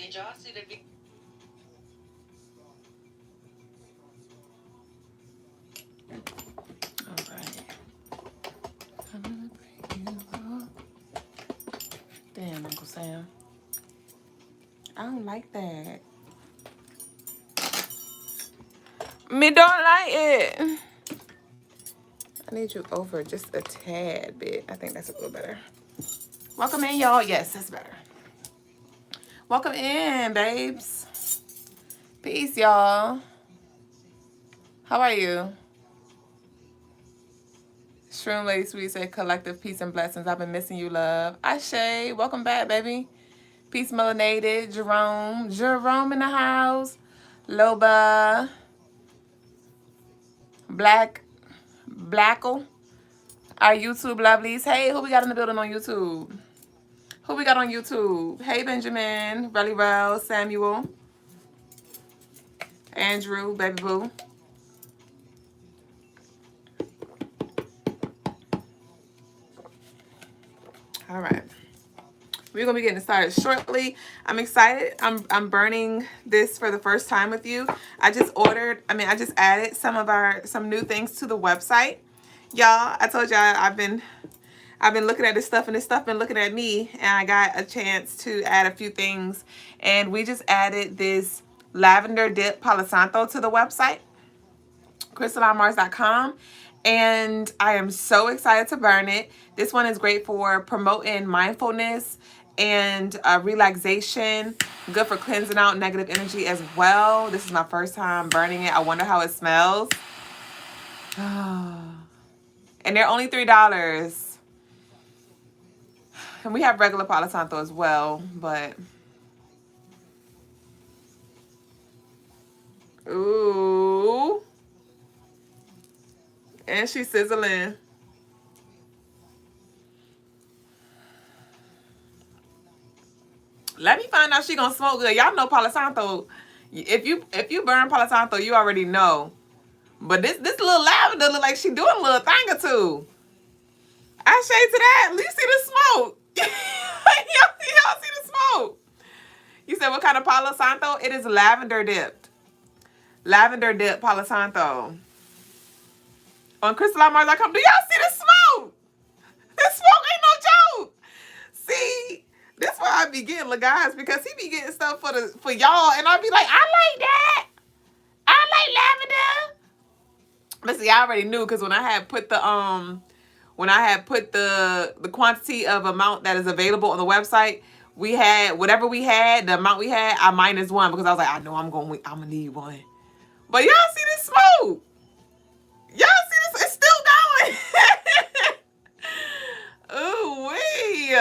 Did y'all see the video? All right. Damn, Uncle Sam. I don't like that. Me don't like it. I need you over just a tad bit. I think that's a little better. Welcome in, y'all. Yes, that's better. Welcome in, babes. Peace, y'all. How are you? Shroom Lady Sweet said collective peace and blessings. I've been missing you, love. Ashay, welcome back, baby. Peace Melanated. Jerome in the house. Loba. Blackle. Our YouTube lovelies. Hey, who we got in the building on YouTube? Who we got on YouTube? Hey, Benjamin, Relly Rel, Samuel, Andrew, Baby Boo. All right. We're going to be getting started shortly. I'm excited. I'm burning this for the first time with you. I just added some new things to the website. Y'all, I told y'all I've been looking at this stuff, and this stuff been looking at me, and I got a chance to add a few things. And we just added this lavender dip Palo Santo to the website, CrystalineMars.com. And I am so excited to burn it. This one is great for promoting mindfulness and relaxation. Good for cleansing out negative energy as well. This is my first time burning it. I wonder how it smells. And they're only $3. And we have regular Palo Santo as well, but ooh. And she's sizzling. Let me find out she gonna smoke good. Y'all know Palo Santo. If you burn Palo Santo, you already know. But this little lavender look like she doing a little thing or two. I shade to that. At least see the smoke. y'all see the smoke. You said what kind of Palo Santo? It is lavender dipped. Lavender dip Palo Santo. On CrystalineMars.com. Do y'all see the smoke? This smoke ain't no joke. See, that's why I be getting guys, because he be getting stuff for y'all, and I be like, I like that. I like lavender. But see, I already knew, because when I had put the quantity of amount that is available on the website, we had whatever we had, the amount we had, I -1, because I was like, I know I'm gonna need one. But y'all see this smoke? Y'all see this? It's still going. Ooh wee.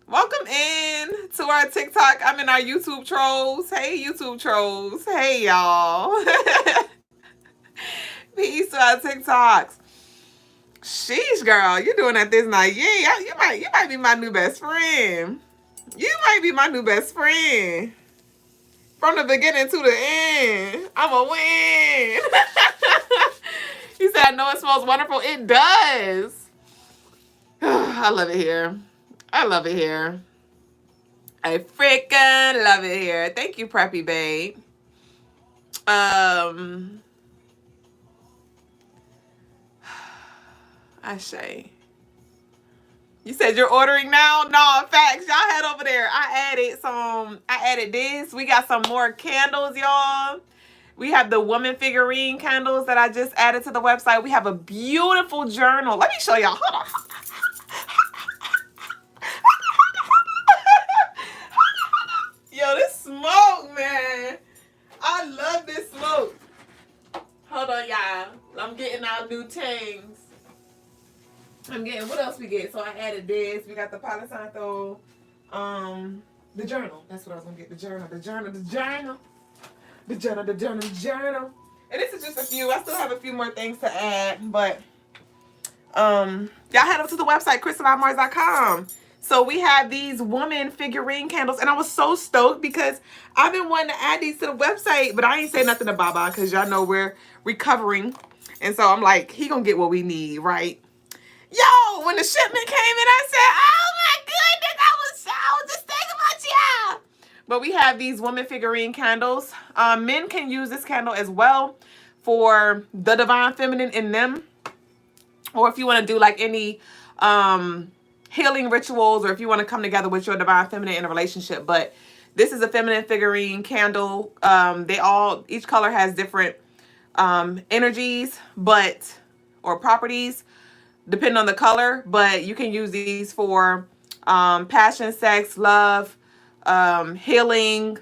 Welcome in to our TikTok. I'm in our YouTube trolls. Hey, YouTube trolls. Hey, y'all. Peace to our TikToks. Sheesh, girl, you doing at this night? Yeah, you might be my new best friend. You might be my new best friend. From the beginning to the end, I'ma win. He said, I know it smells wonderful. It does. I love it here. I love it here. I freaking love it here. Thank you, Preppy Babe. I say. You said you're ordering now? No, facts. Y'all head over there. I added this. We got some more candles, y'all. We have the woman figurine candles that I just added to the website. We have a beautiful journal. Let me show y'all. Hold on. Yo, this smoke, man. I love this smoke. Hold on, y'all. I'm getting our new things. What else we get? So I added this. We got the Palo Santo, the journal. That's what I was gonna get. The journal. And this is just a few. I still have a few more things to add, but y'all head up to the website, CrystalineMars.com. So we have these woman figurine candles, and I was so stoked because I've been wanting to add these to the website, but I ain't say nothing to Baba because y'all know we're recovering, and so I'm like, he gonna get what we need, right? Yo, when the shipment came in, I said, oh my goodness, I was just thinking about y'all. But we have these woman figurine candles. Men can use this candle as well for the divine feminine in them. Or if you want to do like any healing rituals, or if you want to come together with your divine feminine in a relationship. But this is a feminine figurine candle. Each color has different energies, or properties, depending on the color. But you can use these for passion, sex, love, healing,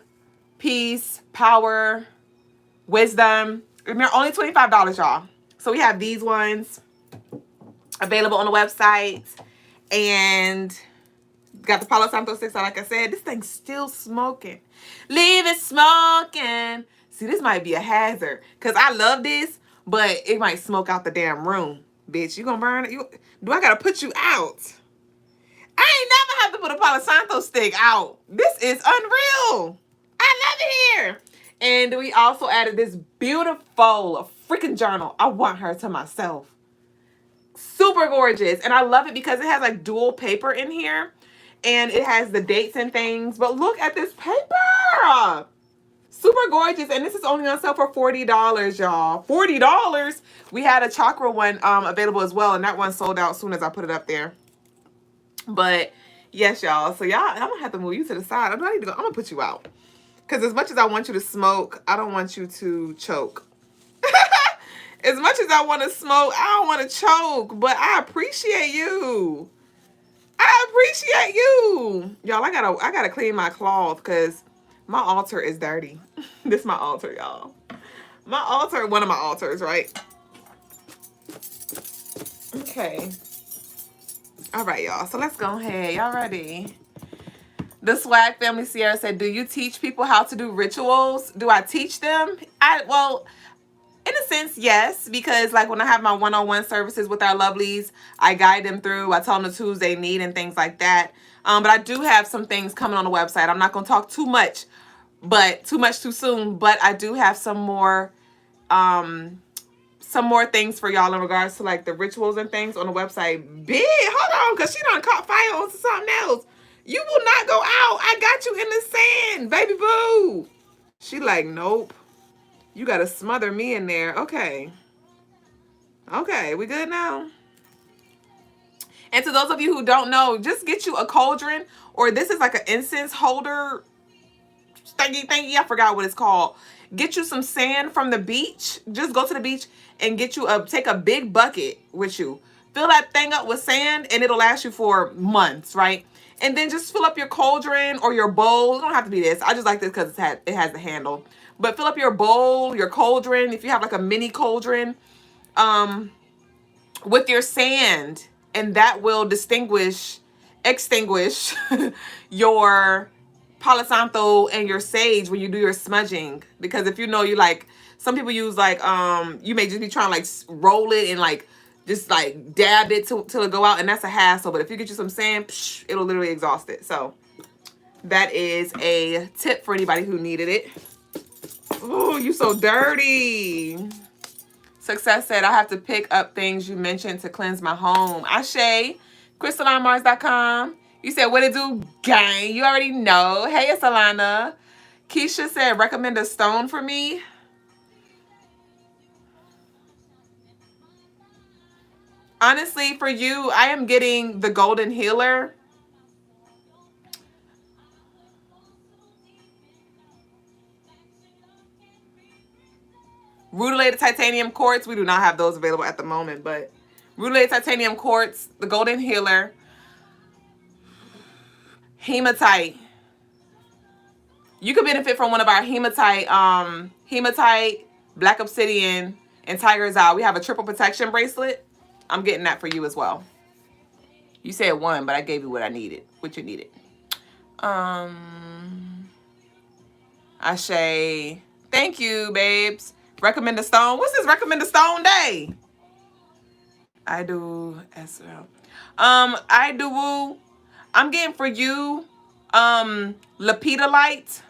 peace, power, wisdom. And they're only $25, y'all. So we have these ones available on the website. And got the Palo Santo 6, like I said. This thing's still smoking. Leave it smoking. See, this might be a hazard. Because I love this, but it might smoke out the damn room. Bitch, you gonna burn it? Do I gotta put you out? I ain't never have to put a Palo Santo stick out. This is unreal. I love it here. And we also added this beautiful freaking journal. I want her to myself. Super gorgeous. And I love it because it has like dual paper in here. And it has the dates and things. But look at this paper. Super gorgeous. And this is only on sale for $40, y'all. $40. We had a chakra one available as well. And that one sold out as soon as I put it up there. But yes, y'all. So y'all, I'm going to have to move you to the side. I'm going to put you out. Because as much as I want you to smoke, I don't want you to choke. As much as I want to smoke, I don't want to choke. But I appreciate you. I appreciate you. Y'all, I gotta clean my cloth because my altar is dirty. This is my altar, y'all. My altar, one of my altars, right? Okay. All right, y'all. So let's go ahead. Y'all ready? The Swag Family Sierra said, do you teach people how to do rituals? Do I teach them? Well, in a sense, yes, because like when I have my one-on-one services with our lovelies, I guide them through. I tell them the tools they need and things like that. But I do have some things coming on the website. I'm not going to talk too much too soon. But I do have some more things for y'all in regards to like the rituals and things on the website. Big, hold on, because she done caught fire on something else. You will not go out. I got you in the sand, baby boo. She like, nope. You got to smother me in there. Okay. Okay, we good now? And to those of you who don't know, just get you a cauldron, or this is like an incense holder thingy. I forgot what it's called. Get you some sand from the beach. Just go to the beach and take a big bucket with you. Fill that thing up with sand and it'll last you for months, right? And then just fill up your cauldron or your bowl. It don't have to be this. I just like this because it has the handle. But fill up your bowl, your cauldron, if you have like a mini cauldron, with your sand, and that will extinguish your Palo Santo and your sage when you do your smudging. Because if you know, you like, some people use like, you may just be trying to like roll it and like just like dab it till it go out, and that's a hassle. But if you get you some sand, psh, it'll literally exhaust it. So that is a tip for anybody who needed it. Oh, you so dirty. Success said, I have to pick up things you mentioned to cleanse my home. Ashe, CrystalineMars.com. You said, what it do, gang? You already know. Hey, it's Alana. Keisha said, recommend a stone for me. Honestly, for you, I am getting the Golden Healer. Rutilated titanium quartz. We do not have those available at the moment, but rutilated titanium quartz, the Golden Healer, hematite. You could benefit from one of our hematite, black obsidian, and tiger's eye. We have a triple protection bracelet. I'm getting that for you as well. You said one, but I gave you what you needed. Ashe. Thank you, babes. Recommend a stone. What's this recommend a stone day? I do SL. I do. I'm getting for you lepidolite,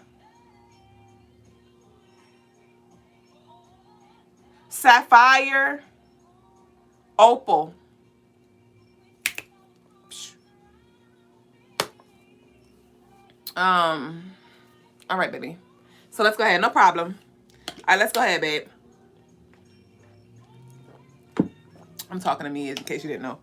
sapphire, opal. All right, baby. So let's go ahead. No problem. All right, let's go ahead, babe. I'm talking to me in case you didn't know.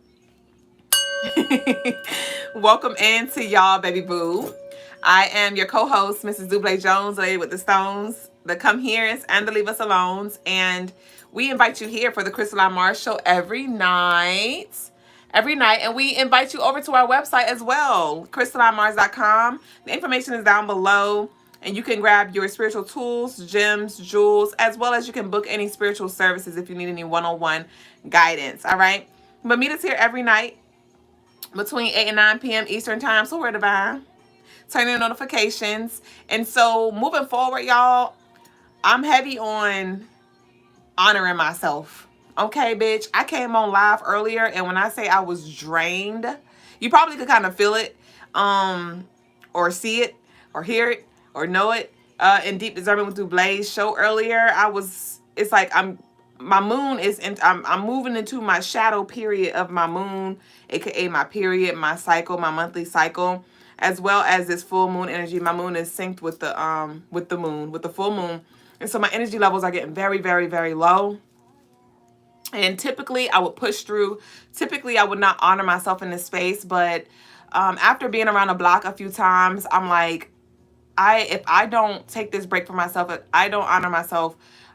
Welcome in to y'all, baby boo. I am your co-host, Mrs. Duüblè Jones, lady with the stones, the come here's and the leave us alones. And we invite you here for the Crystaline Mars show every night. And we invite you over to our website as well, CrystalineMars.com. The information is down below, and you can grab your spiritual tools, gems, jewels, as well as you can book any spiritual services if you need any one-on-one guidance. All right, but meet us here every night between 8 and 9 p.m. Eastern time. So we're divine. Turn your notifications. And so moving forward, y'all, I'm heavy on honoring myself. Okay, bitch. I came on live earlier, and when I say I was drained, you probably could kind of feel it, or see it, or hear it, or know it. In Deep Discernment with Duüblé's show earlier, it's like my moon is in, I'm moving into my shadow period of my moon, aka my period, my cycle, my monthly cycle, as well as this full moon energy. My moon is synced with the moon, with the full moon. And so my energy levels are getting very, very, very low. And typically I would push through. Typically I would not honor myself in this space. But after being around the block a few times, I'm like, if I don't take this break for myself, if I don't honor myself,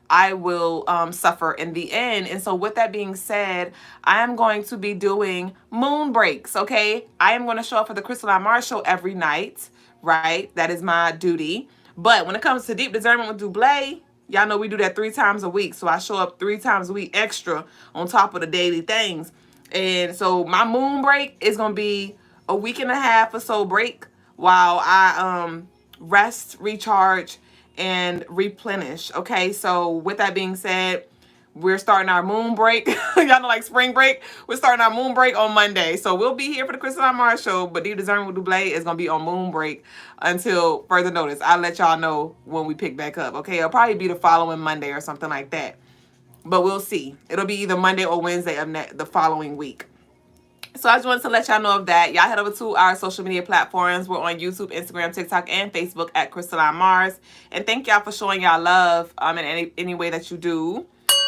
I will suffer in the end. And so with that being said, I am going to be doing moon breaks, okay? I am going to show up for the Crystaline Mars show every night, right? That is my duty. But when it comes to Deep Discernment with Duüblè, y'all know we do that 3 times a week. So I show up 3 times a week extra on top of the daily things. And so my moon break is going to be a week and a half or so break while I rest, recharge, and replenish. Okay, so with that being said, we're starting our moon break. Y'all know, like spring break. We're starting our moon break on Monday. So we'll be here for the Crystaline Mars show, but Deep Discernment with Duüblè is going to be on moon break until further notice. I'll let y'all know when we pick back up. Okay, it'll probably be the following Monday or something like that. But we'll see. It'll be either Monday or Wednesday of the following week. So I just wanted to let y'all know of that. Y'all head over to our social media platforms. We're on YouTube, Instagram, TikTok, and Facebook at Crystaline Mars. And thank y'all for showing y'all love in any way that you do.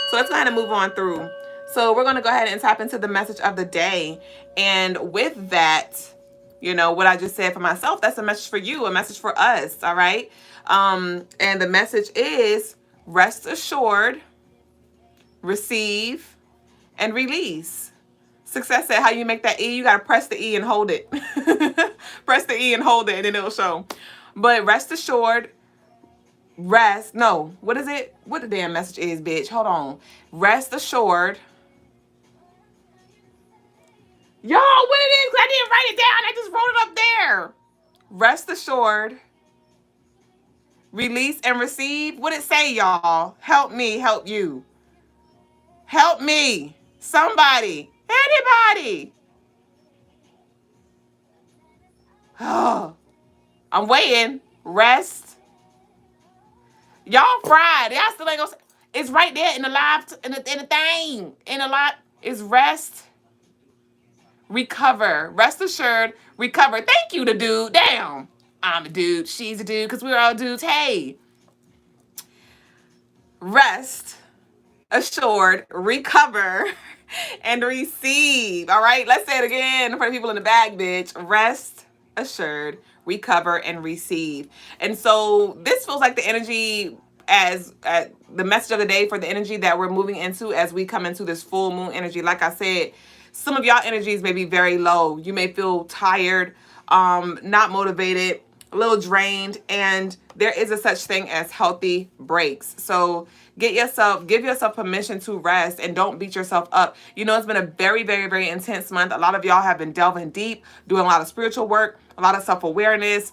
So let's go ahead and move on through. So we're going to go ahead and tap into the message of the day. And with that, you know, what I just said for myself, that's a message for you, a message for us, all right? And the message is rest assured, receive, and release. Success said, how you make that E, you got to press the E and hold it. Press the E and hold it, and then it'll show. But rest assured, what is it? What the damn message is, bitch? Hold on. Rest assured. Y'all, what it is? I didn't write it down. I just wrote it up there. Rest assured, release and receive. What it say, y'all? Help me, help you. Help me. Somebody. Anybody. Oh, I'm waiting. Rest. Y'all fried. Y'all still ain't gonna say. It's right there in the live, in the thing. In the lot is rest. Recover. Rest assured. Recover. Thank you, the dude. Damn. I'm a dude. She's a dude. Because we're all dudes. Hey. Rest. Assured. Recover. And receive. All right. Let's say it again for the people in the back, bitch. Rest. Assured. Recover. And receive. And so this feels like the energy as the message of the day for the energy that we're moving into as we come into this full moon energy. Like I said, some of y'all energies may be very low. You may feel tired, not motivated, a little drained, and there is a such thing as healthy breaks. So give yourself permission to rest and don't beat yourself up. You know, it's been a very, very, very intense month. A lot of y'all have been delving deep, doing a lot of spiritual work, a lot of self-awareness,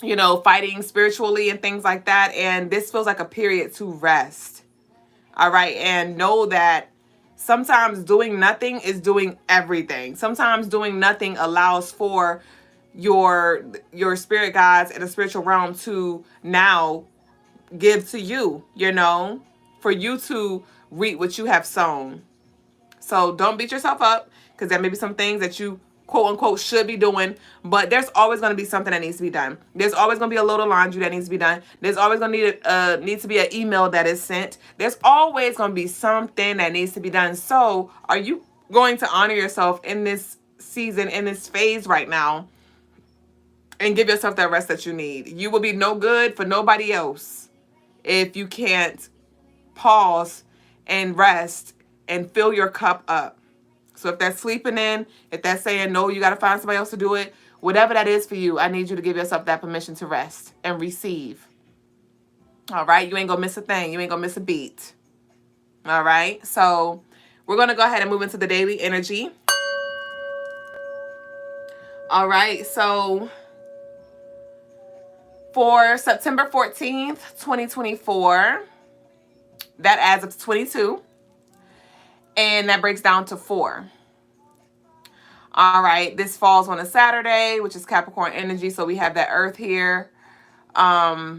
you know, fighting spiritually and things like that. And this feels like a period to rest. All right. And know that sometimes doing nothing is doing everything. Sometimes doing nothing allows for your spirit guides in the spiritual realm to now give to you, you know, for you to reap what you have sown. So don't beat yourself up, because there may be some things that you quote unquote should be doing, but there's always going to be something that needs to be done. There's always going to be a load of laundry that needs to be done. There's always going to need to be an email that is sent. There's always going to be something that needs to be done. So are you going to honor yourself in this season, in this phase right now, and give yourself that rest that you need? You will be no good for nobody else if you can't pause and rest and fill your cup up. So if that's sleeping in, if that's saying, no, you got to find somebody else to do it, whatever that is for you, I need you to give yourself that permission to rest and receive. All right? You ain't going to miss a thing. You ain't going to miss a beat. All right? So we're going to go ahead and move into the daily energy. All right. So for September 14th, 2024, that adds up to 22. And that breaks down to 4. All right. This falls on a Saturday, which is Capricorn energy. So we have that Earth here. But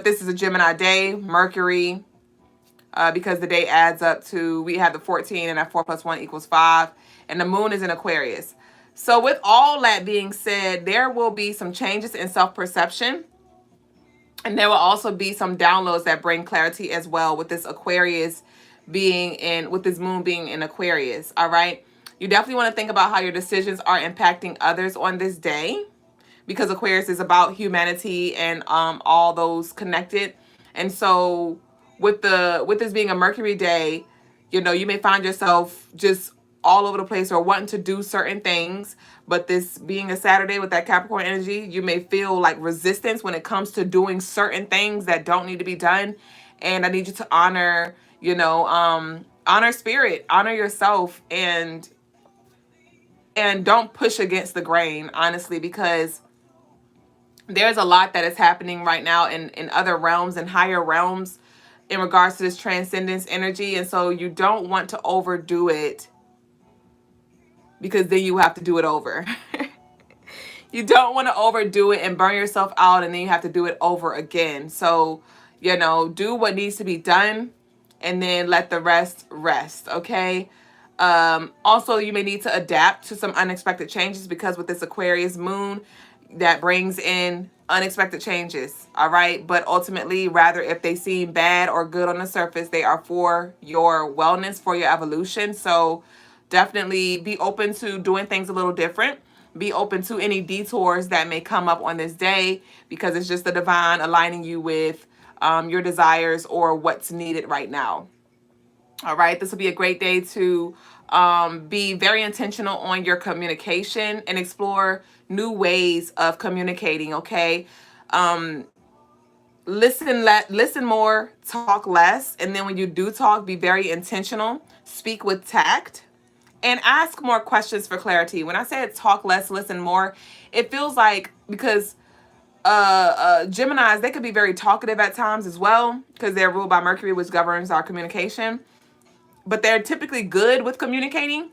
this is a Gemini day, Mercury, because the day adds up to, we have the 14 and that 4 plus 1 equals 5. And the moon is in Aquarius. So with all that being said, there will be some changes in self-perception. And there will also be some downloads that bring clarity as well with this Aquarius being in, with this moon being in Aquarius. All right. You definitely want to think about how your decisions are impacting others on this day, because Aquarius is about humanity and all those connected. And so with this being a Mercury day, you know, you may find yourself just all over the place or wanting to do certain things. But this being a Saturday with that Capricorn energy, you may feel like resistance when it comes to doing certain things that don't need to be done. And I need you to honor, you know, honor spirit, honor yourself, and don't push against the grain, honestly, because there's a lot that is happening right now in other realms and higher realms in regards to this transcendence energy. And so you don't want to overdo it, because then you have to do it over. You don't want to overdo it and burn yourself out, and then you have to do it over again. So, you know, do what needs to be done and then let the rest rest, okay? Also, you may need to adapt to some unexpected changes, because with this Aquarius moon, that brings in unexpected changes, all right? But ultimately, rather if they seem bad or good on the surface, they are for your wellness, for your evolution. So definitely be open to doing things a little different. Be open to any detours that may come up on this day, because it's just the divine aligning you with your desires or what's needed right now. All right. This will be a great day to be very intentional on your communication and explore new ways of communicating. Okay. Listen more, talk less. And then when you do talk, be very intentional, speak with tact, and ask more questions for clarity. When I say talk less, listen more, it feels like, because Geminis, they could be very talkative at times as well, because they're ruled by Mercury, which governs our communication. But they're typically good with communicating.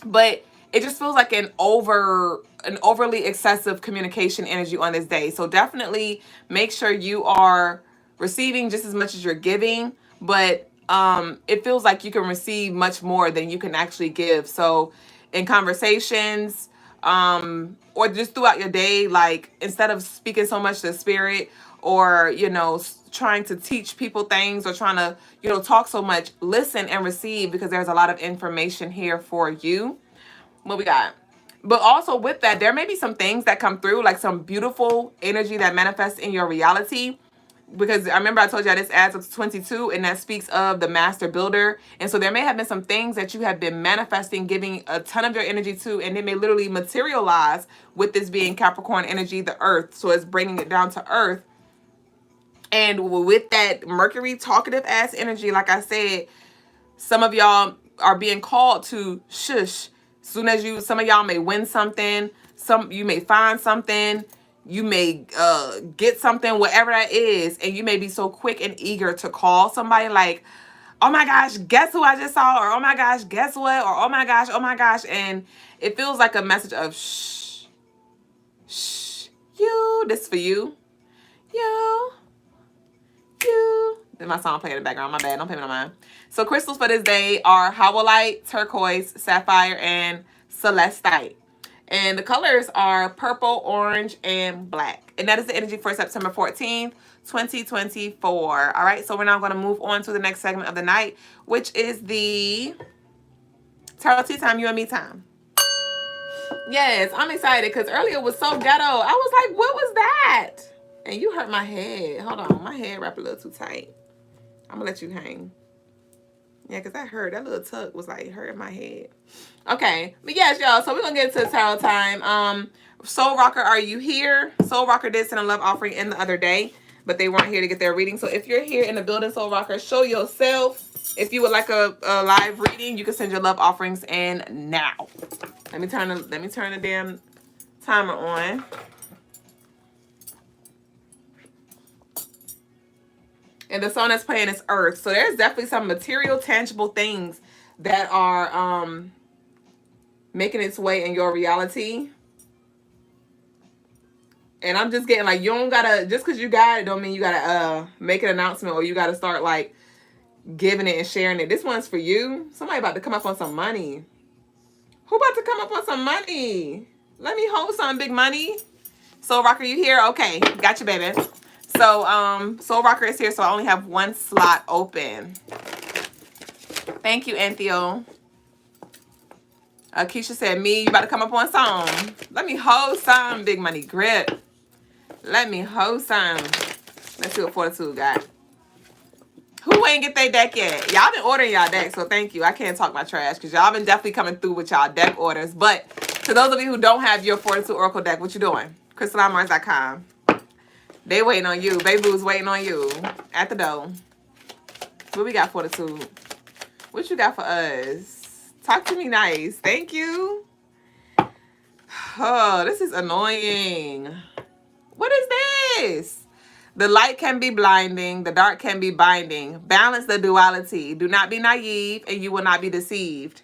But it just feels like an overly excessive communication energy on this day. So definitely make sure you are receiving just as much as you're giving. But it feels like you can receive much more than you can actually give. So in conversations, or just throughout your day, like instead of speaking so much to spirit, or, you know, trying to teach people things, or trying to, you know, talk so much, listen and receive, because there's a lot of information here for you. What we got? But also with that, there may be some things that come through, like some beautiful energy that manifests in your reality. Because I remember I told you this adds up to 22, and that speaks of the master builder. And so there may have been some things that you have been manifesting, giving a ton of your energy to, and it may literally materialize with this being Capricorn energy, the earth. So it's bringing it down to earth. And with that Mercury talkative ass energy, like I said, some of y'all are being called to shush. Soon as some of y'all may win something, you may find something, you may get something, whatever that is, and you may be so quick and eager to call somebody like, oh my gosh, guess who I just saw, or oh my gosh, guess what, or oh my gosh, and it feels like a message of shh, you, this is for you, you. Then my song playing in the background. My bad. Don't pay me no mind. So crystals for this day are howlite, turquoise, sapphire, and celestite. And the colors are purple, orange, and black. And that is the energy for September 14th, 2024. All right, so we're now going to move on to the next segment of the night, which is the Tarot Tea Time, You and Me time. Yes, I'm excited because earlier was so ghetto. I was like, what was that? And you hurt my head. Hold on, my head wrapped a little too tight. I'm going to let you hang. Yeah, because that hurt. That little tuck was like hurting my head. Okay. But yes, y'all. So we're going to get into tarot time. Soul Rocker, are you here? Soul Rocker did send a love offering in the other day, but they weren't here to get their reading. So if you're here in the building, Soul Rocker, show yourself. If you would like a live reading, you can send your love offerings in now. Let me turn the damn timer on. And the song that's playing is Earth. So there's definitely some material, tangible things that are making its way in your reality. And I'm just getting like, you don't gotta, just because you got it don't mean you gotta make an announcement or you gotta start like giving it and sharing it. This one's for you. Somebody about to come up on some money. Who about to come up on some money? Let me hold some big money. Soul Rocker, you here? Okay, got you, baby. So, Soul Rocker is here, so I only have one slot open. Thank you, Antheo. Keisha said, me, you about to come up on some. Let me hold some big money grip. Let me hold some. Let's see what Fortitude got. Who ain't get their deck yet? Y'all been ordering y'all deck, so thank you. I can't talk my trash because y'all been definitely coming through with y'all deck orders. But to those of you who don't have your Fortitude Oracle deck, what you doing? CrystalineMars.com. They waiting on you. Baby Boo's waiting on you at the door. What we got, Fortitude? What you got for us? Talk to me nice. Thank you. Oh, this is annoying. What is this? The light can be blinding. The dark can be binding. Balance the duality. Do not be naive and you will not be deceived.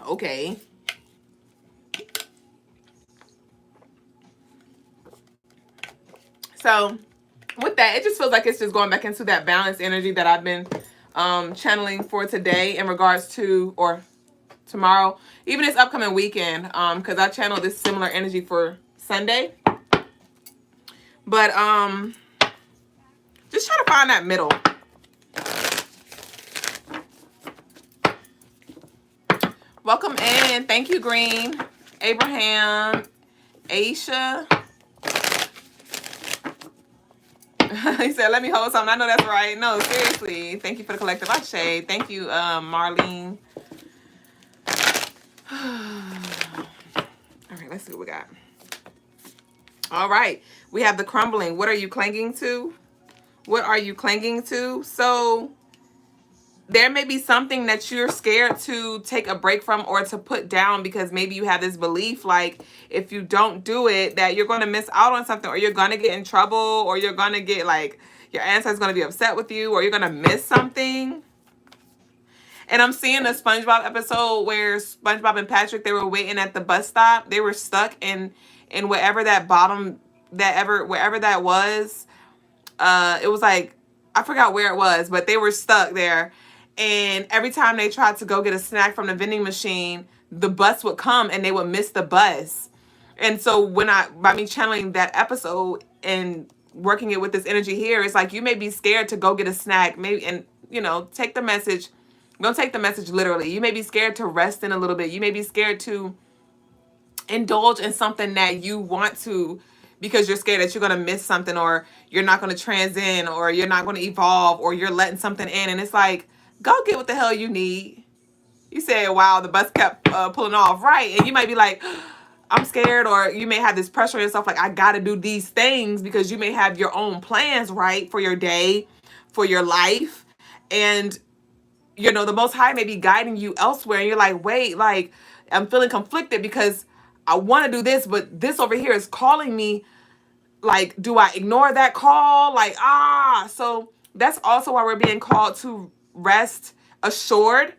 Okay. So with that, it just feels like it's just going back into that balanced energy that I've been channeling for today in regards to, or tomorrow, even this upcoming weekend, because I channeled this similar energy for Sunday. But just try to find that middle. Welcome in. Thank you, Green. Abraham. Aisha. He said, let me hold something. I know that's right. No, seriously. Thank you for the collective Ashe. Thank you, Marlene. All right, let's see what we got. All right. We have the crumbling. What are you clinging to? What are you clinging to? So there may be something that you're scared to take a break from or to put down because maybe you have this belief like if you don't do it that you're going to miss out on something or you're going to get in trouble or you're going to get like your ancestors going to be upset with you or you're going to miss something. And I'm seeing a SpongeBob episode where SpongeBob and Patrick, they were waiting at the bus stop. They were stuck in wherever that wherever that was. It was like, I forgot where it was, but they were stuck there. And every time they tried to go get a snack from the vending machine, the bus would come and they would miss the bus. And so by me channeling that episode and working it with this energy here, it's like you may be scared to go get a snack, maybe, and take the message. Don't take the message literally. You may be scared to rest in a little bit. You may be scared to indulge in something that you want to because you're scared that you're going to miss something or you're not going to transcend or you're not going to evolve or you're letting something in. And it's like, go get what the hell you need. You say, wow, the bus kept pulling off. Right. And you might be like, I'm scared, or you may have this pressure on yourself. Like, I got to do these things because you may have your own plans, right? For your day, for your life. And the Most High may be guiding you elsewhere. And you're like, wait, like I'm feeling conflicted because I want to do this, but this over here is calling me. Like, do I ignore that call? Like, so that's also why we're being called to rest assured,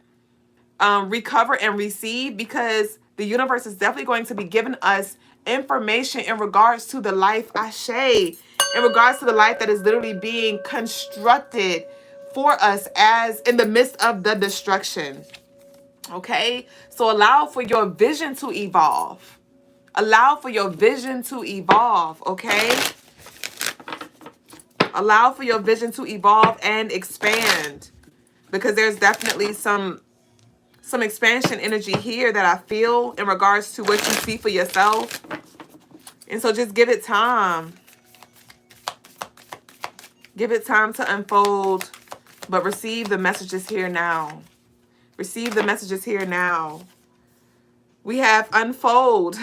recover and receive, because the universe is definitely going to be giving us information in regards to the life Ashe, in regards to the life that is literally being constructed for us as in the midst of the destruction. Okay? So allow for your vision to evolve. Allow for your vision to evolve, okay? Allow for your vision to evolve and expand, because there's definitely some expansion energy here that I feel in regards to what you see for yourself. And so just give it time. Give it time to unfold, but receive the messages here now. Receive the messages here now. We have unfold.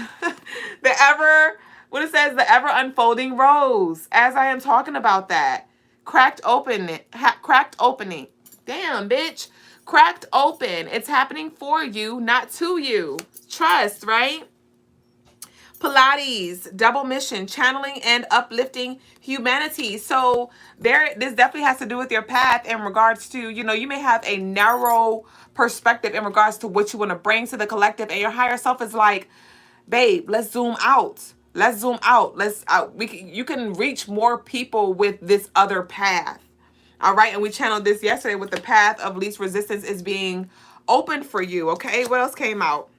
What it says, the ever unfolding rose. As I am talking about that. Cracked opening. Damn, bitch. Cracked open. It's happening for you, not to you. Trust, right? Pilates, double mission, channeling and uplifting humanity. So this definitely has to do with your path in regards to, you may have a narrow perspective in regards to what you want to bring to the collective, and your higher self is like, babe, let's zoom out. Let's zoom out. You can reach more people with this other path. All right. And we channeled this yesterday with the path of least resistance is being open for you. Okay. What else came out?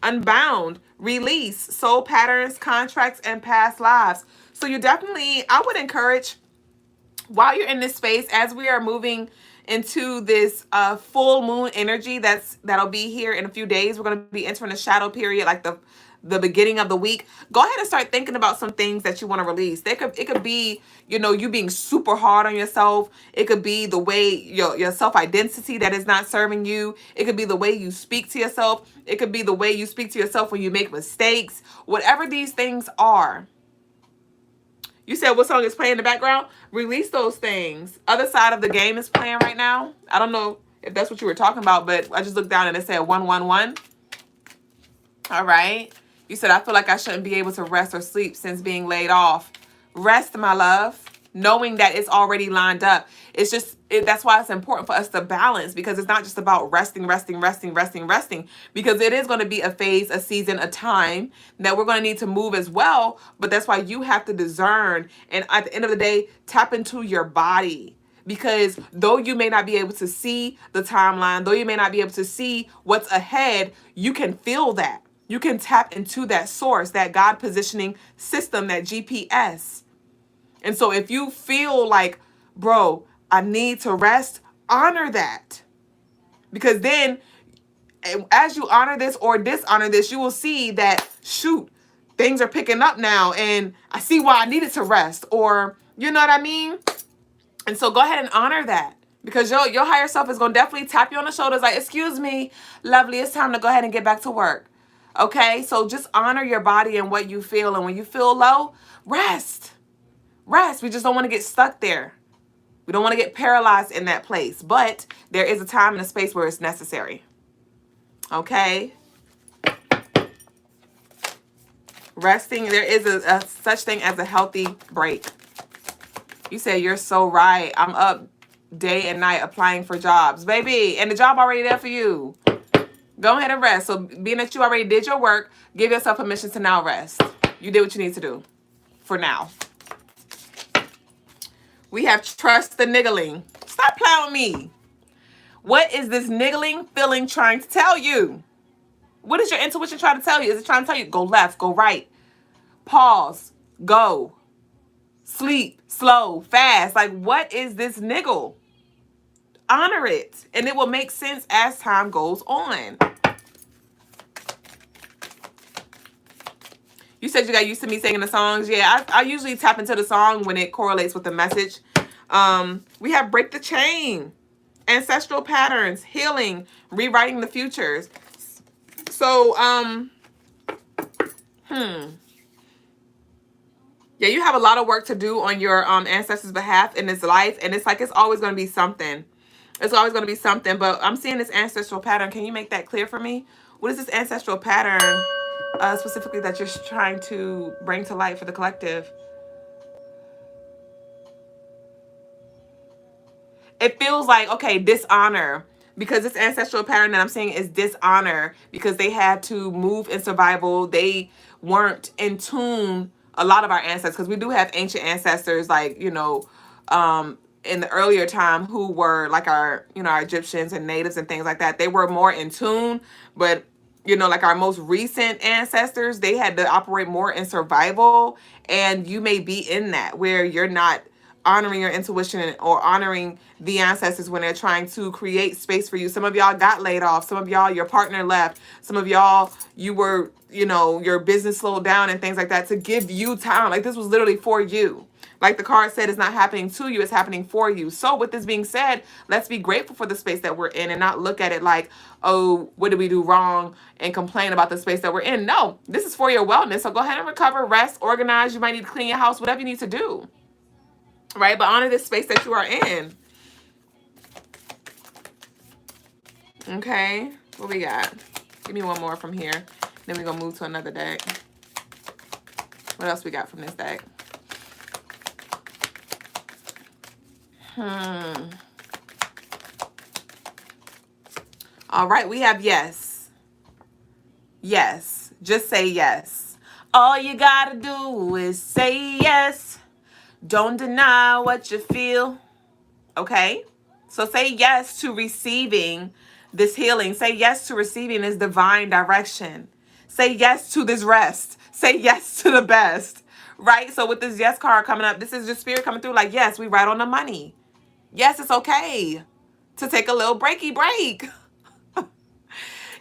Unbound, release, soul patterns, contracts, and past lives. So I would encourage, while you're in this space, as we are moving into this full moon energy that'll be here in a few days, we're going to be entering a shadow period, like the beginning of the week. Go ahead and start thinking about some things that you want to release. It could be, you being super hard on yourself. It could be the way your self-identity that is not serving you. It could be the way you speak to yourself. It could be the way you speak to yourself when you make mistakes. Whatever these things are. You said what song is playing in the background? Release those things. Other Side of the Game is playing right now. I don't know if that's what you were talking about, but I just looked down and it said 111. All right. You said, I feel like I shouldn't be able to rest or sleep since being laid off. Rest, my love, knowing that it's already lined up. That's why it's important for us to balance, because it's not just about resting, because it is going to be a phase, a season, a time that we're going to need to move as well. But that's why you have to discern. And at the end of the day, tap into your body. Because though you may not be able to see the timeline, though you may not be able to see what's ahead, you can feel that. You can tap into that source, that God positioning system, that GPS. And so if you feel like, bro, I need to rest, honor that. Because then as you honor this or dishonor this, you will see that, shoot, things are picking up now and I see why I needed to rest, or you know what I mean? And so go ahead and honor that, because your higher self is going to definitely tap you on the shoulders like, excuse me, lovely, it's time to go ahead and get back to work. Okay, so just honor your body and what you feel. And when you feel low, rest. Rest. We just don't want to get stuck there. We don't want to get paralyzed in that place. But there is a time and a space where it's necessary. Okay. Resting. There is a such thing as a healthy break. You say you're so right. I'm up day and night applying for jobs. Baby, and the job already there for you. Go ahead and rest. So being that you already did your work, give yourself permission to now rest. You did what you need to do for now. We have trust the niggling. Stop playing with me. What is this niggling feeling trying to tell you? What is your intuition trying to tell you? Is it trying to tell you go left, go right, pause, go, sleep, slow, fast? Like, what is this niggle? Honor it, and it will make sense as time goes on. You said you got used to me singing the songs. Yeah, I usually tap into the song when it correlates with the message. We have break the chain, ancestral patterns, healing, rewriting the futures. So, yeah, you have a lot of work to do on your ancestors' behalf in this life, and it's like it's always going to be something. It's always going to be something, but I'm seeing this ancestral pattern. Can you make that clear for me? What is this ancestral pattern specifically that you're trying to bring to light for the collective? It feels like, okay, dishonor, because this ancestral pattern that I'm seeing is dishonor, because they had to move in survival. They weren't in tune, a lot of our ancestors, because we do have ancient ancestors like, in the earlier time who were like our, you know, our Egyptians and natives and things like that. They were more in tune, but you know, like our most recent ancestors, they had to operate more in survival. And you may be in that where you're not honoring your intuition or honoring the ancestors when they're trying to create space for you. Some of y'all got laid off. Some of y'all, your partner left. Some of y'all, you were, you know, your business slowed down and things like that to give you time. Like this was literally for you. Like the card said, it's not happening to you, it's happening for you. So with this being said, let's be grateful for the space that we're in and not look at it like, oh, what did we do wrong and complain about the space that we're in. No, this is for your wellness. So go ahead and recover, rest, organize. You might need to clean your house, whatever you need to do. Right? But honor this space that you are in. Okay. What we got? Give me one more from here. Then we're going to move to another deck. What else we got from this deck? All right, we have yes. Yes. Just say yes. All you gotta do is say yes. Don't deny what you feel. Okay? So say yes to receiving this healing. Say yes to receiving this divine direction. Say yes to this rest. Say yes to the best. Right? So with this yes card coming up, this is just spirit coming through like, yes, we right on the money. Yes, it's okay to take a little breaky break.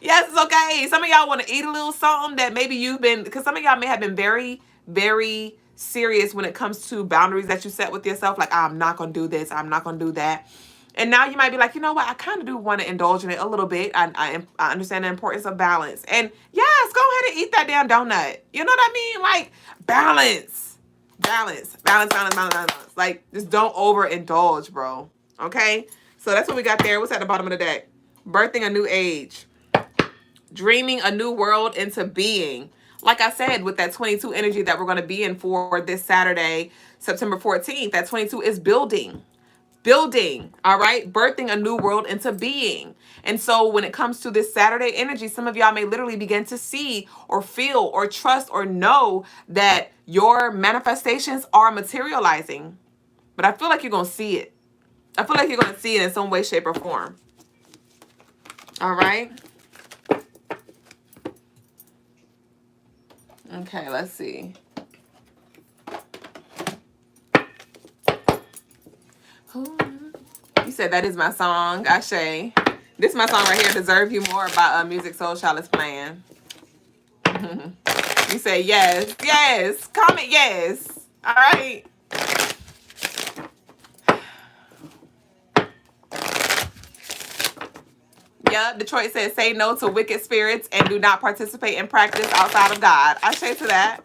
Yes, it's okay. Some of y'all want to eat a little something that maybe you've been, because some of y'all may have been very, very serious when it comes to boundaries that you set with yourself. Like, I'm not going to do this. I'm not going to do that. And now you might be like, you know what? I kind of do want to indulge in it a little bit. I understand the importance of balance. And yes, go ahead and eat that damn donut. You know what I mean? Like, balance. Balance. Balance, balance, balance, balance. Like, just don't overindulge, bro. Okay? So that's what we got there. What's at the bottom of the deck? Birthing a new age. Dreaming a new world into being. Like I said, with that 22 energy that we're going to be in for this Saturday, September 14th, that 22 is building. Building, all right? Birthing a new world into being. And so when it comes to this Saturday energy, some of y'all may literally begin to see or feel or trust or know that your manifestations are materializing. But I feel like you're going to see it. I feel like you're going to see it in some way, shape, or form. All right? Okay, let's see. You said that is my song, Ashe. This is my song right here, Deserve You More, by Music Soul Child is playing. You say yes, yes, comment yes. All right. Yeah, Detroit says, say no to wicked spirits and do not participate in practice outside of God. Ashe to that.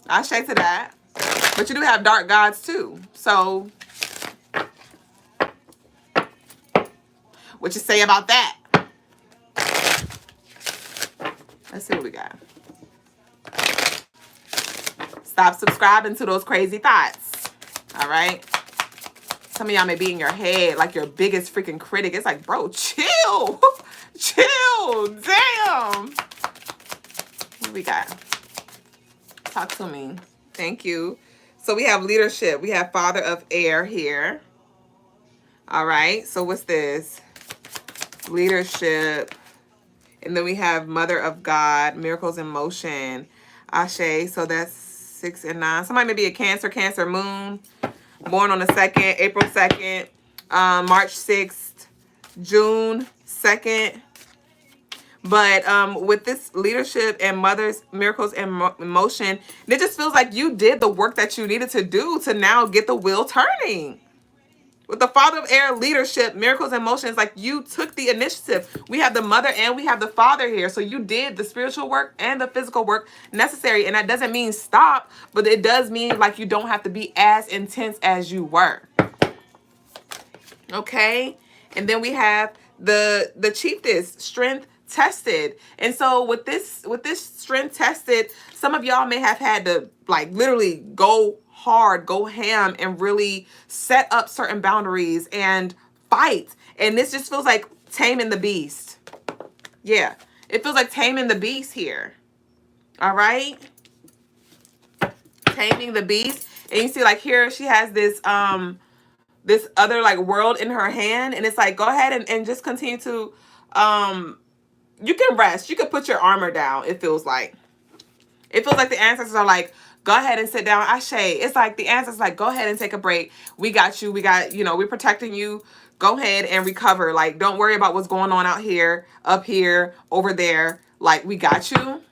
Ashe to that. But you do have dark gods too. So what you say about that? Let's see what we got. Stop subscribing to those crazy thoughts. All right. Some of y'all may be in your head like your biggest freaking critic. It's like, bro, chill. Chill. Damn. What we got? Talk to me. Thank you. So we have leadership. We have Father of Air here. All right. So what's this? Leadership. And then we have Mother of God, Miracles in Motion. Ashe. So that's 6 and 9. Somebody may be a Cancer moon. Born on the 2nd, April 2nd, March 6th, June 2nd. But with this leadership and Mother's Miracles in Motion, it just feels like you did the work that you needed to do to now get the wheel turning. With the Father of Air, leadership, Miracles in Motion, it's like you took the initiative. We have the Mother and we have the Father here. So you did the spiritual work and the physical work necessary. And that doesn't mean stop, but it does mean like you don't have to be as intense as you were. Okay? And then we have the Chiefess, strength tested. And so with this strength tested, some of y'all may have had to like literally go hard, go ham, and really set up certain boundaries and fight. And this just feels like taming the beast. Yeah, it feels like taming the beast here. All right? taming the beast. And you see like here she has this this other like world in her hand, and it's like go ahead and just continue to you can rest. You can put your armor down, it feels like. It feels like the ancestors are like, go ahead and sit down. Ashe. It's like the ancestors like, go ahead and take a break. We got you. We got, you know, we're protecting you. Go ahead and recover. Like, don't worry about what's going on out here, up here, over there. Like, we got you.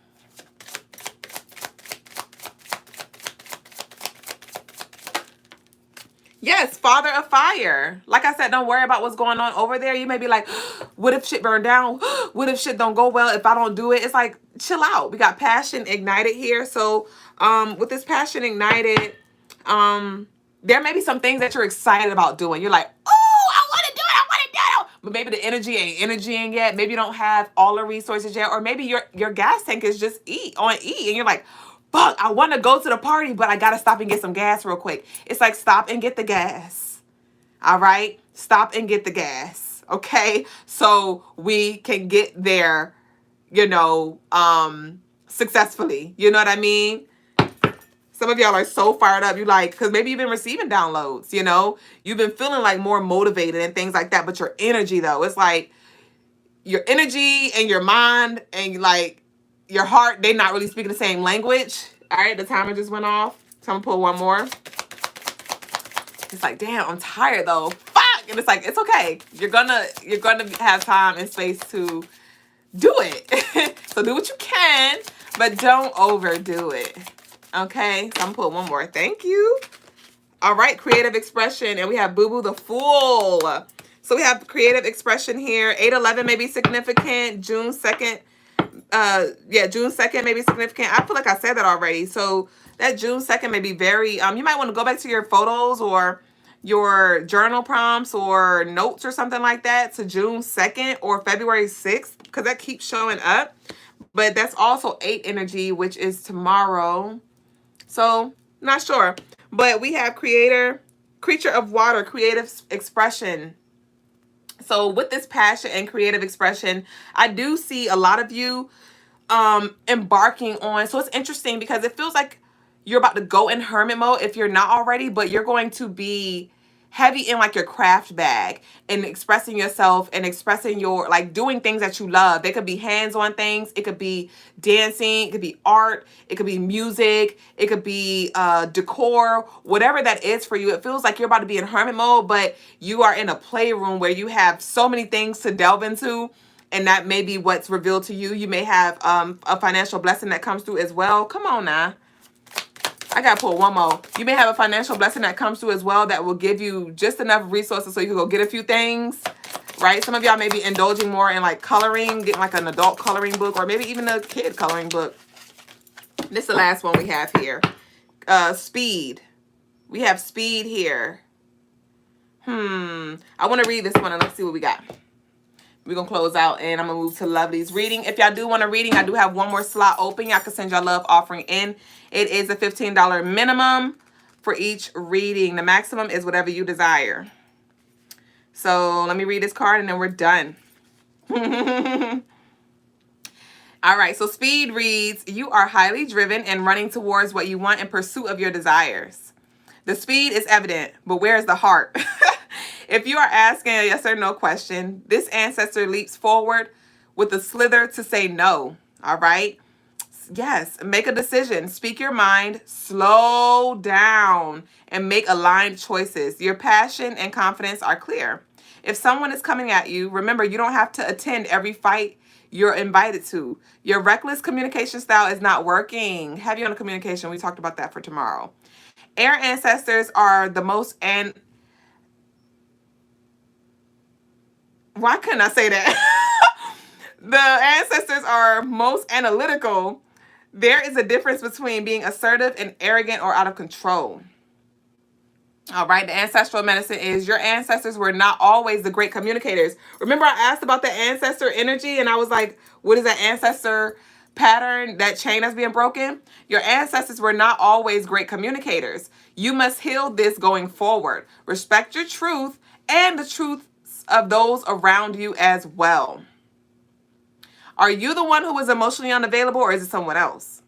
Yes, Father of Fire. Like I said, don't worry about what's going on over there. You may be like, what if shit burned down? What if shit don't go well if I don't do it? It's like, chill out. We got passion ignited here. So with this passion ignited, there may be some things that you're excited about doing. You're like, oh, I want to do it. I want to do it. But maybe the energy ain't energying yet. Maybe you don't have all the resources yet. Or maybe your gas tank is just on E. And you're like, fuck, I want to go to the party, but I got to stop and get some gas real quick. It's like, stop and get the gas. All right? Stop and get the gas. Okay? So we can get there, you know, successfully. You know what I mean? Some of y'all are so fired up. You like, because maybe you've been receiving downloads, you know? You've been feeling like more motivated and things like that. But your energy, though, it's like your energy and your mind and like your heart, they're not really speaking the same language. All right, the timer just went off. So I'm gonna pull one more. It's like, damn, I'm tired though. Fuck! And it's like, it's okay. You're gonna have time and space to do it. So do what you can, but don't overdo it. Okay, so I'm gonna pull one more. Thank you. All right, creative expression, and we have Boo Boo the Fool. So we have creative expression here. 8/11 may be significant. June 2nd. June 2nd may be significant. I feel like I said that already. So that June 2nd may be very, you might want to go back to your photos or your journal prompts or notes or something like that to June 2nd or February 6th, because that keeps showing up. But that's also 8 energy, which is tomorrow. So not sure. But we have creator, creature of water, creative expression. So with this passion and creative expression, I do see a lot of you embarking on. So it's interesting because it feels like you're about to go in hermit mode if you're not already, but you're going to be heavy in like your craft bag and expressing yourself and expressing your, like, doing things that you love. They could be hands-on things. It could be dancing. It could be art. It could be music. It could be decor, whatever that is for you. It feels like you're about to be in hermit mode, but you are in a playroom where you have so many things to delve into. And that may be what's revealed to you. You may have a financial blessing that comes through as well. Come on now. I got to pull one more. You may have a financial blessing that comes through as well that will give you just enough resources so you can go get a few things, right? Some of y'all may be indulging more in like coloring, getting like an adult coloring book or maybe even a kid coloring book. This is the last one we have here. Speed. We have speed here. I want to read this one and let's see what we got. We're going to close out and I'm going to move to Lovely's reading. If y'all do want a reading, I do have one more slot open. Y'all can send your love offering in. It is a $15 minimum for each reading. The maximum is whatever you desire. So let me read this card and then we're done. All right. So speed reads, you are highly driven and running towards what you want in pursuit of your desires. The speed is evident, but where is the heart? If you are asking a yes or no question, this ancestor leaps forward with a slither to say no. All right? Yes, make a decision. Speak your mind. Slow down and make aligned choices. Your passion and confidence are clear. If someone is coming at you, remember you don't have to attend every fight you're invited to. Your reckless communication style is not working. Heavy on the communication. We talked about that for tomorrow. Air ancestors are the most why couldn't I say that? The ancestors are most analytical. There is a difference between being assertive and arrogant or out of control. All right, the ancestral medicine is your ancestors were not always the great communicators. Remember I asked about the ancestor energy and I was like, what is that ancestor pattern, that chain that's being broken? Your ancestors were not always great communicators. You must heal this going forward. Respect your truth and the truth of those around you as well. Are you the one who is emotionally unavailable or is it someone else?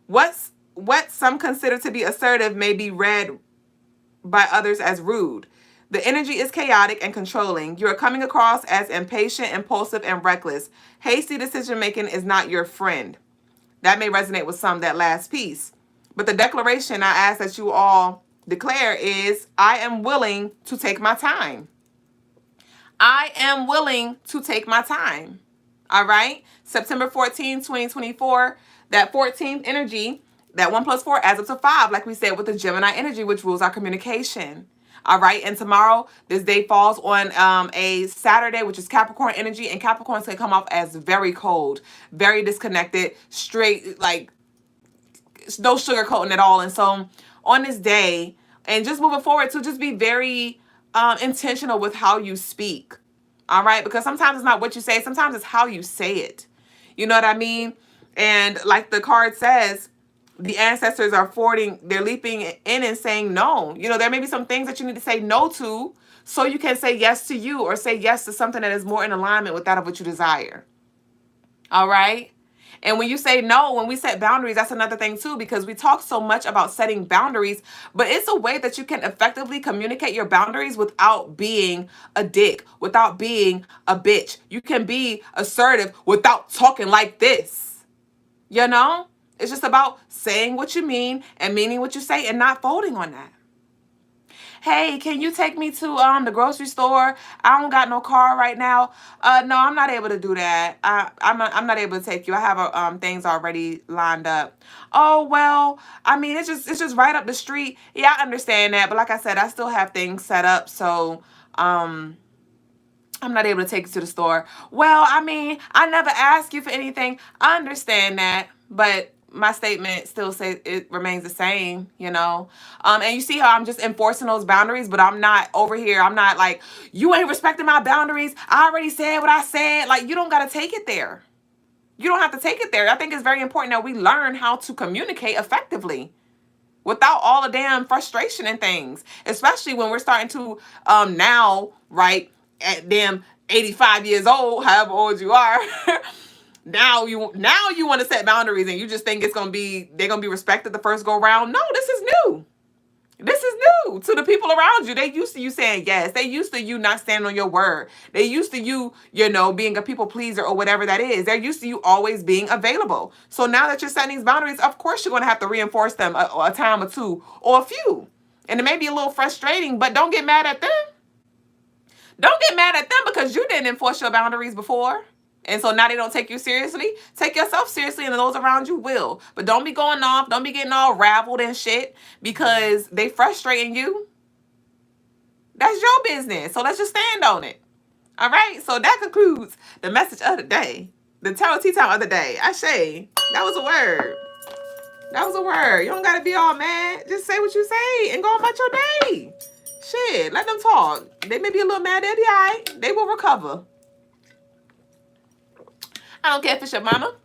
What's what some consider to be assertive may be read by others as rude. The energy is chaotic and controlling. You are coming across as impatient, impulsive, and reckless. Hasty decision making is not your friend. That may resonate with some, that last piece. But the declaration I ask that you all declare is, I am willing to take my time. I am willing to take my time. All right? September 14, 2024, that 14th energy, that 1 plus 4 adds up to 5, like we said, with the Gemini energy, which rules our communication. All right? And tomorrow, this day falls on a Saturday, which is Capricorn energy, and Capricorns can come off as very cold, very disconnected, straight, like no sugarcoating at all. And so on this day, and just moving forward, to just be very intentional with how you speak. All right? Because sometimes it's not what you say, sometimes it's how you say it. You know what I mean? And like the card says, the ancestors are they're leaping in and saying no. You know, there may be some things that you need to say no to so you can say yes to you, or say yes to something that is more in alignment with that of what you desire. All right? And when you say no, when we set boundaries, that's another thing too, because we talk so much about setting boundaries, but it's a way that you can effectively communicate your boundaries without being a dick, without being a bitch. You can be assertive without talking like this. You know? It's just about saying what you mean and meaning what you say and not folding on that. Hey, can you take me to the grocery store? I don't got no car right now. No, I'm not able to do that. I'm not able to take you. I have things already lined up. Oh, well, I mean, it's just right up the street. Yeah, I understand that, but like I said, I still have things set up, so I'm not able to take you to the store. Well, I mean, I never asked you for anything. I understand that, but my statement still says it remains the same, you know. And you see how I'm just enforcing those boundaries, but I'm not over here. I'm not like, you ain't respecting my boundaries. I already said what I said. Like, you don't got to take it there. You don't have to take it there. I think it's very important that we learn how to communicate effectively without all the damn frustration and things, especially when we're starting to now, right, at damn 85 years old, however old you are. Now you want to set boundaries, and you just think they're gonna be respected the first go round. No, this is new. This is new to the people around you. They used to you saying yes. They used to you not standing on your word. They used to you know, being a people pleaser or whatever that is. They're used to you always being available. So now that you're setting these boundaries, of course you're going to have to reinforce them a time or two or a few. And it may be a little frustrating, but don't get mad at them. Don't get mad at them because you didn't enforce your boundaries before. And so now they don't take you seriously. Take yourself seriously, and those around you will. But don't be going off. Don't be getting all raveled and shit because they frustrating you. That's your business. So let's just stand on it. All right? So that concludes the message of the day. The tarot tea time of the day. Ashe. That was a word. That was a word. You don't got to be all mad. Just say what you say and go about your day. Shit. Let them talk. They may be a little mad. They'll be all right. They will recover. I don't care if it's your mama,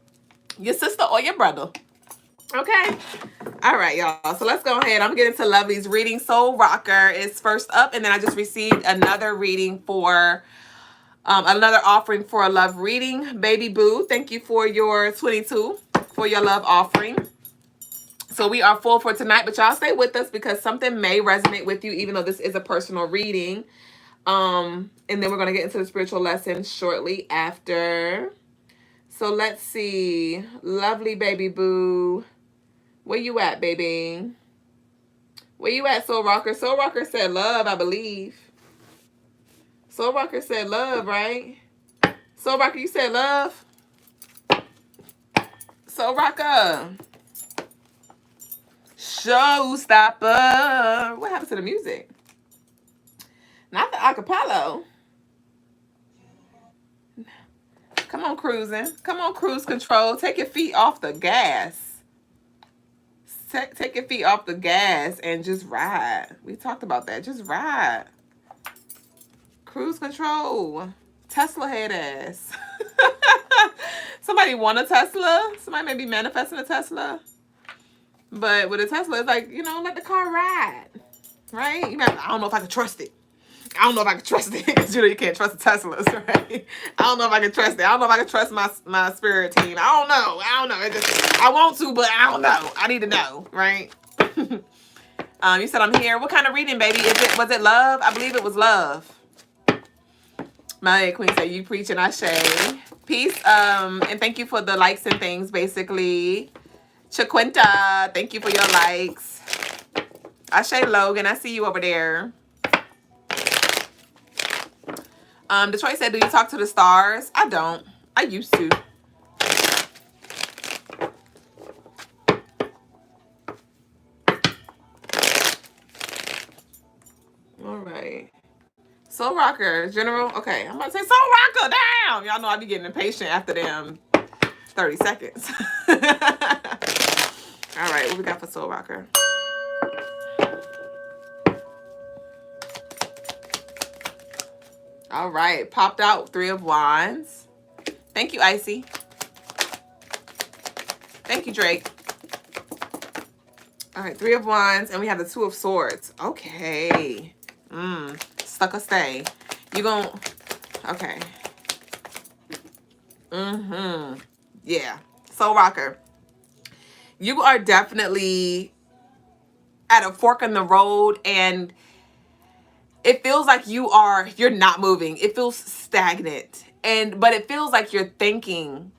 your sister, or your brother. Okay? All right, y'all. So let's go ahead. I'm getting to Lovely's reading. Soul Rocker is first up. And then I just received another reading for, another offering for a love reading. Baby Boo, thank you for your 22 for your love offering. So we are full for tonight, but y'all stay with us because something may resonate with you, even though this is a personal reading. And then we're going to get into the spiritual lesson shortly after. So let's see. Lovely Baby Boo. Where you at, baby? Where you at, Soul Rocker? Soul Rocker said love, I believe. Soul Rocker said love, right? Soul Rocker, you said love? Soul Rocker. Showstopper. What happened to the music? Not the acapella. Come on, cruising. Come on, cruise control. Take your feet off the gas. Take your feet off the gas and just ride. We talked about that. Just ride. Cruise control. Tesla head ass. Somebody want a Tesla. Somebody may be manifesting a Tesla. But with a Tesla, it's like, you know, let the car ride. Right? You might, I don't know if I can trust it. I don't know if I can trust it because you can't trust the Teslas, right? I don't know if I can trust it. I don't know if I can trust my spirit team. I don't know. It just, I want to, but I don't know. I need to know, right? You said I'm here. What kind of reading, baby? Was it love? I believe it was love. My queen said you preach and I say peace. And thank you for the likes and things, basically. Chaquinta, thank you for your likes. Ashe Logan, I see you over there. Detroit said, do you talk to the stars? I don't. I used to. All right. Soul Rocker, General. Okay, I'm about to say Soul Rocker. Damn. Y'all know I be getting impatient after them 30 seconds. All right, what we got for Soul Rocker? All right, popped out 3 of Wands. Thank you, Icy. Thank you, Drake. All right, 3 of Wands, and we have the 2 of Swords. Okay. Stuck or stay. You gon' okay. Yeah. Soul Rocker. You are definitely at a fork in the road, and it feels like you're not moving. It feels stagnant. But it feels like you're thinking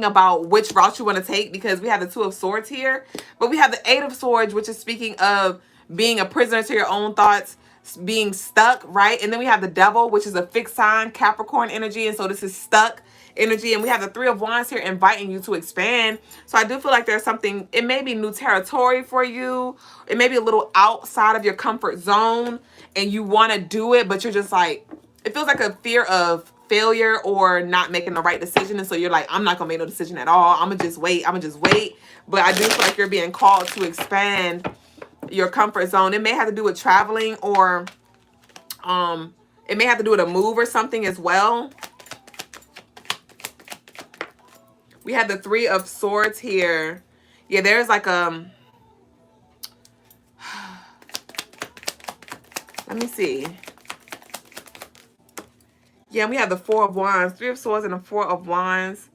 about which route you want to take, because we have the 2 of Swords here, but we have the 8 of Swords, which is speaking of being a prisoner to your own thoughts, being stuck, right? And then we have the Devil, which is a fixed sign, Capricorn energy, and so this is stuck energy. And we have the 3 of Wands here inviting you to expand. So I do feel like there's something, it may be new territory for you. It may be a little outside of your comfort zone and you want to do it, but you're just like, it feels like a fear of failure or not making the right decision. And so you're like, I'm not gonna make no decision at all. I'm gonna just wait. But I do feel like you're being called to expand your comfort zone. It may have to do with traveling, or it may have to do with a move or something as well. We have the 3 of Swords here. Yeah, there's like let me see. Yeah, we have the 4 of Wands, 3 of Swords and the 4 of Wands.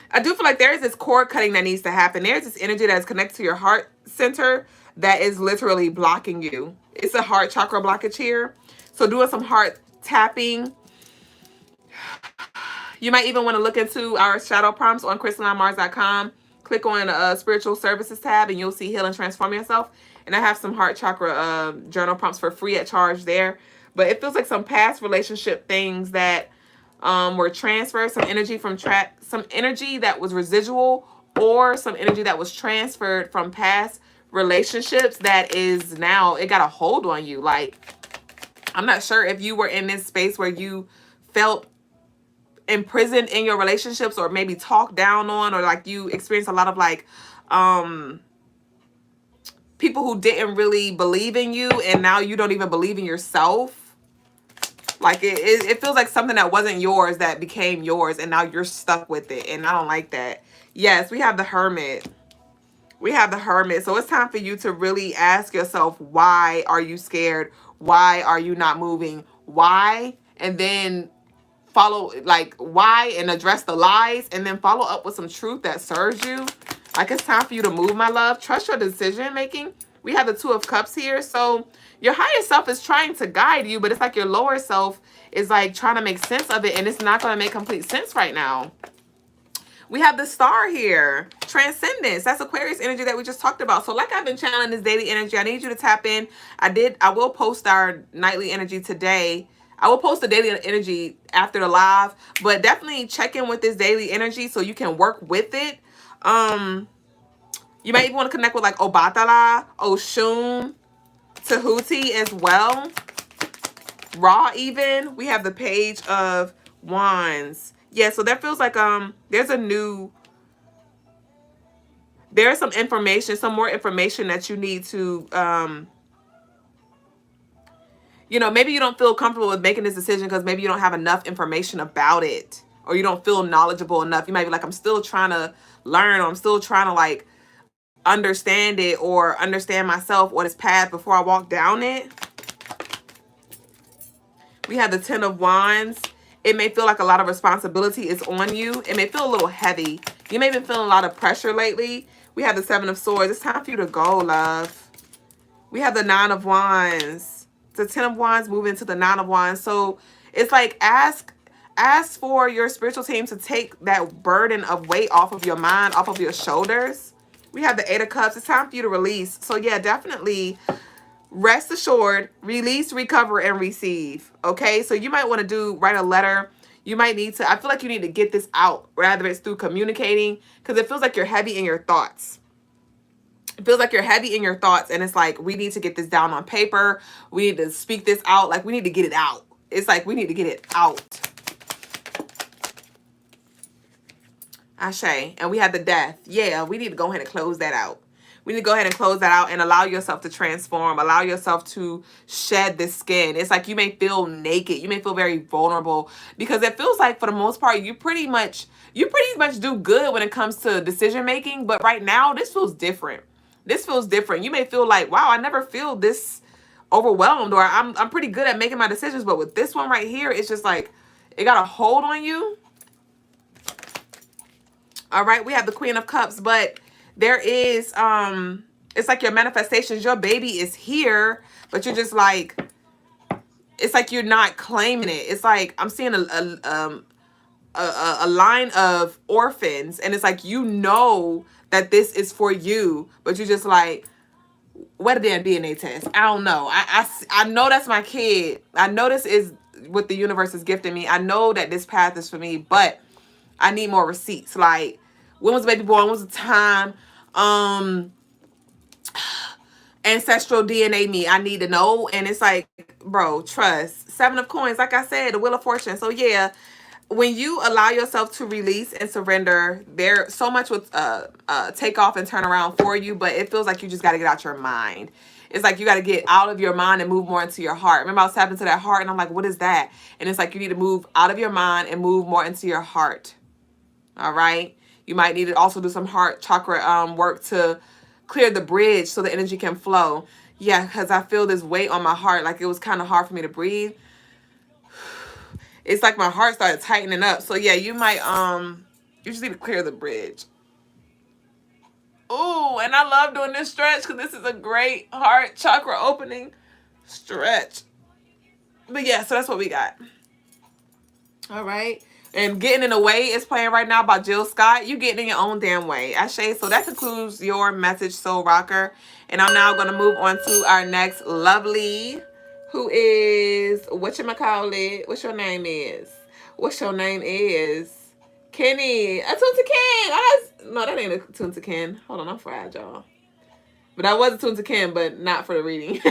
I do feel like there is this cord cutting that needs to happen. There's this energy that's connected to your heart center that is literally blocking you. It's a heart chakra blockage here. So doing some heart tapping. You might even want to look into our shadow prompts on CrystalineMars.com. Click on spiritual services tab and you'll see Heal and Transform Yourself. And I have some heart chakra journal prompts for free at charge there. But it feels like some past relationship things that were transferred, some energy from some energy that was residual, or some energy that was transferred from past relationships that is now, it got a hold on you. Like, I'm not sure if you were in this space where you felt imprisoned in your relationships, or maybe talked down on, or like you experienced a lot of like people who didn't really believe in you, and now you don't even believe in yourself. Like it feels like something that wasn't yours that became yours, and now you're stuck with it, and I don't like that. Yes, we have the Hermit. We have the Hermit. So it's time for you to really ask yourself, why are you scared? Why are you not moving? Why? And then follow, like, why, and address the lies, and then follow up with some truth that serves you. Like, it's time for you to move, my love. Trust your decision making. We have the 2 of Cups here. So your higher self is trying to guide you, but it's like your lower self is like trying to make sense of it, and it's not going to make complete sense right now. We have the Star here. Transcendence. That's Aquarius energy that we just talked about. So like I've been channeling this daily energy, I need you to tap in. I will post our nightly energy today. I will post the daily energy after the live, but definitely check in with this daily energy so you can work with it. You might even want to connect with like Obatala, Oshun, Tahuti as well. Ra even. We have the Page of Wands. Yeah, so that feels like there's some information, some more information that you need to you know, maybe you don't feel comfortable with making this decision because maybe you don't have enough information about it, or you don't feel knowledgeable enough. You might be like, I'm still trying to learn, or I'm still trying to like understand it or understand myself or this path before I walk down it. We have the Ten of Wands. It may feel like a lot of responsibility is on you. It may feel a little heavy. You may have been feeling a lot of pressure lately. We have the Seven of Swords. It's time for you to go, love. We have the Nine of Wands. The Ten of Wands move into the Nine of Wands. So it's like ask for your spiritual team to take that burden of weight off of your mind, off of your shoulders. We have the Eight of Cups. It's time for you to release. So yeah, definitely rest assured, release, recover, and receive. Okay, so you might want to write a letter. You might need to, I feel like you need to get this out, rather it's through communicating, because it feels like you're heavy in your thoughts. It feels like you're heavy in your thoughts, and it's like, we need to get this down on paper. We need to speak this out. Like, we need to get it out. It's like, we need to get it out. Ashe. And we have the Death. Yeah, we need to go ahead and close that out. We need to go ahead and close that out and allow yourself to transform. Allow yourself to shed this skin. It's like you may feel naked. You may feel very vulnerable because it feels like for the most part, you pretty much do good when it comes to decision making. But right now, this feels different. This feels different. You may feel like, wow, I never feel this overwhelmed, or I'm pretty good at making my decisions. But with this one right here, it's just like it got a hold on you. All right, we have the Queen of Cups, but there is, it's like your manifestations, your baby is here, but you're just like, it's like you're not claiming it. It's like, I'm seeing a line of orphans, and it's like, you know that this is for you, but you're just like, what a damn DNA test. I don't know. I know that's my kid. I know this is what the universe is gifting me. I know that this path is for me, but I need more receipts. Like, when was the baby born? When was the time? Ancestral DNA me. I need to know. And it's like, bro, trust. Seven of Coins. Like I said, the Wheel of Fortune. So yeah, when you allow yourself to release and surrender, there so much would take off and turn around for you, but it feels like you just got to get out your mind. It's like you got to get out of your mind and move more into your heart. Remember, I was tapping to that heart, and I'm like, what is that? And it's like you need to move out of your mind and move more into your heart. All right? You might need to also do some heart chakra work to clear the bridge so the energy can flow. Yeah, because I feel this weight on my heart. Like, it was kind of hard for me to breathe. It's like my heart started tightening up. So yeah, you might you just need to clear the bridge. Ooh, and I love doing this stretch because this is a great heart chakra opening stretch. But yeah, so that's what we got. All right. And Getting in the Way is playing right now by Jill Scott. You getting in your own damn way. Ashe. So that concludes your message, Soul Rocker. And I'm now going to move on to our next lovely, who is, whatchamacallit? What's your name is? What's your name is? Kenny. A Tunta Ken. No, that ain't a Tunta Ken. Hold on, I'm fried, y'all. But I was a Tunta Ken, but not for the reading.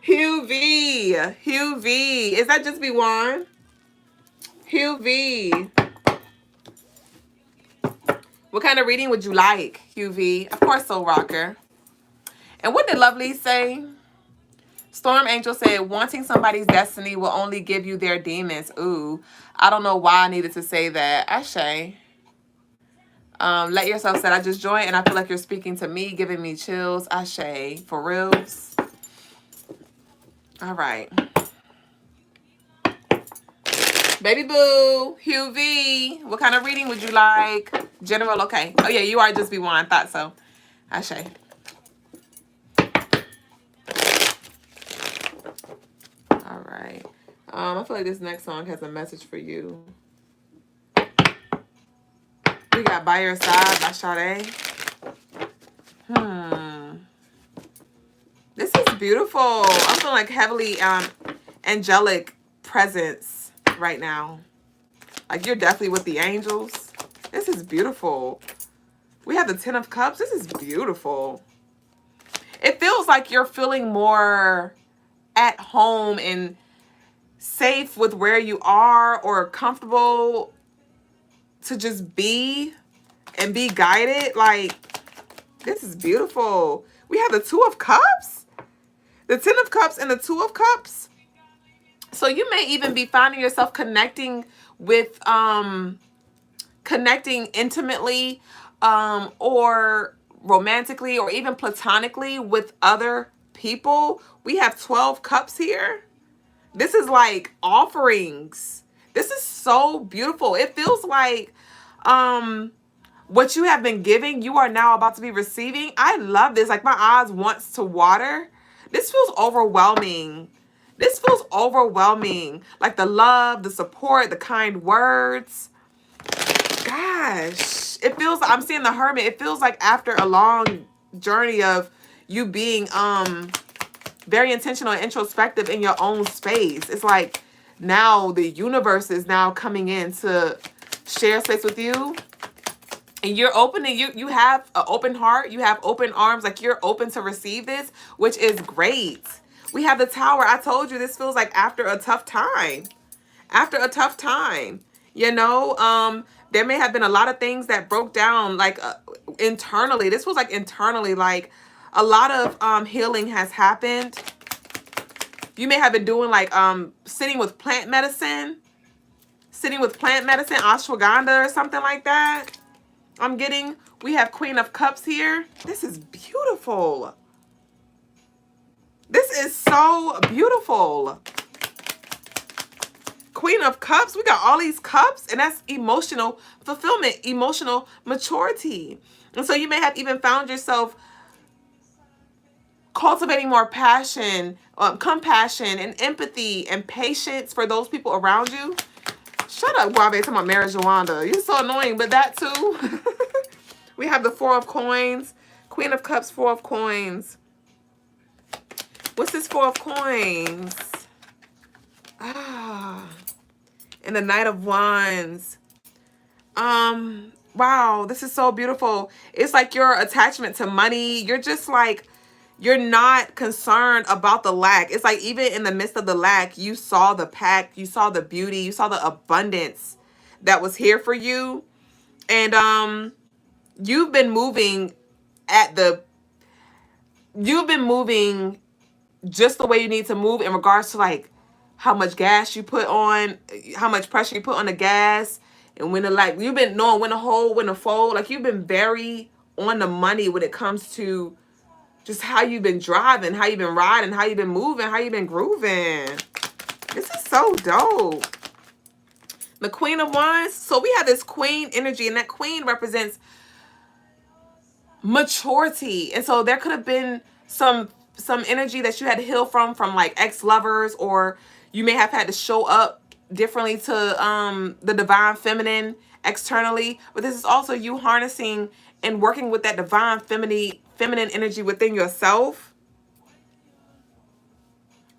Hugh V. Hugh V. Is that just B1? Hugh V. What kind of reading would you like, Hugh V? Of course, Soul Rocker. And what did Lovely say? Storm Angel said, wanting somebody's destiny will only give you their demons. Ooh, I don't know why I needed to say that. Ashe. Let Yourself said, I just joined and I feel like you're speaking to me, giving me chills. Ashe. For reals. All right. Baby Boo, Hugh V. What kind of reading would you like? General, okay. Oh yeah, you are just B1. Thought so. Ashe. All right. I feel like this next song has a message for you. We got By Your Side by Sade. This is beautiful. I'm feeling like heavily angelic presence right now. Like, you're definitely with the angels. This is beautiful. We have the Ten of Cups. This is beautiful. It feels like you're feeling more at home and safe with where you are, or comfortable to just be and be guided. Like, this is beautiful. We have the Two of Cups, the Ten of Cups, and the Two of Cups. So you may even be finding yourself connecting with connecting intimately, or romantically, or even platonically with other people. We have 12 cups here. This is like offerings. This is so beautiful. It feels like what you have been giving, you are now about to be receiving. I love this. Like, my eyes wants to water. This feels overwhelming. This feels overwhelming. Like the love, the support, the kind words. Gosh, it feels, I'm seeing the Hermit. It feels like after a long journey of you being very intentional and introspective in your own space. It's like now the universe is now coming in to share space with you. And you're opening, you have an open heart, you have open arms, like you're open to receive this, which is great. We have the Tower. I told you this feels like after a tough time. After a tough time. You know, there may have been a lot of things that broke down, like internally. This was like internally, like a lot of healing has happened. You may have been doing like sitting with plant medicine, ashwagandha or something like that. I'm getting, we have Queen of Cups here. This is beautiful. This is so beautiful. Queen of Cups, we got all these cups, and that's emotional fulfillment, emotional maturity. And so you may have even found yourself cultivating more passion, compassion, and empathy, and patience for those people around you. Shut up, Guave, talking about marijuana. You're so annoying, but that too. We have the Four of Coins. Queen of Cups, Four of Coins. What's this Four of Coins? Ah. And the Knight of Wands. Wow, this is so beautiful. It's like your attachment to money. You're just like, you're not concerned about the lack. It's like even in the midst of the lack, you saw the pack, you saw the beauty, you saw the abundance that was here for you. And you've been moving just the way you need to move in regards to like how much gas you put on, how much pressure you put on the gas, and when you've been knowing when to hold, when to fold. Like you've been very on the money when it comes to just how you've been driving, how you've been riding, how you've been moving, how you've been grooving. This is so dope. The Queen of Wands. So we have this queen energy, and that queen represents maturity. And so there could have been some energy that you had to heal from like ex-lovers, or you may have had to show up differently to the divine feminine externally. But this is also you harnessing and working with that divine feminine energy within yourself.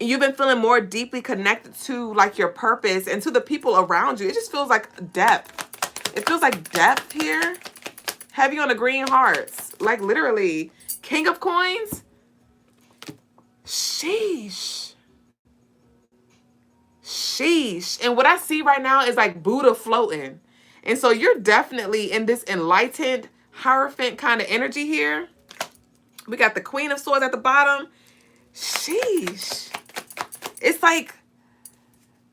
And you've been feeling more deeply connected to like your purpose and to the people around you. It just feels like depth. It feels like depth here. Heavy on the green hearts. Like literally. King of Coins. Sheesh. Sheesh. And what I see right now is like Buddha floating. And so you're definitely in this enlightened, Hierophant kind of energy here. We got the Queen of Swords at the bottom. Sheesh. It's like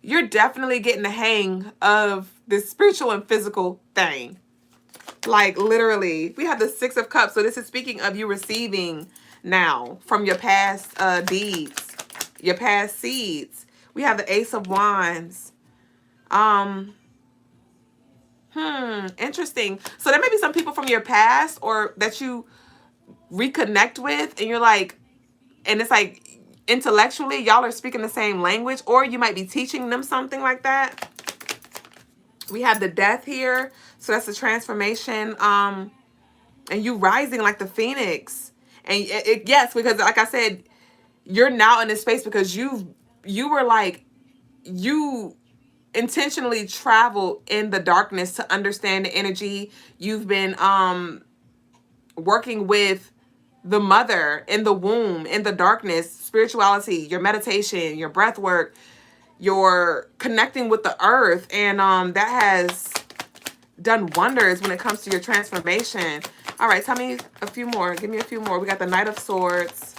you're definitely getting the hang of this spiritual and physical thing. Like literally. We have the Six of Cups. So this is speaking of you receiving now from your past deeds, your past seeds. We have the Ace of Wands. Interesting. So there may be some people from your past or that you reconnect with, and you're like, and it's like intellectually y'all are speaking the same language, or you might be teaching them something like that. We have the Death here. So that's the transformation. And you rising like the Phoenix. And yes, because like I said, you're now in this space because you intentionally traveled in the darkness to understand the energy. You've been working with the mother in the womb, in the darkness, spirituality, your meditation, your breath work, your connecting with the earth. And that has done wonders when it comes to your transformation. All right, tell me a few more. Give me a few more. We got the Knight of Swords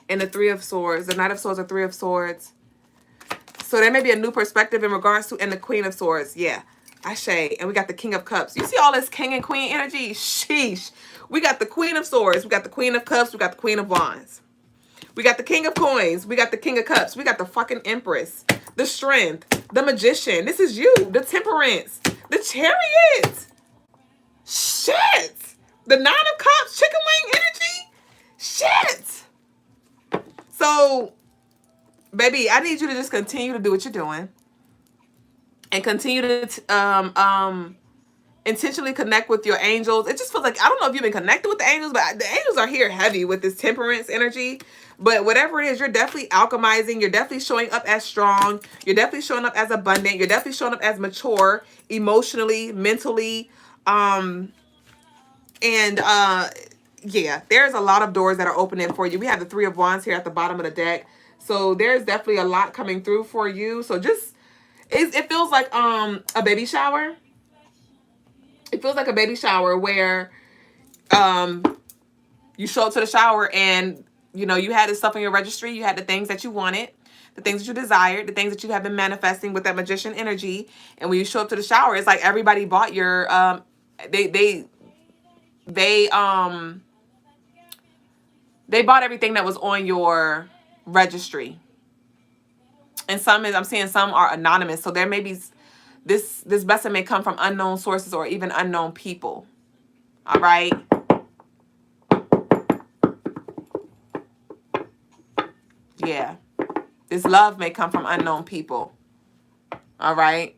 and the Three of Swords. The Knight of Swords or Three of Swords. So there may be a new perspective in regards to, and the Queen of Swords. Yeah. Ashe. And we got the King of Cups. You see all this King and Queen energy? Sheesh. We got the Queen of Swords. We got the Queen of Cups. We got the Queen of Wands. We got the King of Coins. We got the King of Cups. We got the fucking Empress. The Strength. The Magician. This is you. The Temperance. The Chariot. Shit. The Nine of Cups. Chicken wing energy. Shit. So, baby, I need you to just continue to do what you're doing. And continue to intentionally connect with your angels. It just feels like, I don't know if you've been connected with the angels, but the angels are here heavy with this temperance energy. But whatever it is, you're definitely alchemizing. You're definitely showing up as strong. You're definitely showing up as abundant. You're definitely showing up as mature, emotionally, mentally. Yeah, there's a lot of doors that are opening for you. We have the Three of Wands here at the bottom of the deck. So there's definitely a lot coming through for you. So just, it feels like a baby shower. It feels like a baby shower where you show up to the shower and, you know, you had this stuff in your registry. You had the things that you wanted, the things that you desired, the things that you have been manifesting with that magician energy. And when you show up to the shower, it's like everybody bought your, they bought everything that was on your registry. And I'm seeing some are anonymous. So there may be, this blessing may come from unknown sources or even unknown people. All right. Yeah. This love may come from unknown people. All right.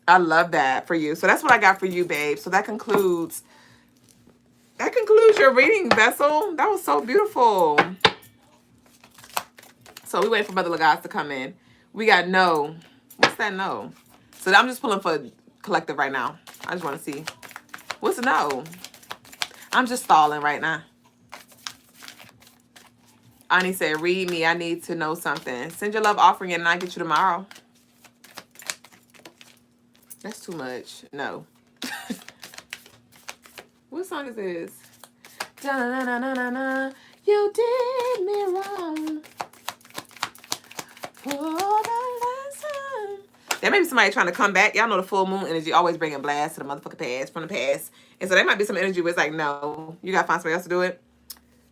I love that for you. So that's what I got for you, babe. So that concludes your reading, Vessel. That was so beautiful. So we wait for Brother Lagos to come in. We got no. What's that no? So I'm just pulling for collective right now. I just want to see. What's a no? I'm just stalling right now. Ani said, read me. I need to know something. Send your love offering and I'll get you tomorrow. That's too much. No. What song is this? Da-na-na-na-na-na. You did me wrong. For the last time. There may be somebody trying to come back. Y'all know the full moon energy always bringing blast to the motherfucking past, from the past. And so there might be some energy where it's like, no, you got to find somebody else to do it.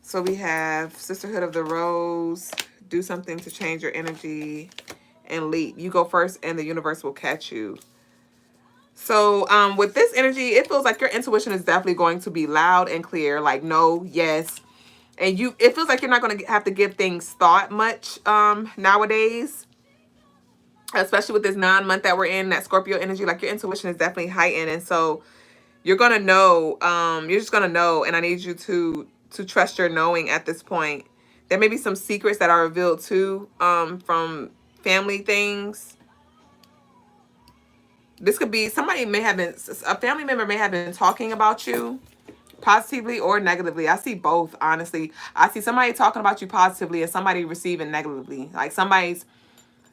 So we have Sisterhood of the Rose. Do something to change your energy and leap. You go first and the universe will catch you. So with this energy, it feels like your intuition is definitely going to be loud and clear. Like no, yes. And it feels like you're not going to have to give things thought much nowadays. Especially with this 9-month that we're in, that Scorpio energy. Like your intuition is definitely heightened. And so you're going to know. You're just going to know. And I need you to trust your knowing at this point. There may be some secrets that are revealed too from family things. This could be, a family member may have been talking about you positively or negatively. I see both, honestly. I see somebody talking about you positively and somebody receiving negatively. Like somebody's,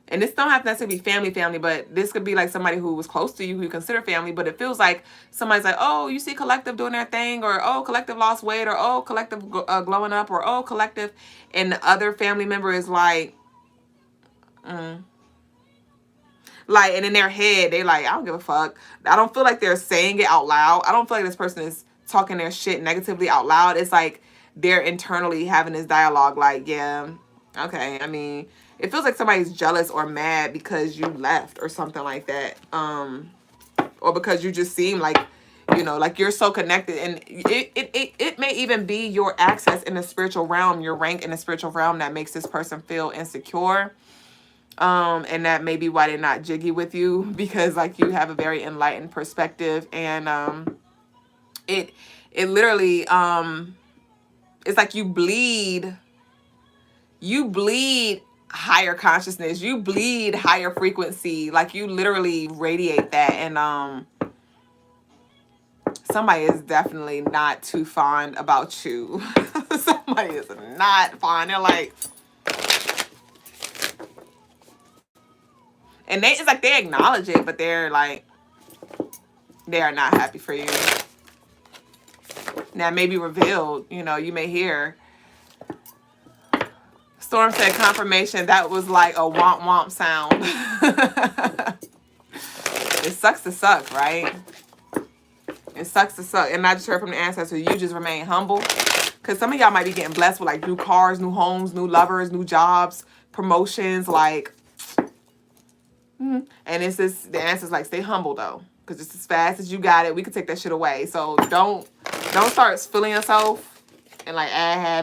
and this don't have to necessarily be family, but this could be like somebody who was close to you, who you consider family, but it feels like somebody's like, oh, you see collective doing their thing, or oh, collective lost weight, or oh, collective glowing up, or oh, collective, and the other family member is like, like, and in their head, they like, I don't give a fuck. I don't feel like they're saying it out loud. I don't feel like this person is talking their shit negatively out loud. It's like they're internally having this dialogue like, yeah, okay. I mean, it feels like somebody's jealous or mad because you left or something like that. Or because you just seem like, you know, like you're so connected. And it may even be your access in the spiritual realm, your rank in the spiritual realm that makes this person feel insecure. And that may be why they're not jiggy with you, because like you have a very enlightened perspective, and it literally it's like you bleed higher consciousness, you bleed higher frequency, like you literally radiate that. And somebody is definitely not too fond about you. Somebody is not fond. They're like, and it's like they acknowledge it, but they're like, they are not happy for you. That may be revealed, you know, you may hear. Storm said confirmation, that was like a womp womp sound. It sucks to suck, right? It sucks to suck. And I just heard from the ancestors, you just remain humble. Because some of y'all might be getting blessed with like new cars, new homes, new lovers, new jobs, promotions, like. And it's just, the answer's like, stay humble though. Because just as fast as you got it, we could take that shit away. So don't start feeling yourself and like,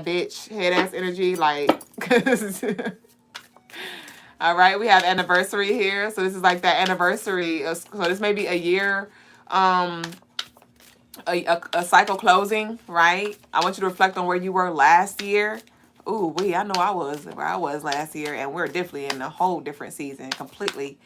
bitch, head ass energy. Like, all right, we have anniversary here. So this is like that anniversary. So this may be a year, a cycle closing, right? I want you to reflect on where you were last year. Ooh, I know I was where I was last year, and we're definitely in a whole different season, completely.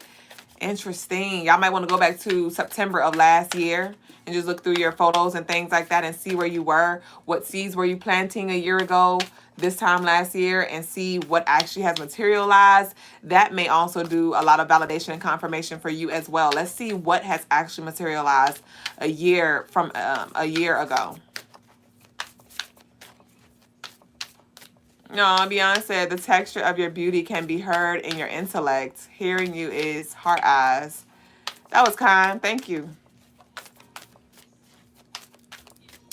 Interesting. Y'all might want to go back to September of last year and just look through your photos and things like that and see where you were. What seeds were you planting a year ago, this time last year, and see what actually has materialized. That may also do a lot of validation and confirmation for you as well. Let's see what has actually materialized a year from a year ago. No, Beyonce said the texture of your beauty can be heard in your intellect. Hearing you is heart eyes. That was kind. Thank you.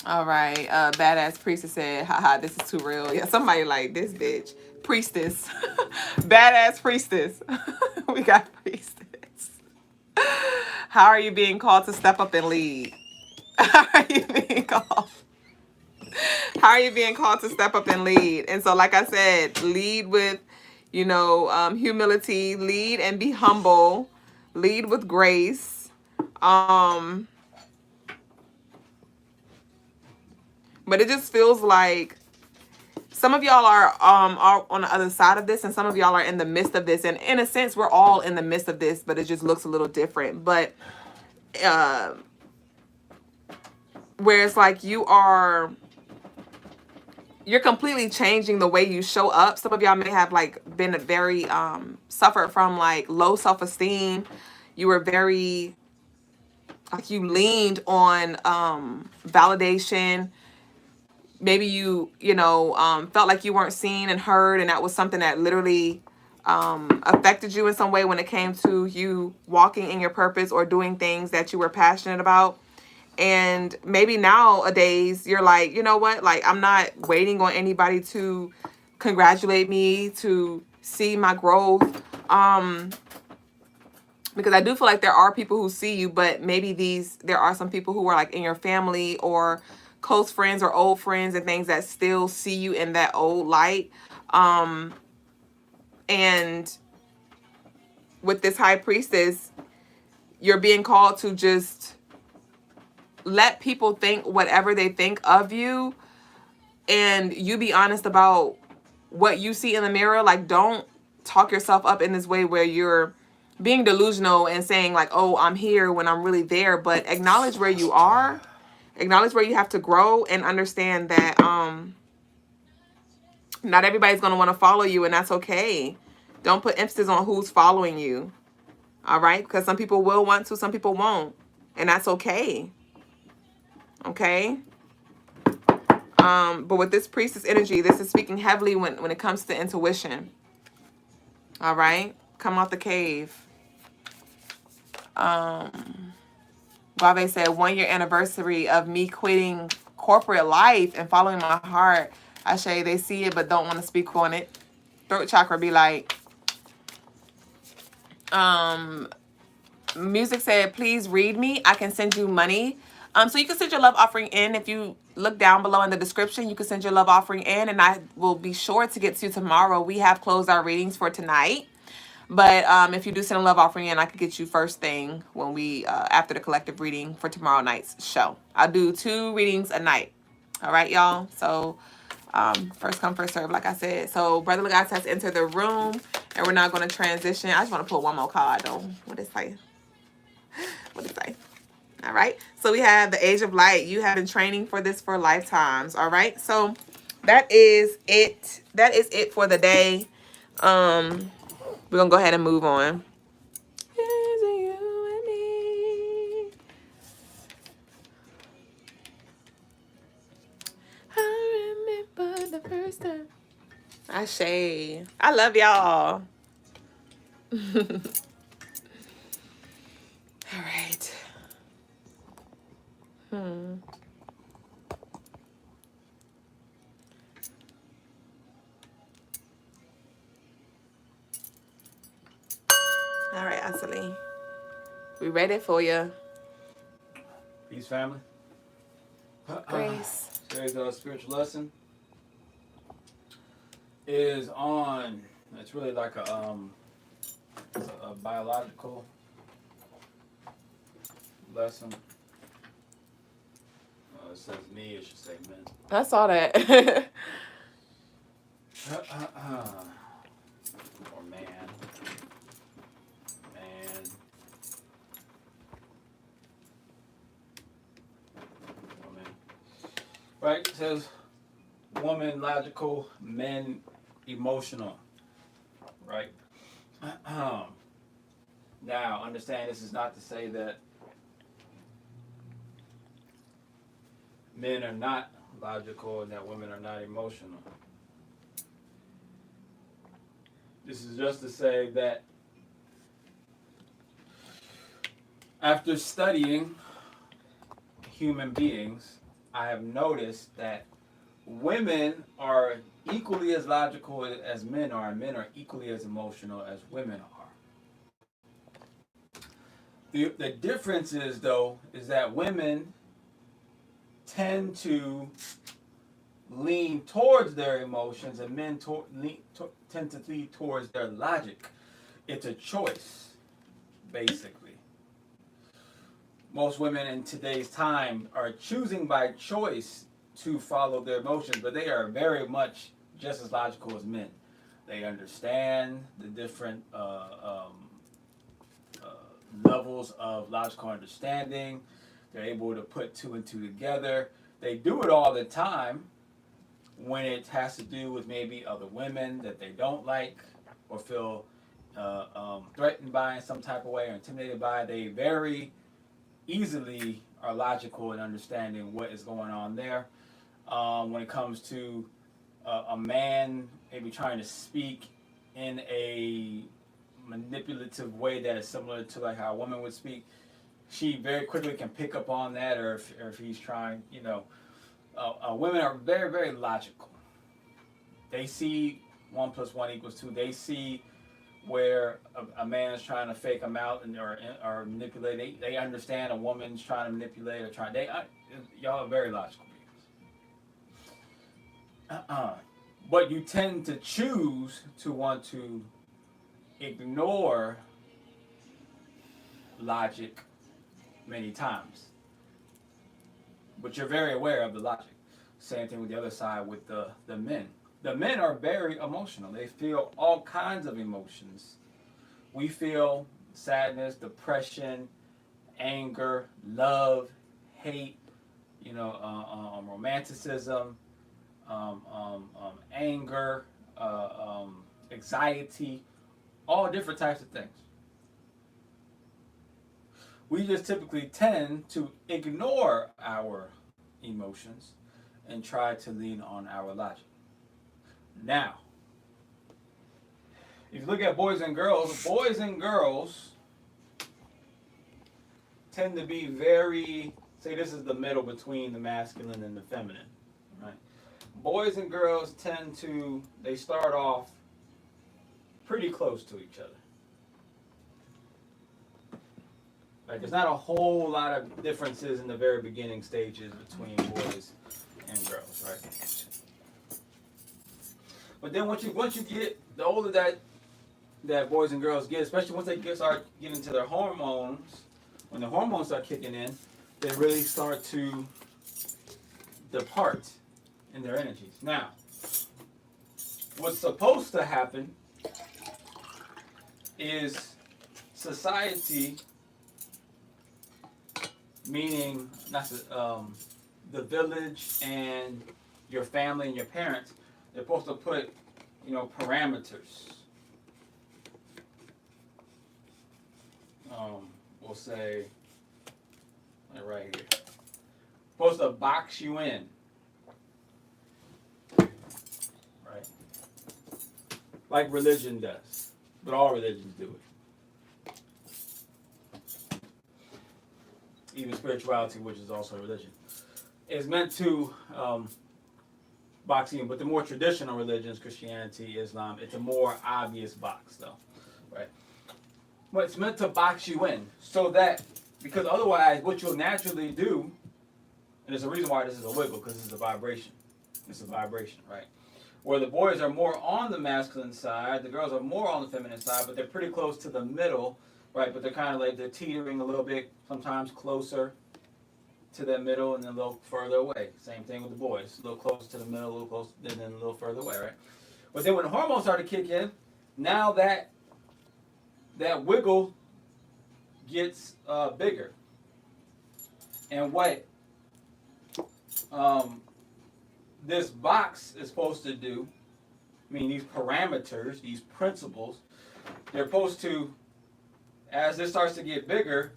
All right. Badass Priestess said, haha, this is too real. Yeah, somebody like this bitch. Priestess. Badass Priestess. We got Priestess. How are you being called to step up and lead? How are you being called? How are you being called to step up and lead? And so, like I said, lead with, humility, lead and be humble, lead with grace. But it just feels like some of y'all are on the other side of this, and some of y'all are in the midst of this. And in a sense, we're all in the midst of this, but it just looks a little different. But where it's like you're completely changing the way you show up. Some of y'all may have like been very suffered from like low self-esteem. You were very like you leaned on validation. Maybe you felt like you weren't seen and heard, and that was something that literally affected you in some way when it came to you walking in your purpose or doing things that you were passionate about. And maybe nowadays you're like, you know what? Like, I'm not waiting on anybody to congratulate me, to see my growth. Because I do feel like there are people who see you, but maybe there are some people who are like in your family or close friends or old friends and things that still see you in that old light. And with this high priestess, you're being called to just let people think whatever they think of you, and you be honest about what you see in the mirror. Like, don't talk yourself up in this way where you're being delusional and saying like, oh, I'm here when I'm really there. But acknowledge where you are, acknowledge where you have to grow, and understand that not everybody's going to want to follow you, and that's okay. Don't put emphasis on who's following you. All right? Because some people will want to, some people won't, and that's okay. Okay? But with this priestess energy, this is speaking heavily when it comes to intuition. All right? Come out the cave. Guave said, 1 year anniversary of me quitting corporate life and following my heart. I say they see it but don't want to speak on it. Throat chakra be like, Music said, please read me. I can send you money. So you can send your love offering in. If you look down below in the description, you can send your love offering in, and I will be sure to get to you tomorrow. We have closed our readings for tonight. But if you do send a love offering in, I could get you first thing when we, after the collective reading for tomorrow night's show. I'll do 2 readings a night. All right, y'all? So first come, first serve, like I said. So Brother Legatus has entered the room, and we're now going to transition. I just want to pull one more card, though. What it say? What it say? All right. So we have the Age of Light. You have been training for this for lifetimes. All right. So that is it. That is it for the day. We're going to go ahead and move on. I remember the first time. Ashe. I love y'all. All right. All right, Asali. We ready for you. Peace, family. Grace. Today's spiritual lesson is on. It's really like a biological lesson. It says me. It should say men. I saw that. Or man. Woman. Right? It says woman logical, men emotional. Right? Now, understand this is not to say that men are not logical and that women are not emotional. This is just to say that after studying human beings, I have noticed that women are equally as logical as men are, and men are equally as emotional as women are. The difference is, though, is that women tend to lean towards their emotions and men tend to lean towards their logic. It's a choice, basically. Most women in today's time are choosing by choice to follow their emotions, but they are very much just as logical as men. They understand the different levels of logical understanding. They're able to put two and two together. They do it all the time when it has to do with maybe other women that they don't like or feel threatened by in some type of way or intimidated by. They very easily are logical in understanding what is going on there. When it comes to a man maybe trying to speak in a manipulative way that is similar to like how a woman would speak, she very quickly can pick up on that, or if he's trying, women are very, very logical. They see 1 + 1 = 2. They see where a man is trying to fake them out or manipulate. They understand a woman's trying to manipulate or y'all are very logical beings. But you tend to choose to want to ignore logic many times. But you're very aware of the logic. Same thing with the other side with the men. The men are very emotional. They feel all kinds of emotions. We feel sadness, depression, anger, love, hate, romanticism, anger, anxiety, all different types of things. We just typically tend to ignore our emotions and try to lean on our logic. Now, if you look at boys and girls tend to be very, say this is the middle between the masculine and the feminine, right? Boys and girls they start off pretty close to each other. Like there's not a whole lot of differences in the very beginning stages between boys and girls, right? But then once you get the older that boys and girls get, especially once they start getting into their hormones, when the hormones start kicking in, they really start to depart in their energies. Now, what's supposed to happen is society, meaning the village and your family and your parents, they're supposed to put, parameters. We'll say, right here. Supposed to box you in. Right? Like religion does. But all religions do it. even spirituality, which is also religion, is meant to box in. But the more traditional religions, Christianity, Islam, it's a more obvious box, though, right? But it's meant to box you in so that, because otherwise, what you'll naturally do, and there's a reason why this is a wiggle, because this is a vibration. It's a vibration, right? Where the boys are more on the masculine side, the girls are more on the feminine side, but they're pretty close to the middle, right? But they're kind of like, they're teetering a little bit, sometimes closer to the middle and then a little further away. Same thing with the boys. A little closer to the middle, a little closer, and then a little further away, right? But then when the hormones start to kick in, now that wiggle gets bigger. And what this box is supposed to do, I mean, these parameters, these principles, they're supposed to, as this starts to get bigger,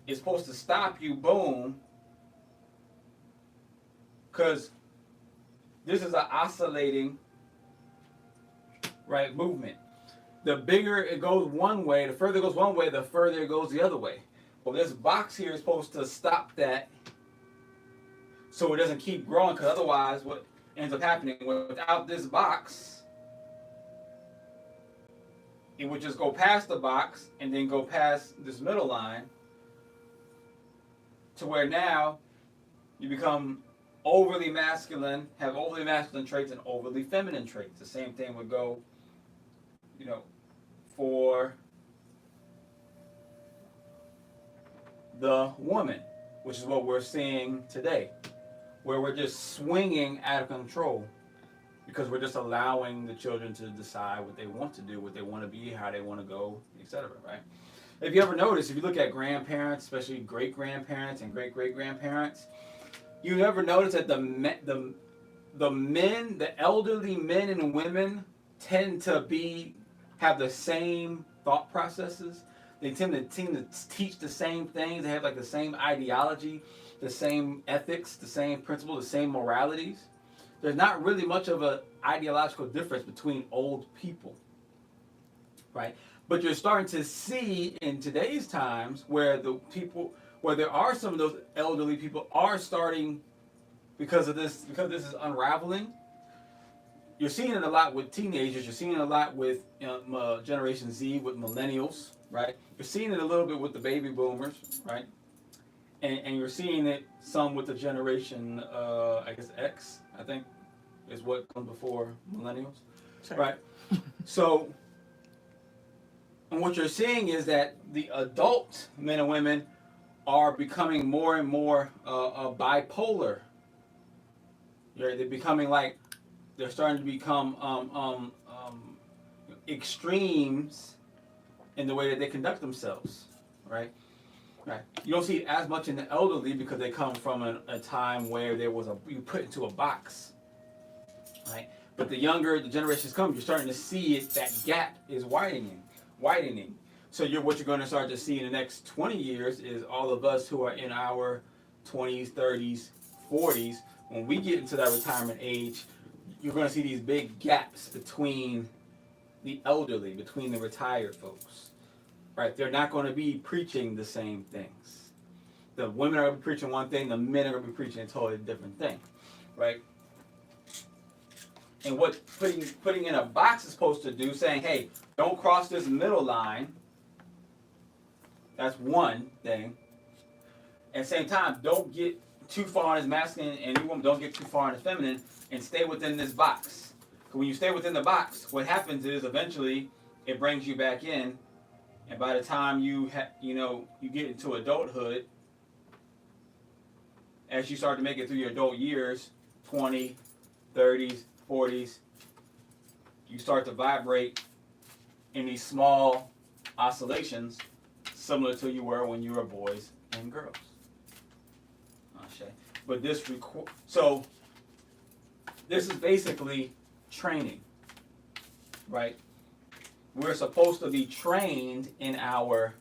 it's supposed to stop you, boom, because this is an oscillating, right, movement. The bigger it goes one way, the further it goes one way, the further it goes the other way. Well, this box here is supposed to stop that so it doesn't keep growing, because otherwise what ends up happening, without this box, it would just go past the box and then go past this middle line to where now you become overly masculine, have overly masculine traits and overly feminine traits. The same thing would go, for the woman, which is what we're seeing today, where we're just swinging out of control because we're just allowing the children to decide what they want to do, what they want to be, how they want to go, etc., right? If you ever notice, if you look at grandparents, especially great-grandparents and great-great-grandparents, you never notice that the men, the elderly men and women tend to have the same thought processes. They tend to teach the same things. They have like the same ideology, the same ethics, the same principles, the same moralities. There's not really much of an ideological difference between old people, right? But you're starting to see in today's times where there are some of those elderly people are starting, because this is unraveling. You're seeing it a lot with teenagers. You're seeing it a lot with Generation Z, with millennials, right? You're seeing it a little bit with the baby boomers, right? And you're seeing it some with the Generation, I guess X, I think, is what comes before millennials, sure. Right? So, and what you're seeing is that the adult men and women are becoming more and more bipolar. They're becoming like, they're starting to become extremes in the way that they conduct themselves, right? Right. You don't see it as much in the elderly because they come from a time where you put into a box, right? But the younger the generations come, you're starting to see it. That gap is widening. So what you're going to start to see in the next 20 years is all of us who are in our 20s, 30s, 40s. When we get into that retirement age, you're going to see these big gaps between the elderly, between the retired folks, right? They're not going to be preaching the same things. The women are going to be preaching one thing, the men are going to be preaching a totally different thing, right? And what putting in a box is supposed to do, saying, hey, don't cross this middle line. That's one thing. At the same time, don't get too far on as masculine, and you women don't get too far on as feminine, and stay within this box. Because when you stay within the box, what happens is eventually it brings you back in, and by the time you get into adulthood, as you start to make it through your adult years, 20, 30s, 40s, you start to vibrate in these small oscillations, similar to you were when you were boys and girls. But this is basically training, right? We're supposed to be trained in our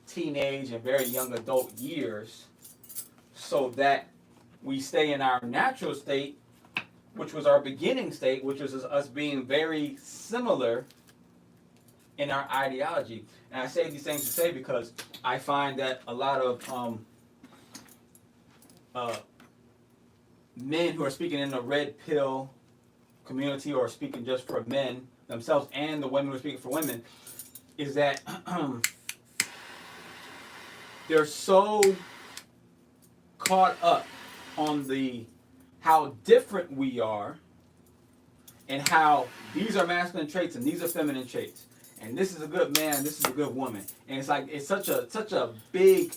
teenage and very young adult years so that we stay in our natural state, which was our beginning state, which was us being very similar in our ideology. And I say these things to say because I find that a lot of men who are speaking in the red pill community or speaking just for men themselves and the women who are speaking for women is that they're so caught up on the how different we are and how these are masculine traits and these are feminine traits and this is a good man, this is a good woman, and it's like it's such a big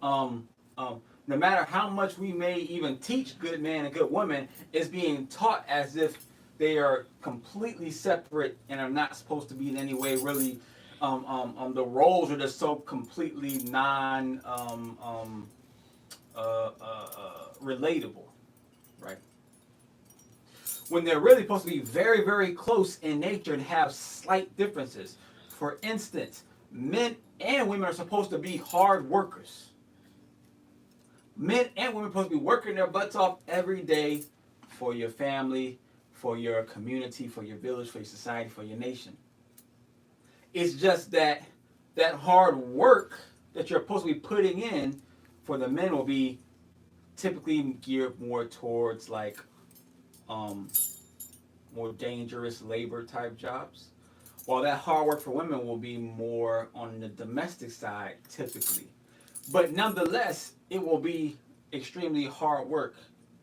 no matter how much we may even teach good man and good woman, it's being taught as if they are completely separate and are not supposed to be in any way really. The roles are just so completely non relatable, right? When they're really supposed to be very, very close in nature and have slight differences. For instance, men and women are supposed to be hard workers. Men and women are supposed to be working their butts off every day for your family, for your community, for your village, for your society, for your nation. It's just that that hard work that you're supposed to be putting in for the men will be typically geared more towards like more dangerous labor type jobs, while that hard work for women will be more on the domestic side typically. But nonetheless, it will be extremely hard work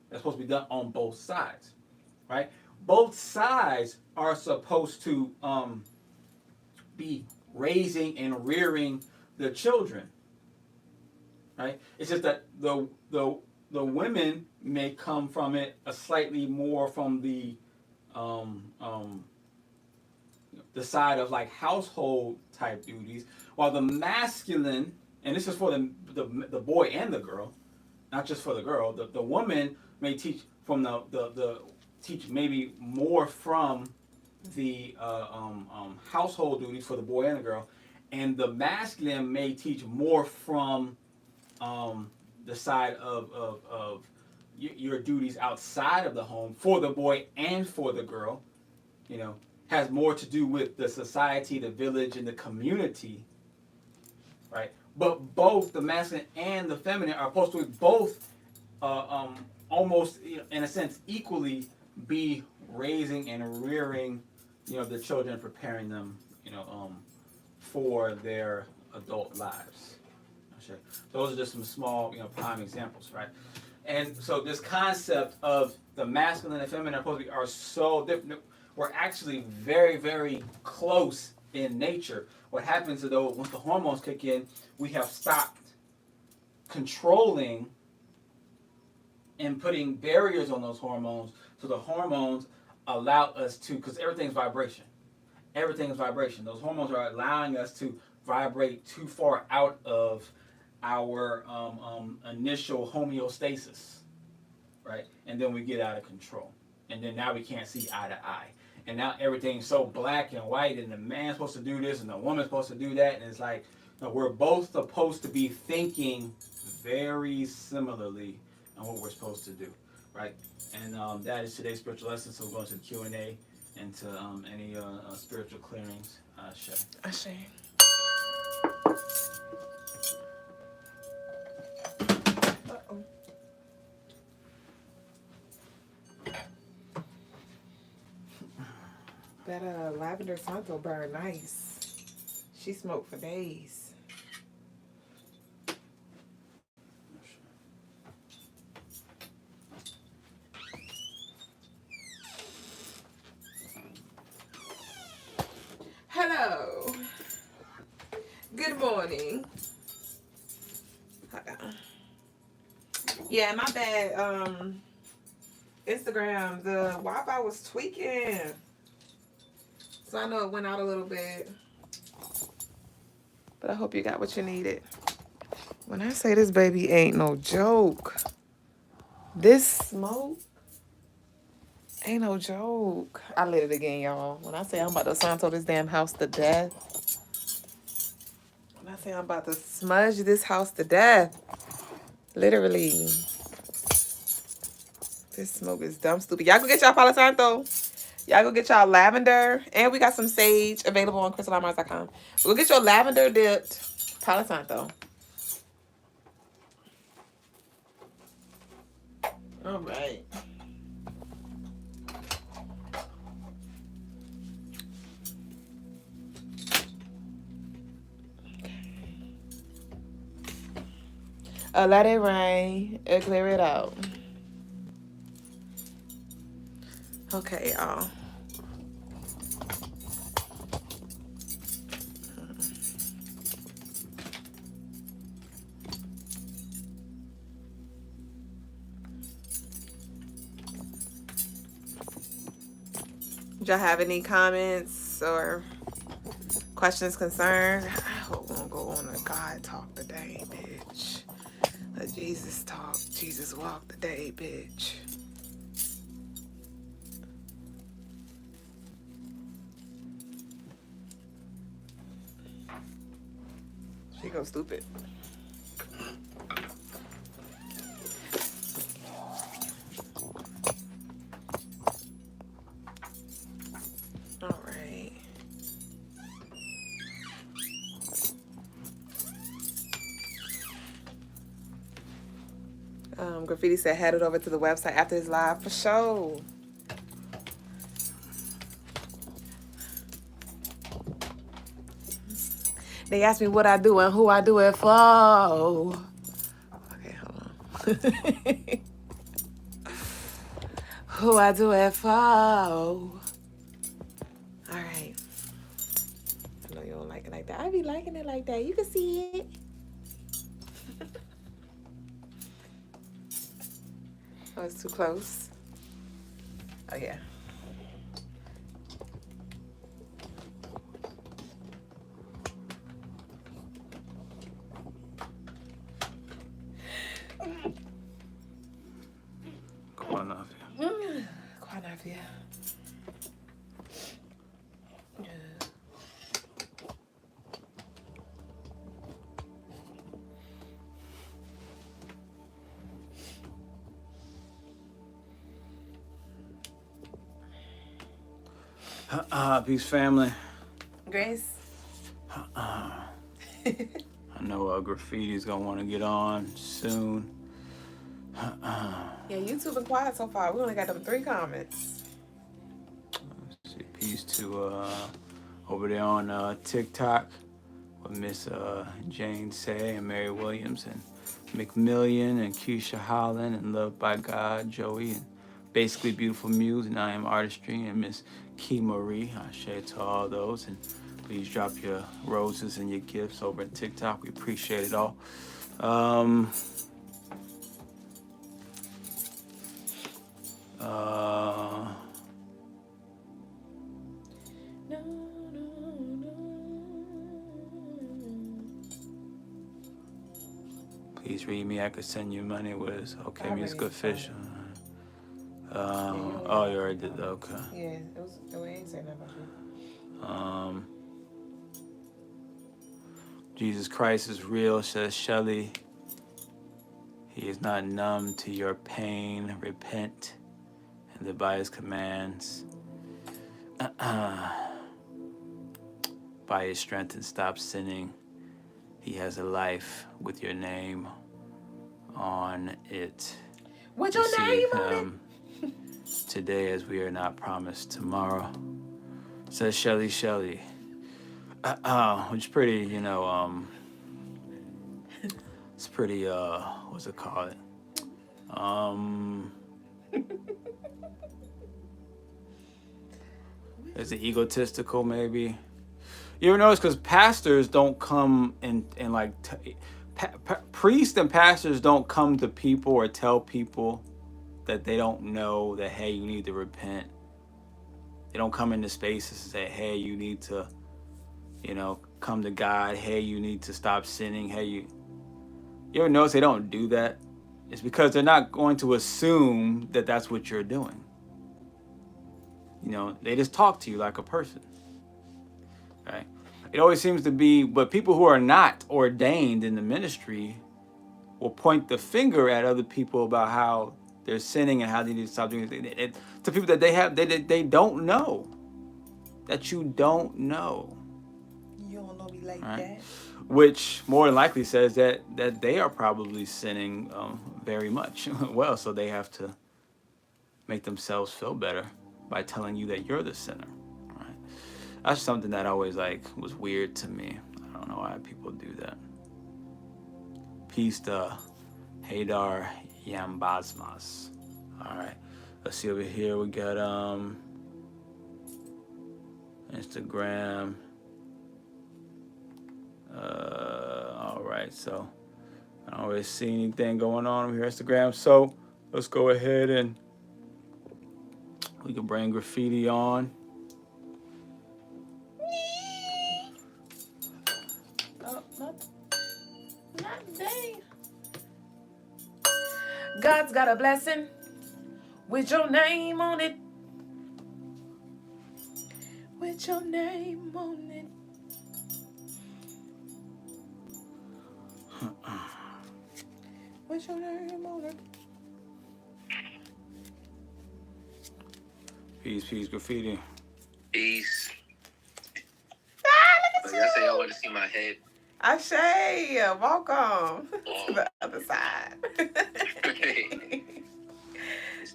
that's supposed to be done on both sides, right? Both sides are supposed to be raising and rearing the children, right? It's just that the women may come from it a slightly more from the side of like household type duties, while the masculine, and this is for the boy and the girl, not just for the girl. The woman may teach from the teach maybe more from the household duties for the boy and the girl, and the masculine may teach more from the side of your duties outside of the home for the boy and for the girl. You know, has more to do with the society, the village, and the community, right? But both the masculine and the feminine are supposed to both almost, in a sense, equally be raising and rearing, the children, preparing them, for their adult lives. Okay. Those are just some small, prime examples, right? And so this concept of the masculine and feminine are so different. We're actually very, very close in nature. What happens is, though, once the hormones kick in, we have stopped controlling and putting barriers on those hormones. So the hormones allow us to, because everything's vibration. Everything is vibration. Those hormones are allowing us to vibrate too far out of our initial homeostasis, right? And then we get out of control. And then now we can't see eye to eye. And now everything's so black and white, and the man's supposed to do this and the woman's supposed to do that. And it's like, we're both supposed to be thinking very similarly on what we're supposed to do, right? And that is today's spiritual lesson. So we're going to the Q&A and to any spiritual clearings. Ashe. Ashe. That lavender santo burned nice. She smoked for days. Hello. Good morning. Hold on. Yeah, my bad. Instagram, the Wi-Fi was tweaking. So I know it went out a little bit. But I hope you got what you needed. When I say this baby ain't no joke, this smoke ain't no joke. I lit it again, y'all. When I say I'm about to santo this damn house to death. When I say I'm about to smudge this house to death. Literally. This smoke is dumb stupid. Y'all go get y'all Palo Santo. Y'all go get y'all lavender, and we got some sage available on crystalinemars.com. Go get your lavender dipped Palo Santo. All right. Let it rain. Clear it out. Okay, y'all. Did y'all have any comments or questions, concerns? I hope we don't go on a God talk today, bitch. A Jesus talk, Jesus walk today, bitch. She go stupid. All right. Graffiti said headed over to the website after his live for sure. They asked me what I do and who I do it for. Okay, hold on. Who I do it for. All right. I know you don't like it like that. I be liking it like that. You can see it. Oh, it's too close. Oh, yeah. Quanafia. Peace, family. Grace. I know Graffiti's gonna want to get on soon. Yeah, YouTube been quiet so far. We only got them 3 comments. Let's see, peace to over there on TikTok with Miss Jane Say and Mary Williams and McMillian and Keisha Holland and Loved by God, Joey and Basically Beautiful Muse and I Am Artistry and Miss Key Marie. I share to all those, and please drop your roses and your gifts over at TikTok. We appreciate it all. Please read me. I could send you money with okay, music official. Oh, you already did that. Okay. Yeah, it ain't saying nothing about you. Jesus Christ is real, says Shelley. He is not numb to your pain. Repent and live by his commands. By his strength and stop sinning. He has a life with your name on it. What's your name on it? Today as we are not promised tomorrow. Says Shelley. Which is pretty, it's pretty, what's it called? Is it egotistical maybe? You ever notice, because pastors don't come and like, priests and pastors don't come to people or tell people that they don't know that, hey, you need to repent. They don't come into spaces and say, hey, you need to, come to God. Hey, you need to stop sinning. Hey, you ever notice they don't do that? It's because they're not going to assume that that's what you're doing. They just talk to you like a person, right? It always seems to be, but people who are not ordained in the ministry will point the finger at other people about how they're sinning and how they need to stop doing it. To people that they don't know, that you don't know. You don't know me like Right? that. Which more than likely says that they are probably sinning very much. Well, so they have to make themselves feel better by telling you that you're the sinner. Right? That's something that always was weird to me. I don't know why people do that. Peace to Haydar Yambazmas. All right, let's see over here. We got Instagram. All right, so I don't really see anything going on over here, Instagram. So let's go ahead and we can bring graffiti on. Oh, not today. God's got a blessing with your name on it. With your name on it. With your name on it. Peace, graffiti. Peace. Look at Y'all say you. y'all want to see my head. Ashay, welcome to the other side.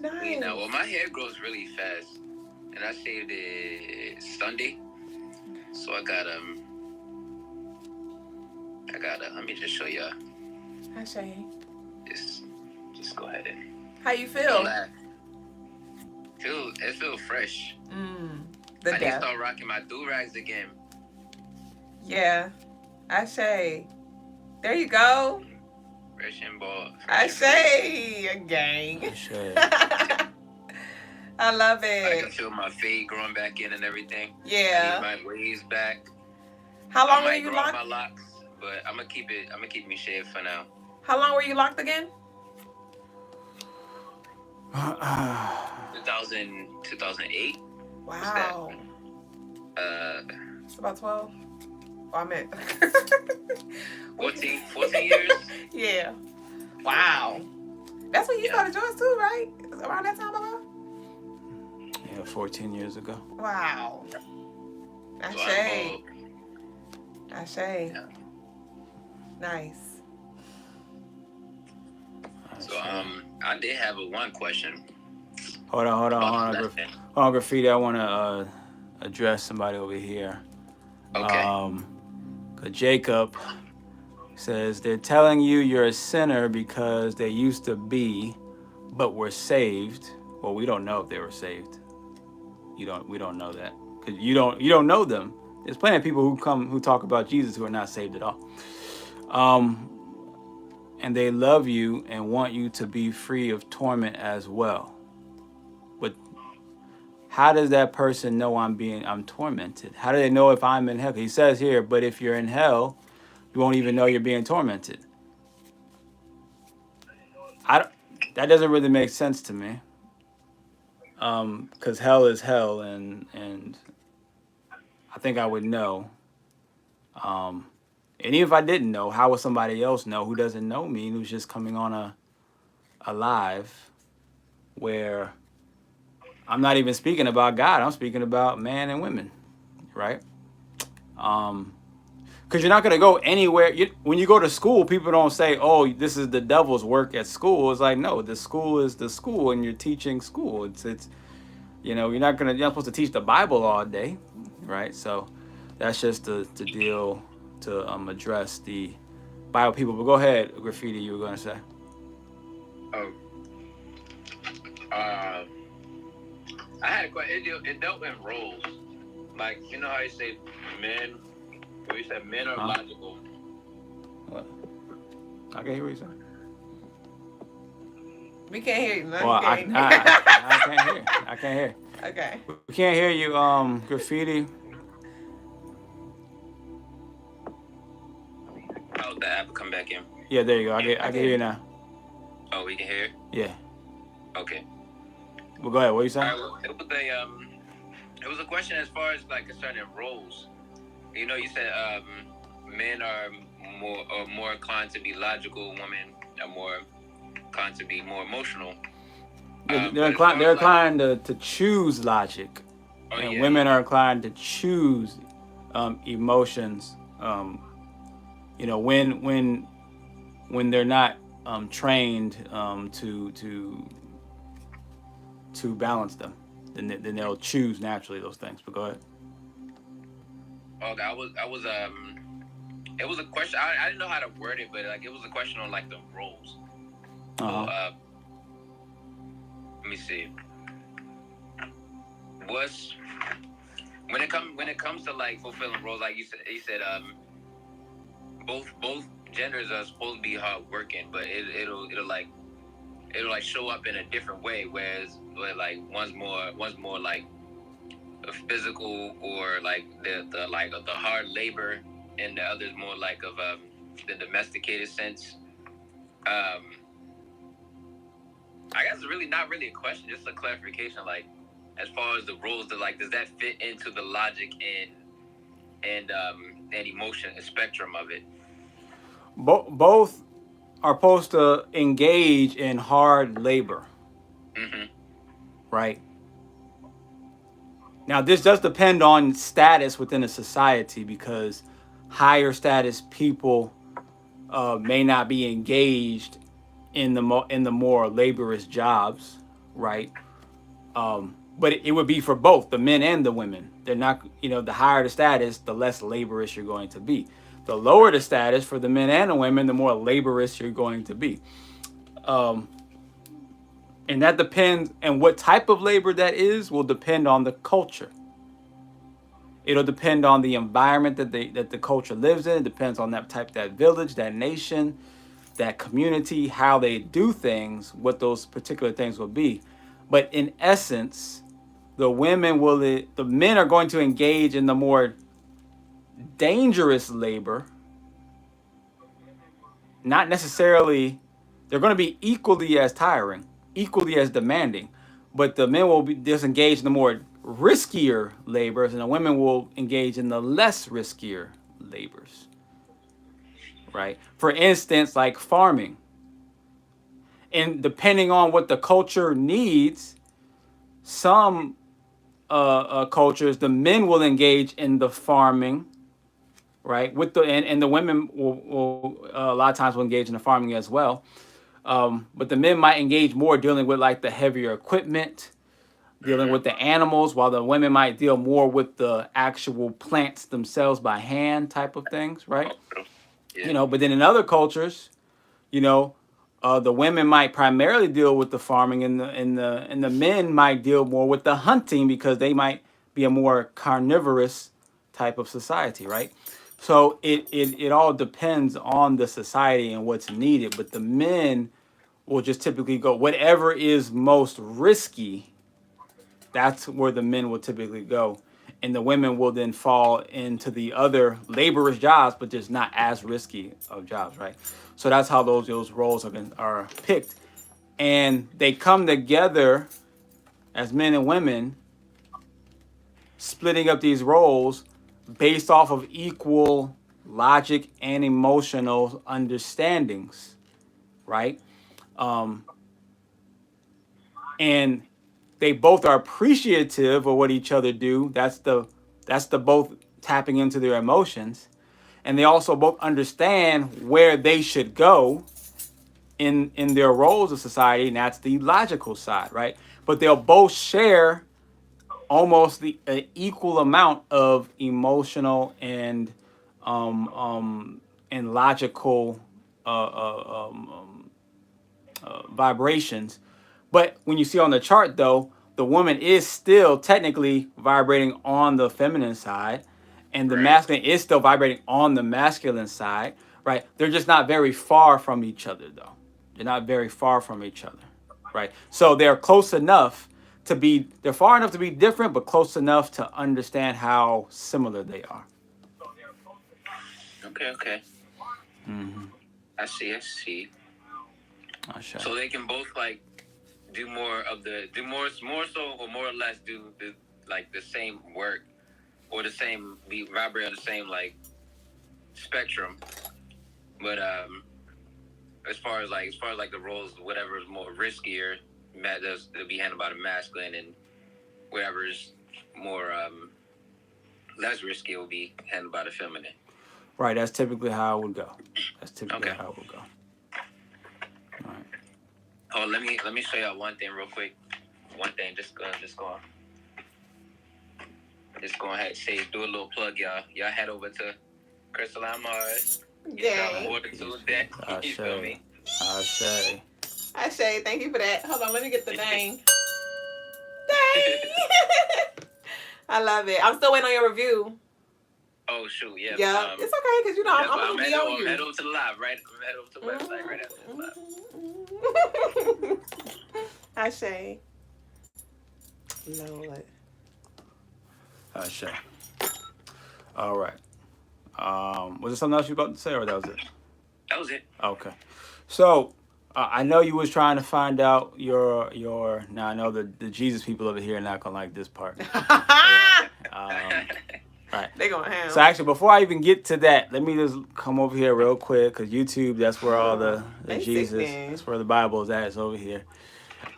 Nice. Now, well, my hair grows really fast, and I shaved it Sunday. So I got let me just show y'all. Ashay. Just go ahead and How you don't feel? laugh. It feel fresh. The I need to death. start rocking my do-rags again. Yeah. Ashay. There you go. Fresh and ball. Ashay. A gang. Ashay. I love I can it. feel my fade growing back in and everything. Yeah. I need my waves back. How long I were might you grow out locked? my locks, but I'm gonna keep me shaved for now. How long were you locked again? 2008. Wow. It's about 12. Oh, I meant 14 years. Yeah. Wow. That's when you started yours too, right? Around that time, Baba? Yeah, 14 years ago. Wow. So Ashay. I'm Ashay. Yeah. Nice. So I did have one question. Hold on, graffiti. I want to address somebody over here. Okay. 'Cause Jacob says they're telling you you're a sinner because they used to be, but were saved. Well, we don't know if they were saved. We don't know that because you don't know them. There's plenty of people who talk about Jesus who are not saved at all. And they love you and want you to be free of torment as well. But how does that person know I'm tormented? How do they know if I'm in hell? He says here, but if you're in hell, you won't even know you're being tormented. That doesn't really make sense to me. Because hell is hell, and I think I would know. And even if I didn't know, how would somebody else know who doesn't know me, who's just coming on a live where I'm not even speaking about God, I'm speaking about man and women, right? Because you're not going to go anywhere. When you go to school, people don't say, oh, this is the devil's work at school. It's like, no, the school is the school, and you're teaching school. It's you're not supposed to teach the Bible all day, right? So that's just the deal to address the Bible people. But go ahead, graffiti, you were going to say. I had a question. It dealt with roles. Like, you know how you say men, or you said men are logical. What? I can hear what you're saying. We can't hear you. No, Well, you I can't. can't hear. I can't hear. Okay. We can't hear you, graffiti. Oh, the app come back in. Yeah, there you go. I can hear you now. Oh, we can hear? Yeah. Okay. Well, go ahead. What are you saying? All right, it was a question as far as like concerning roles. You know, you said men are more inclined to be logical, women are more inclined to be more emotional. They're But as far inclined. They're as like, inclined to choose logic, oh and yeah, women are inclined to choose emotions. You know, when they're not trained to balance them, then they'll choose naturally those things. But go ahead. okay, it was a question. I didn't know how to word it, but like it was a question on like the roles. So let me see. What's when it comes to like fulfilling roles, like you said both genders are supposed to be hard working, but it'll like show up in a different way. Where like one's more like a physical or like the like the hard labor, and the other's more like of the domesticated sense. I guess it's really not really a question, just a clarification. Like as far as the roles, like does that fit into the logic and emotion spectrum of it? Both are supposed to engage in hard labor, right? Now, this does depend on status within a society because higher status people may not be engaged in the more laborious jobs, right? But it would be for both the men and the women. They're not, the higher the status, the less laborious you're going to be. The lower the status for the men and the women, the more laborious you're going to be. And that depends, and what type of labor that is will depend on the culture. It'll depend on the environment that the culture lives in. It depends on that village, that nation, that community, how they do things, what those particular things will be. But in essence, the men are going to engage in the more dangerous labor. Not necessarily, they're going to be equally as tiring, equally as demanding, but the men will be disengaged in the more riskier labors, and the women will engage in the less riskier labors. Right? For instance, like farming. And depending on what the culture needs, some cultures, the men will engage in the farming, right? And the women will a lot of times will engage in the farming as well. But the men might engage more dealing with like the heavier equipment, dealing with the animals, while the women might deal more with the actual plants themselves by hand type of things, right? Yeah. But then in other cultures, the women might primarily deal with the farming, and the men might deal more with the hunting because they might be a more carnivorous type of society, right? So it all depends on the society and what's needed, but the men will just typically go whatever is most risky. That's where the men will typically go, and the women will then fall into the other laborious jobs, but just not as risky of jobs, right? So that's how those roles are picked, and they come together as men and women, splitting up these roles based off of equal logic and emotional understandings, right? And they both are appreciative of what each other do. That's the both tapping into their emotions, and they also both understand where they should go in their roles of society, and that's the logical side, right? But they'll both share almost the equal amount of emotional and logical vibrations. But when you see on the chart, though, the woman is still technically vibrating on the feminine side, and the masculine is still vibrating on the masculine side, right? They're just not very far from each other, though. They're not very far from each other, right? So they're close enough they're far enough to be different, but close enough to understand how similar they are. Okay. I see. Okay. So they can both like do more so, or more or less do the same work, or the same vibrate on the same like spectrum. But as far as like the roles, whatever is more riskier, they'll be handled by the masculine, and wherever's more less risky will be handled by the feminine. Right, that's typically how it would go. Okay. How it would go. All right. Oh, let me show y'all one thing real quick. One thing, just go ahead, say, do a little plug, y'all. Y'all head over to Crystaline Mars. Yay. Water to that. You feel me? Ashe. Ashe, thank you for that. Hold on, let me get the dang. Dang. I love it. I'm still waiting on your review. Oh shoot, yeah. Yeah, it's okay because you know I'm gonna be on you. Head over to the live, right? Head over to the website right after this live. Ashe. Lord. Ashe. All right. Was there something else you were about to say, or that was it? That was it. Okay. So I know you was trying to find out your. Now I know the Jesus people over here are not gonna like this part. Right. They gonna have. So actually, before I even get to that, let me just come over here real quick because YouTube, that's where all the Jesus, that's where the Bible is at. It's over here.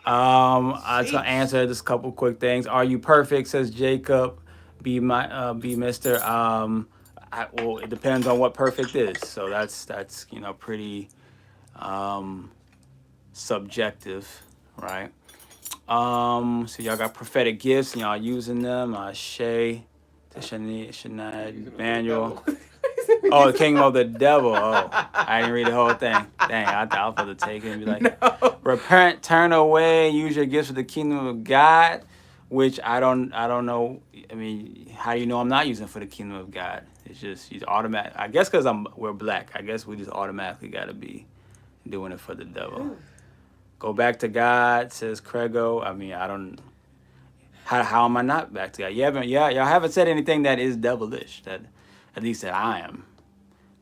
I'll answer just a couple quick things. Are you perfect? Says Jacob. Be Mister. Well, it depends on what perfect is. So that's pretty subjective, right? So y'all got prophetic gifts and y'all using them. Shay. Shania, Manuel. Oh, the kingdom of the devil. Oh, I didn't read the whole thing. Dang, I thought I was supposed to take it and be like, no. Repent, turn away, use your gifts for the kingdom of God, which I don't know. I mean, how do you know I'm not using for the kingdom of God? It's just you automatic. I guess because we're black. I guess we just automatically got to be doing it for the devil. Go back to God, says Crego. I mean, I don't. How am I not back to God? Y'all haven't said anything that is devilish, that at least that I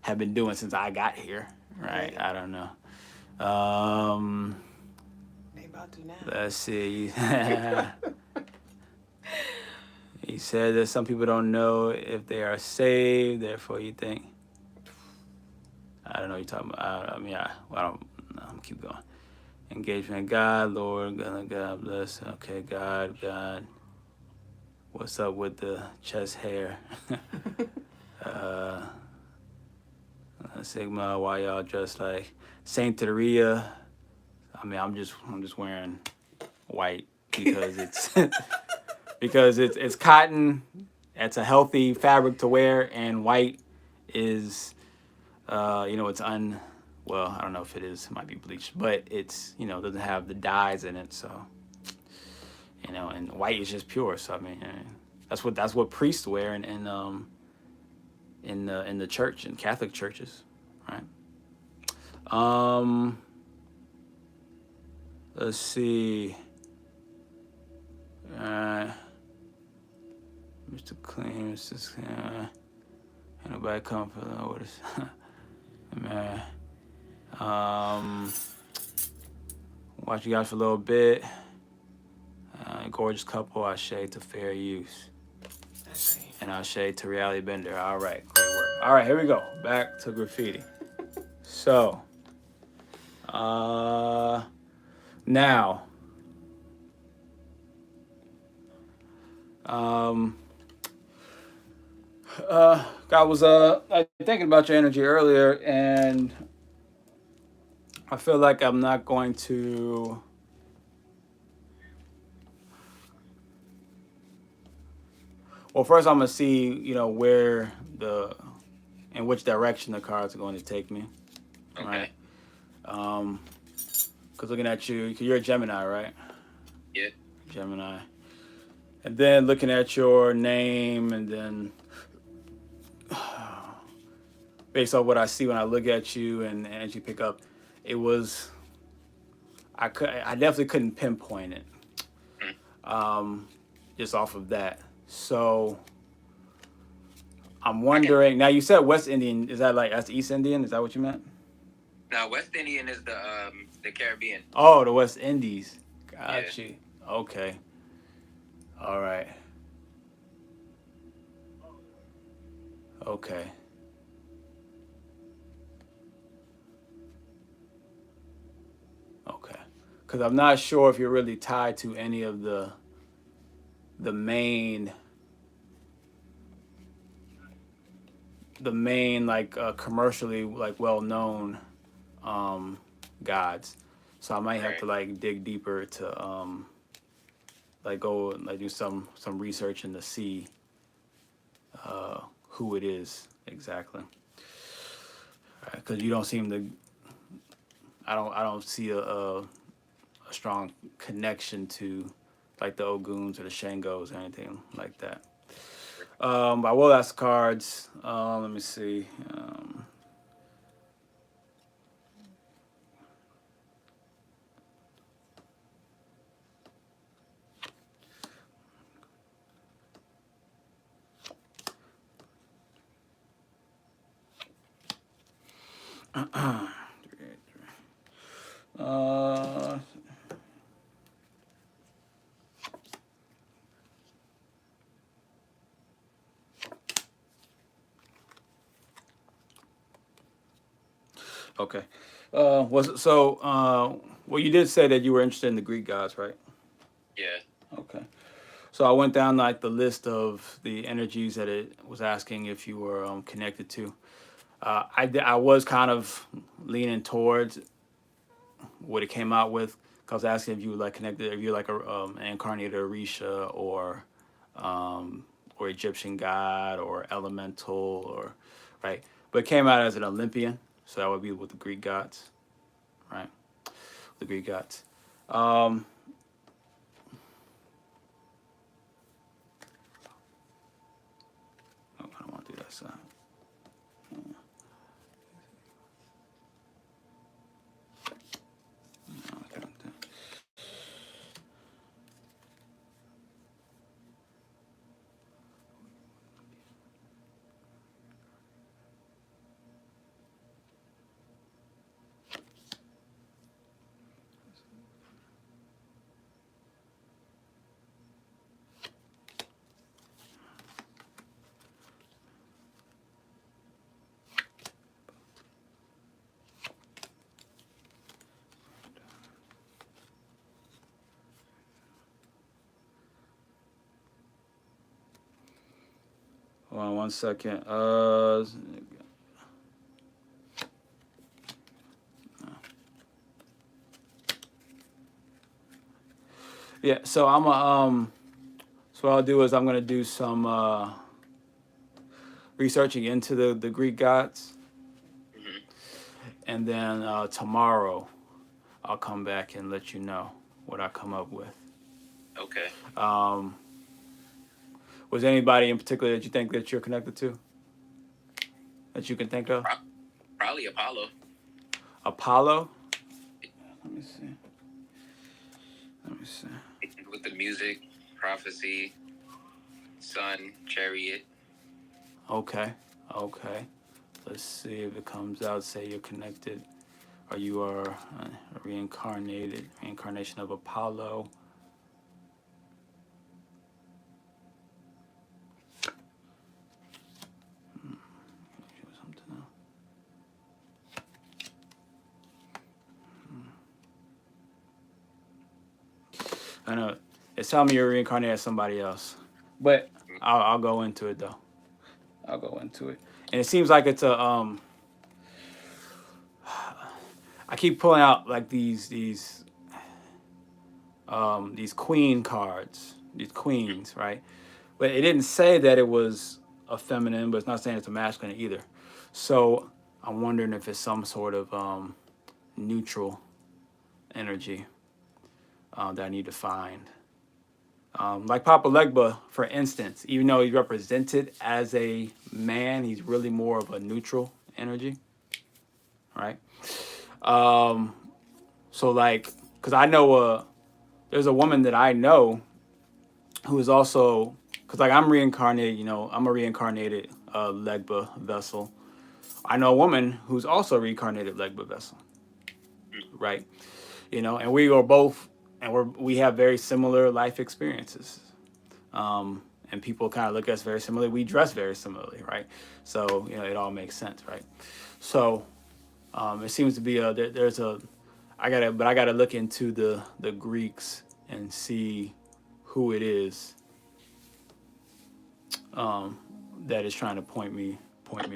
have been doing since I got here, right? I don't know. They about to now. Let's see. He said that some people don't know if they are saved, therefore you think. I don't know what you're talking about. I'm keep going. Engagement in God, Lord, God bless. Okay, God. What's up with the chest hair? Sigma, why y'all dressed like Saint Teresa? I mean, I'm just wearing white because it's cotton. It's a healthy fabric to wear, and white is, it's well, I don't know if it is. It might be bleached, but it's doesn't have the dyes in it, so. And white is just pure. So I mean, that's what priests wear in the church, in Catholic churches, right? Let's see. Mr. Clean, Mr. Ain't nobody come for the orders. Man. Watch you guys for a little bit. Gorgeous couple, Ashe to fair use. And Ashe to reality bender. All right, great work. All right, here we go. Back to graffiti. So, now, God was thinking about your energy earlier, and I feel like I'm not going to. Well, first I'm gonna see, where in which direction the cards are going to take me. Okay. Right? Because looking at you, you're a Gemini, right? Yeah. Gemini. And then looking at your name, and then based on what I see when I look at you and as you pick up, it was. I definitely couldn't pinpoint it. Just off of that. So I'm wondering. Now you said West Indian. Is that that's East Indian? Is that what you meant? No, West Indian is the Caribbean. Oh, the West Indies. Got you. Okay. All right. Okay. because I'm not sure if you're really tied to any of the main like commercially like well known gods. So I might have to like dig deeper to like go and like do some research and to see who it is exactly. Because you don't seem to. I don't see a strong connection to like the Oguns or the Shangos or anything like that. But I will ask cards. Let me see. Okay. Was it so? Well, you did say that you were interested in the Greek gods, right? Yeah. Okay. So I went down like the list of the energies that it was asking if you were connected to. I was kind of leaning towards what it came out with. Cause I was asking if you were like connected, if you're like a incarnated Orisha or Egyptian god or elemental or right. But it came out as an Olympian, so that would be with the Greek gods, right? The Greek gods. I don't want to do that side. Hold on 1 second. Yeah, so I'm so what I'll do is I'm gonna do some researching into the Greek gods, and then tomorrow I'll come back and let you know what I come up with. Okay. Was there anybody in particular that you think that you're connected to? That you can think of? Probably Apollo. Apollo? Let me see. With the music, prophecy, sun, chariot. Okay. Let's see if it comes out. Say you're connected, or you are a reincarnation of Apollo. I know it's telling me you're reincarnated as somebody else, but I'll go into it though. I'll go into it, and it seems like it's a I keep pulling out like these queen cards, these queens, right? But it didn't say that it was a feminine, but it's not saying it's a masculine either. So I'm wondering if it's some sort of neutral energy that I need to find. Like Papa Legba, for instance, even though he's represented as a man, he's really more of a neutral energy, right? So like, because I know there's a woman that I know who is also, because like I'm reincarnated, I'm a reincarnated Legba vessel. I know a woman who's also a reincarnated Legba vessel, right? And we are both, and we have very similar life experiences. And people kind of look at us very similarly. We dress very similarly, right? So, it all makes sense, right? So, it seems to be I I gotta look into the Greeks and see who it is that is trying to point me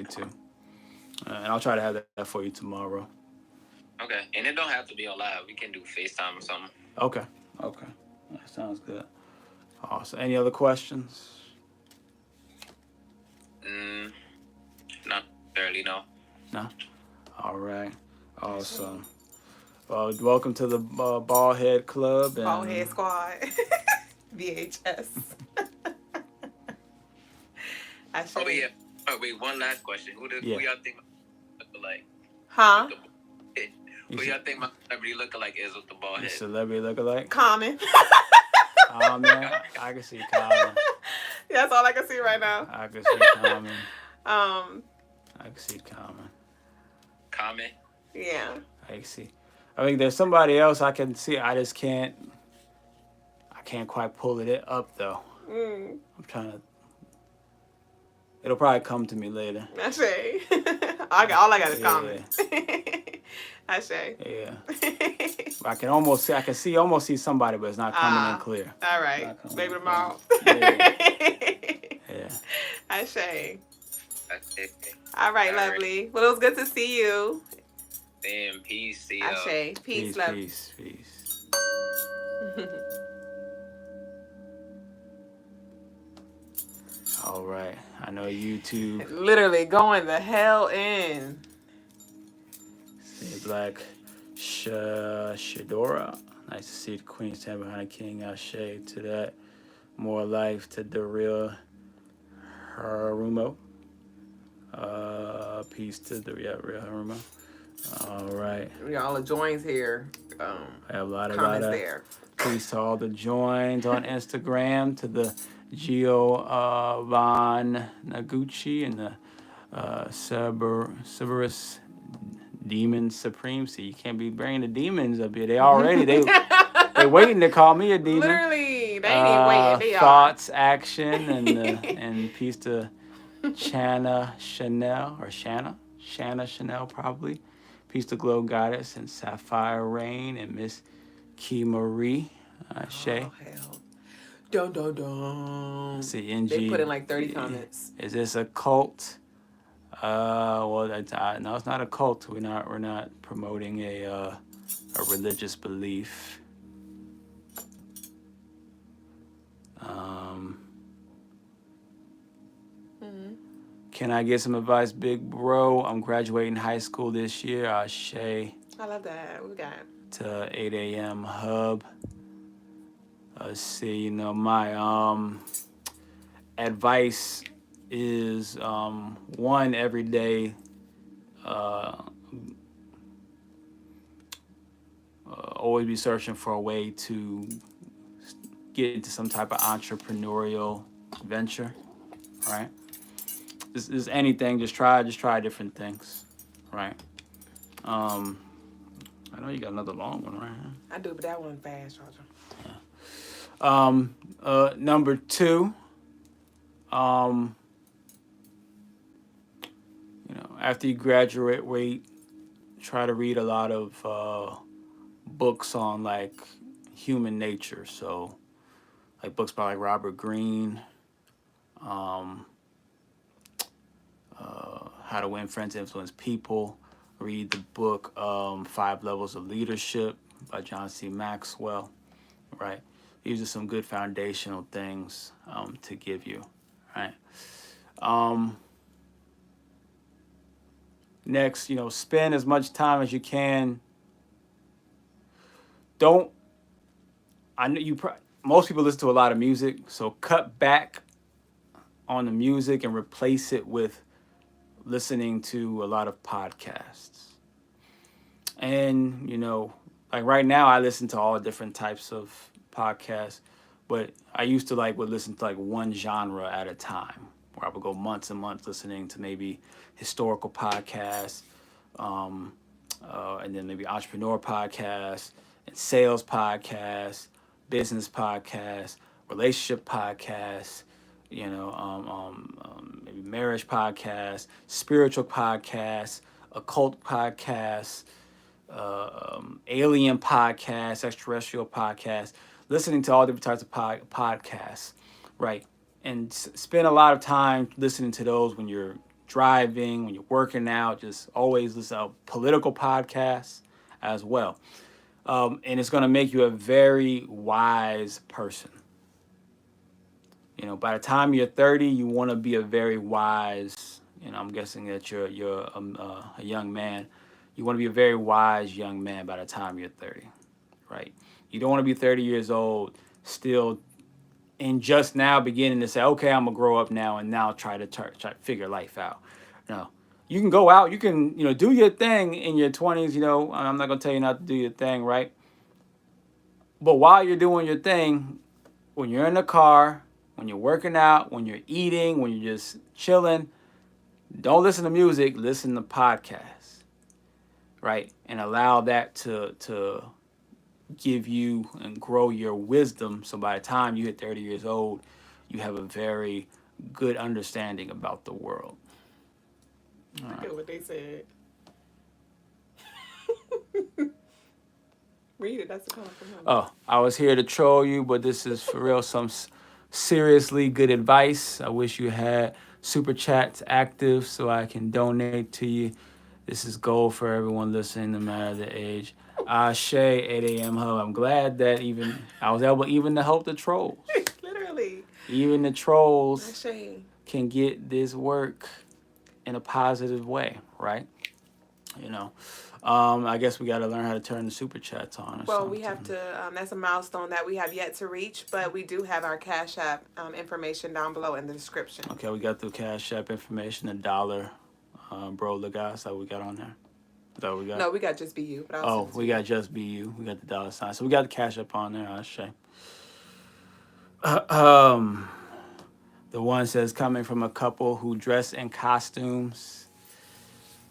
to, and I'll try to have that for you tomorrow. Okay, and it don't have to be on live. We can do FaceTime or something. Okay, that sounds good. Awesome. Any other questions? Not barely, no. No. All right. Awesome. Well, welcome to the Bald Head Club. And Bald Head Squad. VHS. Oh yeah. Oh, wait, one last question. Who y'all think look like? Huh? Who y'all think my celebrity look-alike is with the bald head? Celebrity look-alike? Common. Common. I can see Common. That's all I can see right now. I can see Common. I can see Common. Common? Yeah. I can see. I think there's somebody else I can see. I just can't. I can't quite pull it up though. I'm trying to. It'll probably come to me later. I say. All I got is Common. I say. Yeah. I can almost see somebody, but it's not coming in clear. All right. Maybe tomorrow. Yeah. I say. All right, lovely. Well, it was good to see you. Damn, peace. See I y'all. say. Peace, love. Peace. All right. I know YouTube. Literally going the hell in. See Black Shadora. Nice to see the Queen stand behind the King. Ashe to that. More life to the real Harumo. Peace to the real Harumo. All right. We got all the joins here. I have a lot comments of there. Peace to all the joins on Instagram, to the Gio Von Naguchi and the Cerberus Demon Supreme. See, you can't be bringing the demons up here. They waiting to call me a demon. Literally, they ain't even waiting. They Thoughts, action, and peace to Shanna Chanel probably. Peace to Glow Goddess and Sapphire Rain and Miss Key Marie. Shay. Oh, hell. Dun. See, NG. They put in like 30 comments. Is this a cult? Well, no, it's not a cult. We're not promoting a religious belief. Can I get some advice, big bro? I'm graduating high school this year. Ashe. I love that. What we got? To 8 a.m. hub. Let's see, my advice is one, every day always be searching for a way to get into some type of entrepreneurial venture, right? Just anything, just try different things, right? I know you got another long one, right? I do, but that one fast, Georgia. Number 2, after you graduate, try to read a lot of books on like human nature. So, like books by like Robert Greene, How to Win Friends, Influence People. Read the book 5 Levels of Leadership by John C. Maxwell, right? These are some good foundational things to give you, right? Next, spend as much time as you can. Most people listen to a lot of music, so cut back on the music and replace it with listening to a lot of podcasts. And, like right now I listen to all different types of podcasts, but I used to would listen to one genre at a time, where I would go months and months listening to maybe historical podcasts, and then maybe entrepreneur podcasts and sales podcasts, business podcasts, relationship podcasts, maybe marriage podcasts, spiritual podcasts, occult podcasts, alien podcasts, extraterrestrial podcasts, listening to all different types of podcasts, right? And spend a lot of time listening to those when you're driving, when you're working out. Just always listen to political podcasts as well. And it's going to make you a very wise person. You know, by the time you're 30, you want to be a very wise. You know, I'm guessing that you're a young man. You want to be a very wise young man by the time you're 30, right? You don't want to be 30 years old still and just now beginning to say, okay, I'm gonna grow up now and now try to figure life out. No, you can go out, you can do your thing in your 20s. You know, I'm not gonna tell you not to do your thing, right? But while you're doing your thing, when you're in the car, when you're working out, when you're eating, when you're just chilling, don't listen to music, listen to podcasts, right? And allow that to give you and grow your wisdom. So by the time you hit 30 years old, you have a very good understanding about the world. All right. Look at what they said. Read it. That's the comment from him. Oh, I was here to troll you, but this is for real some seriously good advice. I wish you had super chats active so I can donate to you. This is gold for everyone listening, no matter the age. Shay, 8 a.m. Hub. I'm glad that I was able even to help the trolls. Literally. Even the trolls Shay can get this work in a positive way, right? You know, I guess we got to learn how to turn the super chats on. We have to. That's a milestone that we have yet to reach, but we do have our Cash App information down below in the description. Okay, we got the Cash App information, $1, bro. The guys that we got on there. Is that what we got? No, we got just BU. But we got just BU. We got the $sign. So we got the Cash App on there. That's shame. The one says coming from a couple who dress in costumes.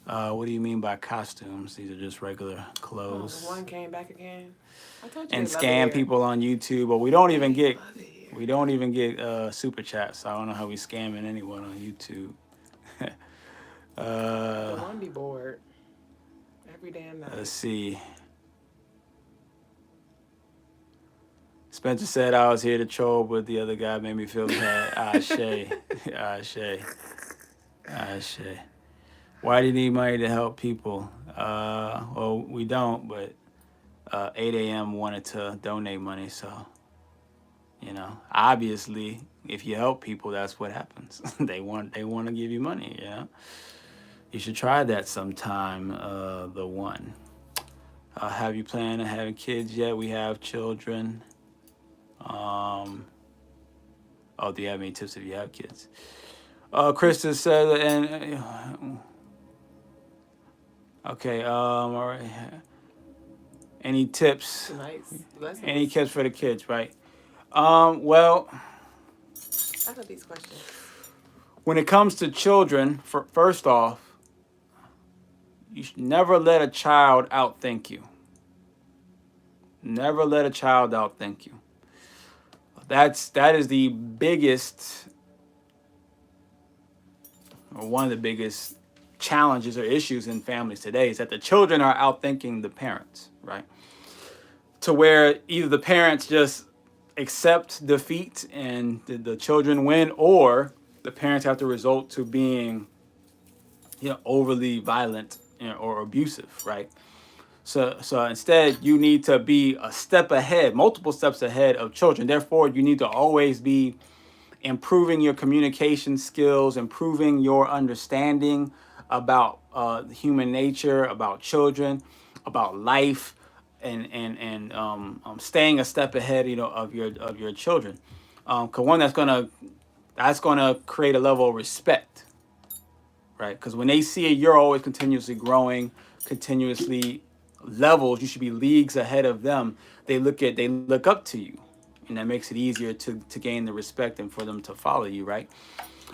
What do you mean by costumes? These are just regular clothes. One came back again. I told you. And scam people on YouTube, but we don't even get super chats. So I don't know how we scamming anyone on YouTube. The one be bored every damn night. Let's see. Spencer said I was here to troll, but the other guy made me feel bad. Shay. Shay. Why do you need money to help people? Well, we don't, but 8 a.m. wanted to donate money, so, obviously, if you help people, that's what happens. They want to give you money, You should try that sometime, the one. Have you planned on having kids yet? We have children. Do you have any tips if you have kids? Krista said, okay, all right. Any tips? Nice. Any tips for the kids, right? Well, I love these questions. When it comes to children, first off, you should never let a child outthink you. Never let a child outthink you. That is the biggest, or one of the biggest challenges or issues in families today, is that the children are outthinking the parents, right? To where either the parents just accept defeat and the children win, or the parents have to resort to being, overly violent or abusive, right? So instead, you need to be a step ahead, multiple steps ahead of children. Therefore, you need to always be improving your communication skills, improving your understanding about human nature, about children, about life, and staying a step ahead, of your children. 'Cause one, that's gonna create a level of respect, right? Because when they see you're always continuously growing, continuously levels, you should be leagues ahead of them. They look up to you, and that makes it easier to gain the respect and for them to follow you, right?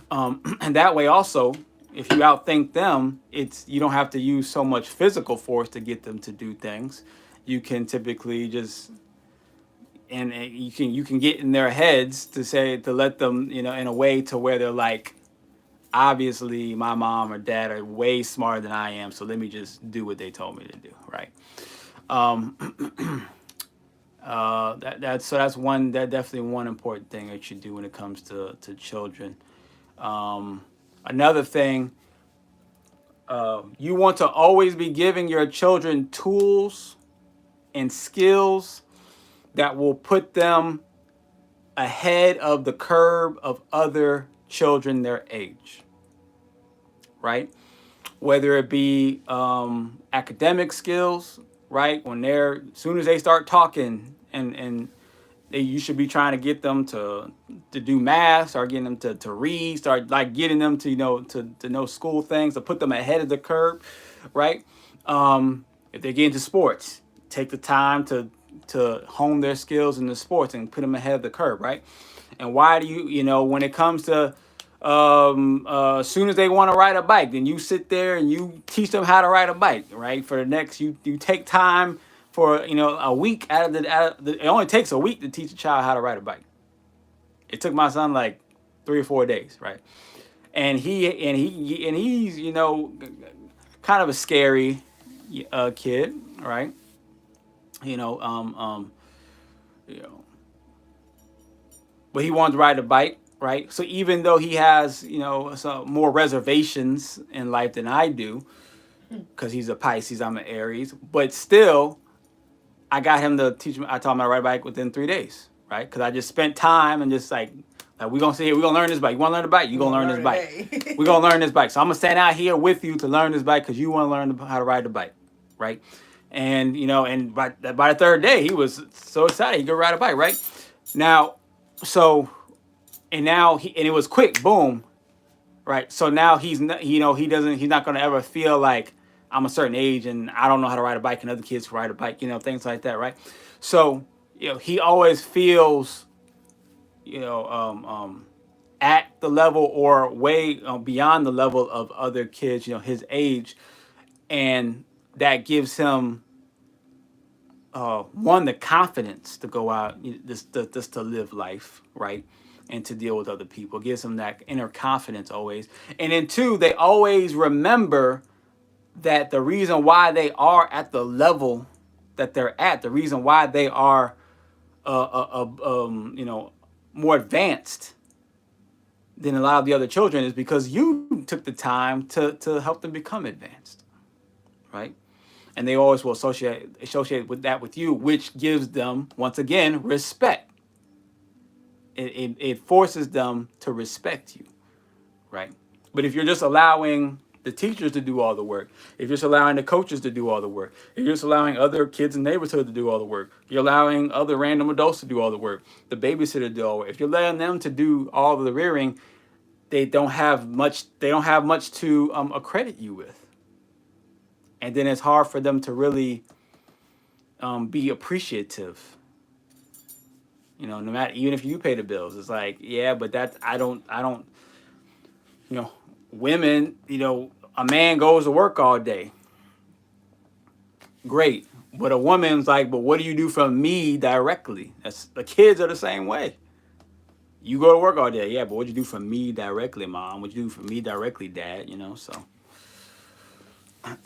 And that way also, if you outthink them, you don't have to use so much physical force to get them to do things. You can typically just, and you can get in their heads to let them, in a way to where they're like, obviously my mom or dad are way smarter than I am, so let me just do what they told me to do, right? That's definitely one important thing that you do when it comes to children. Another thing, you want to always be giving your children tools and skills that will put them ahead of the curve of other children their age, right? Whether it be academic skills, right? When as soon as they start talking, and you should be trying to get them to do math, start getting them to read, start like getting them to to know school things, to put them ahead of the curve, right? If they get into sports, take the time to hone their skills in the sports and put them ahead of the curve, right? And why do when it comes to as soon as they want to ride a bike, then you sit there and you teach them how to ride a bike, right? For the next, you take time for a week it only takes a week to teach a child how to ride a bike. It took my son like 3 or 4 days, right? And he's kind of a scary kid, right? But he wanted to ride a bike, right? So even though he has, some more reservations in life than I do, because he's a Pisces, I'm an Aries, but still, I got him to teach him. I taught him how to ride a bike within 3 days, right? Because I just spent time and just like we're gonna sit here, we're gonna learn this bike. You wanna learn the bike? You're gonna learn this bike. We're gonna learn this bike. So I'm gonna stand out here with you to learn this bike because you want to learn how to ride the bike, right? And and by the 3rd day, he was so excited he could ride a bike, right? Now, and it was quick, boom, right? So now he's not going to ever feel like I'm a certain age and I don't know how to ride a bike and other kids can ride a bike, things like that, right? So he always feels at the level or way beyond the level of other kids, his age, and that gives him the confidence to go out, just to live life, right? And to deal with other people. It gives them that inner confidence always. And then 2, they always remember that the reason why they are at the level that they're at, the reason why they are more advanced than a lot of the other children is because you took the time to help them become advanced, right? And they always will associate with that with you, which gives them, once again, respect. It forces them to respect you, right? But if you're just allowing the teachers to do all the work, if you're just allowing the coaches to do all the work, if you're just allowing other kids in the neighborhood to do all the work, you're allowing other random adults to do all the work, the babysitter to do all the work. If you're letting them to do all of the rearing, they don't have much to accredit you with. And then it's hard for them to really be appreciative. No matter, even if you pay the bills, it's like, yeah, but I don't, women, a man goes to work all day. Great. But a woman's like, but what do you do for me directly? The kids are the same way. You go to work all day. Yeah, but what do you do for me directly, mom? What do you do for me directly, dad? So.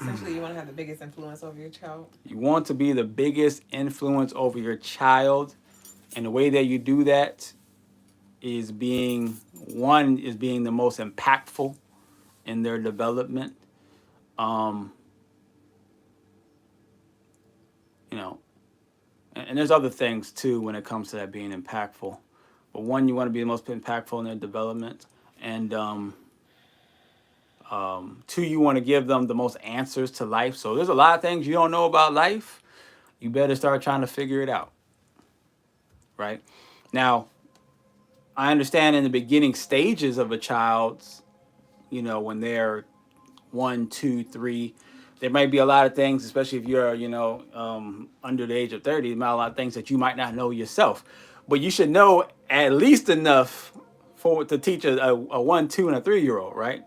Essentially, you want to have the biggest influence over your child. You want to be the biggest influence over your child. And the way that you do that is being the most impactful in their development. And there's other things too when it comes to that being impactful. But 1, you want to be the most impactful in their development. And 2, you want to give them the most answers to life. So there's a lot of things you don't know about life. You better start trying to figure it out. Right? Now, I understand in the beginning stages of a child's, when they're 1, 2, 3, there might be a lot of things, especially if you're, under the age of 30, there might be a lot of things that you might not know yourself. But you should know at least enough to teach a 1, 2, and a 3-year-old, right?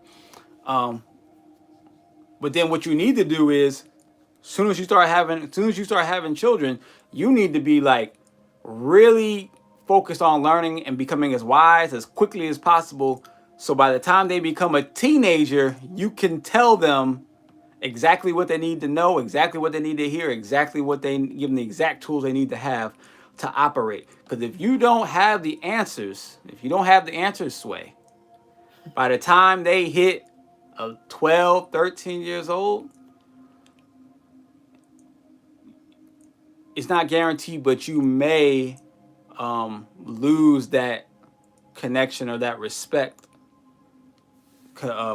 But then what you need to do is, as soon as you start having children, you need to be like really focused on learning and becoming as wise as quickly as possible, So by the time they become a teenager, you can tell them exactly what they need to know, exactly what they need to hear, exactly what they give them the exact tools they need to have to operate. Because if you don't have the answers, Sway, by the time they hit 12, 13 years old, it's not guaranteed, but you may lose that connection or that respect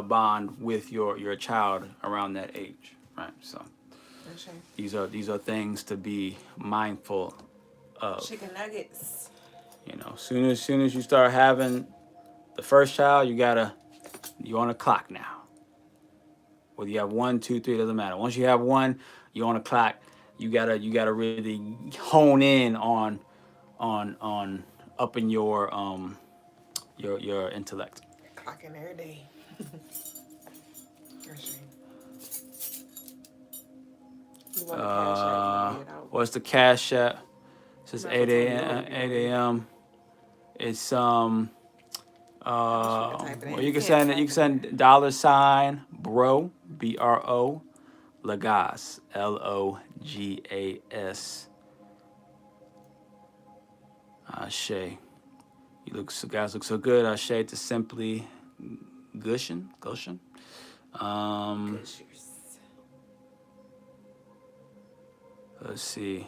bond with your child around that age, right? So these are things to be mindful of. Chicken nuggets. You know, soon as you start having the first child, you're on a clock now. Whether you have 1, 2, 3, doesn't matter. Once you have one, you're on a clock. You gotta really hone in on upping your intellect. Clocking every day. What's the cash app? It says 8 a.m. It's well, you can send $ bro, BRO, Lagas, LOGAS. Shay, guys look so good. Shay to simply Gushin. Let's see.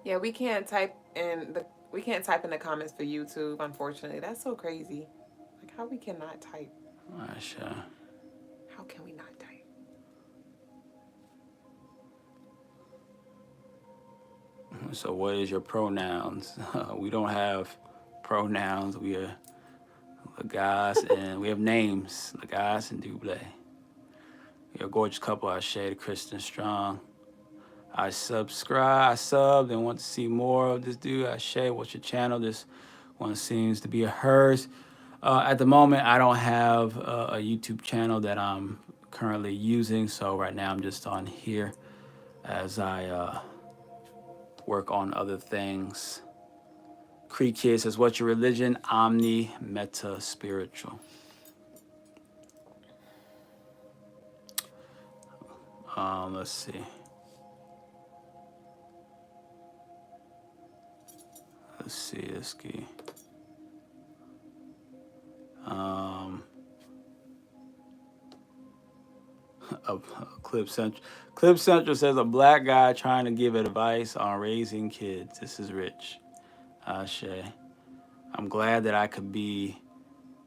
Yeah, we can't type in the comments for YouTube, unfortunately. That's so crazy. Like, how we cannot type? How can we not type? So what is your pronouns? We don't have pronouns. We are Lagas and we have names. Lagas and Duüblè. You're a gorgeous couple. I shade Kristen Strong. I subbed and want to see more of this dude. I shade. What's your channel? This one seems to be a hers. At the moment, I don't have a YouTube channel that I'm currently using. So right now I'm just on here as I work on other things. Cree Kid says, what's your religion? Omni, meta, spiritual. Let's see. This key. Clip Central says a black guy trying to give advice on raising kids. This is rich. Shay. I'm glad that I could be,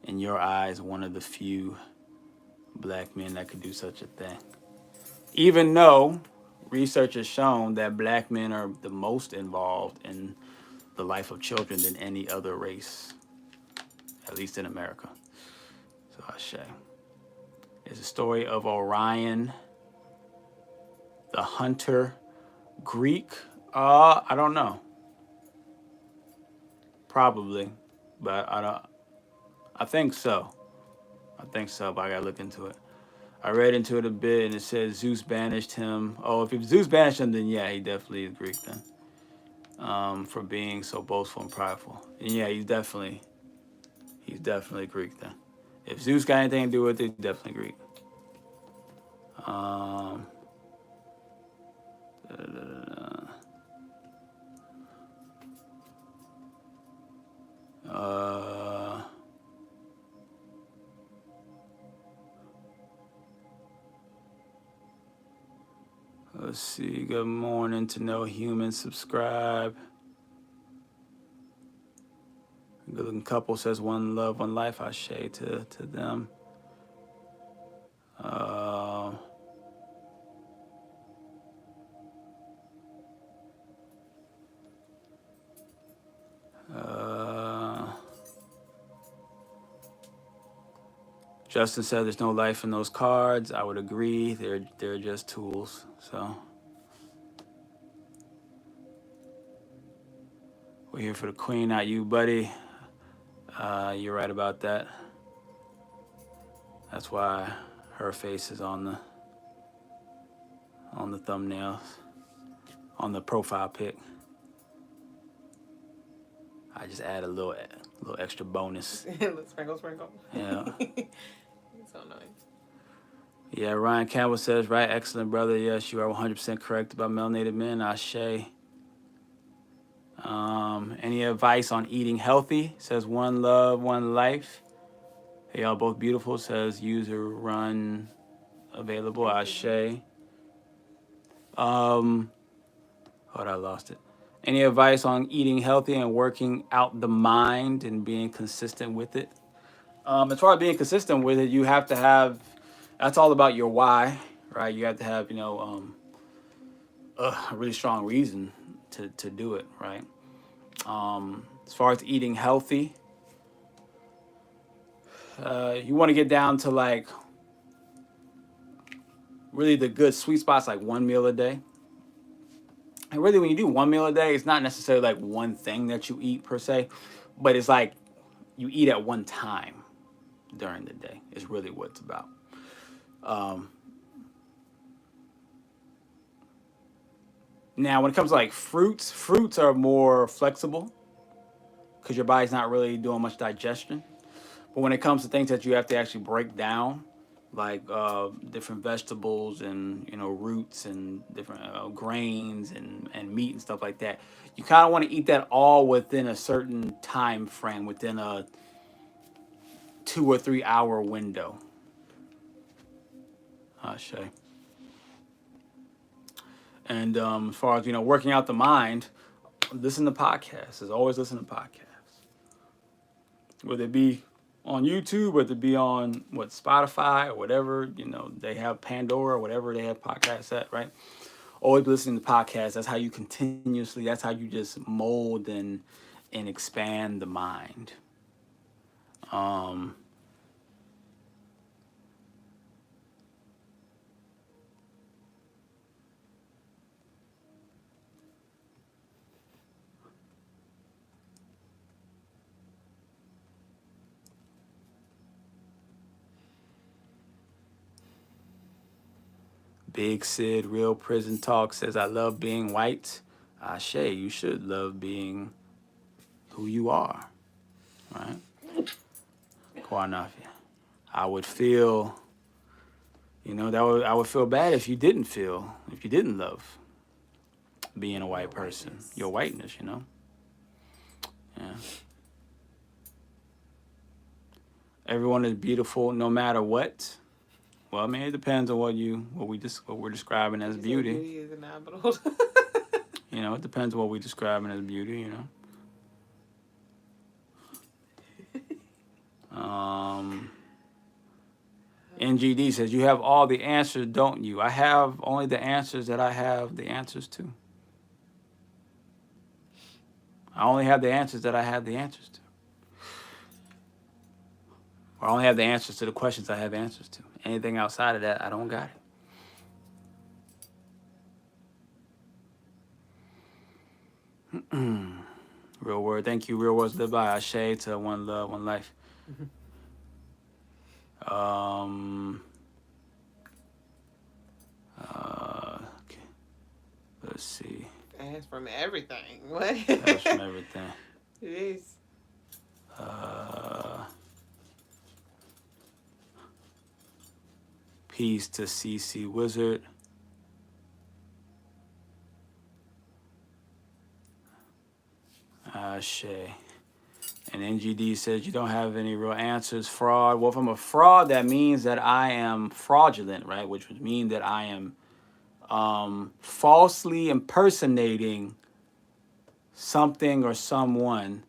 in your eyes, one of the few black men that could do such a thing. Even though research has shown that black men are the most involved in the life of children than any other race, at least in America. So Ashe. It's a story of Orion, the hunter, Greek. I don't know. Probably, but I don't. I think so, but I gotta look into it. I read into it a bit, and it says Zeus banished him. Oh, if Zeus banished him, then yeah, he definitely is Greek then. For being so boastful and prideful. And yeah, he's definitely Greek then. If Zeus got anything to do with it, he's definitely Greek. Let's see. Good morning to No Human. Subscribe. Good looking couple says one love, one life. I shade to them. Justin said there's no life in those cards. I would agree. They're just tools. So we're here for the queen, not you, buddy. You're right about that. That's why Her face is on the thumbnails, on the profile pic. I just add a little extra bonus. Sprinkle. Yeah. It's so annoying. Yeah, Ryan Campbell says, right, excellent, brother. Yes, you are 100% correct about melanated men. Ashe. Any advice on eating healthy? Says one love, one life. Hey, y'all both beautiful. Says user run available. Ashe. Hold on, I lost it. Any advice on eating healthy and working out the mind and being consistent with it? As far as being consistent with it, you have to have, that's all about your why, right? You have to have, a really strong reason to do it, right? As far as eating healthy, you want to get down to like really the good sweet spots, like one meal a day. And really, when you do one meal a day, it's not necessarily like one thing that you eat per se, but it's like you eat at one time during the day is really what it's about. Now, when it comes to like fruits are more flexible because your body's not really doing much digestion. But when it comes to things that you have to actually break down, like different vegetables and roots and different grains and meat and stuff like that, you kind of want to eat that all within a certain time frame, within a 2 or 3 hour window. Shay. And as far as working out the mind, listen to podcasts. As always, listen to podcasts. Whether it be on YouTube, whether it be on Spotify or whatever, they have Pandora or whatever they have podcasts at, right? Always listening to podcasts. That's how you continuously. That's how you just mold and expand the mind. Big Sid, Real Prison Talk says, I love being white. Ashe, you should love being who you are, right? Kwanafia. I would feel, I would feel bad if you didn't love being a white person, your whiteness, Yeah. Everyone is beautiful no matter what. Well, I mean, it depends on what we're describing as beauty. Beauty is inevitable. It depends on what we're describing as beauty. NGD says, you have all the answers, don't you? I have only the answers that I have the answers to. I only have the answers that I have the answers to. Or I only have the answers to the questions I have answers to. Anything outside of that, I don't got it. Real word. Thank you. Real words live by. Ashe to one love, one life. Okay. Let's see. Ask from everything. What? Ask from everything. Jeez. Peace to CC Wizard. Ashe. And NGD says, you don't have any real answers. Fraud. Well, if I'm a fraud, that means that I am fraudulent, right? Which would mean that I am falsely impersonating something or someone.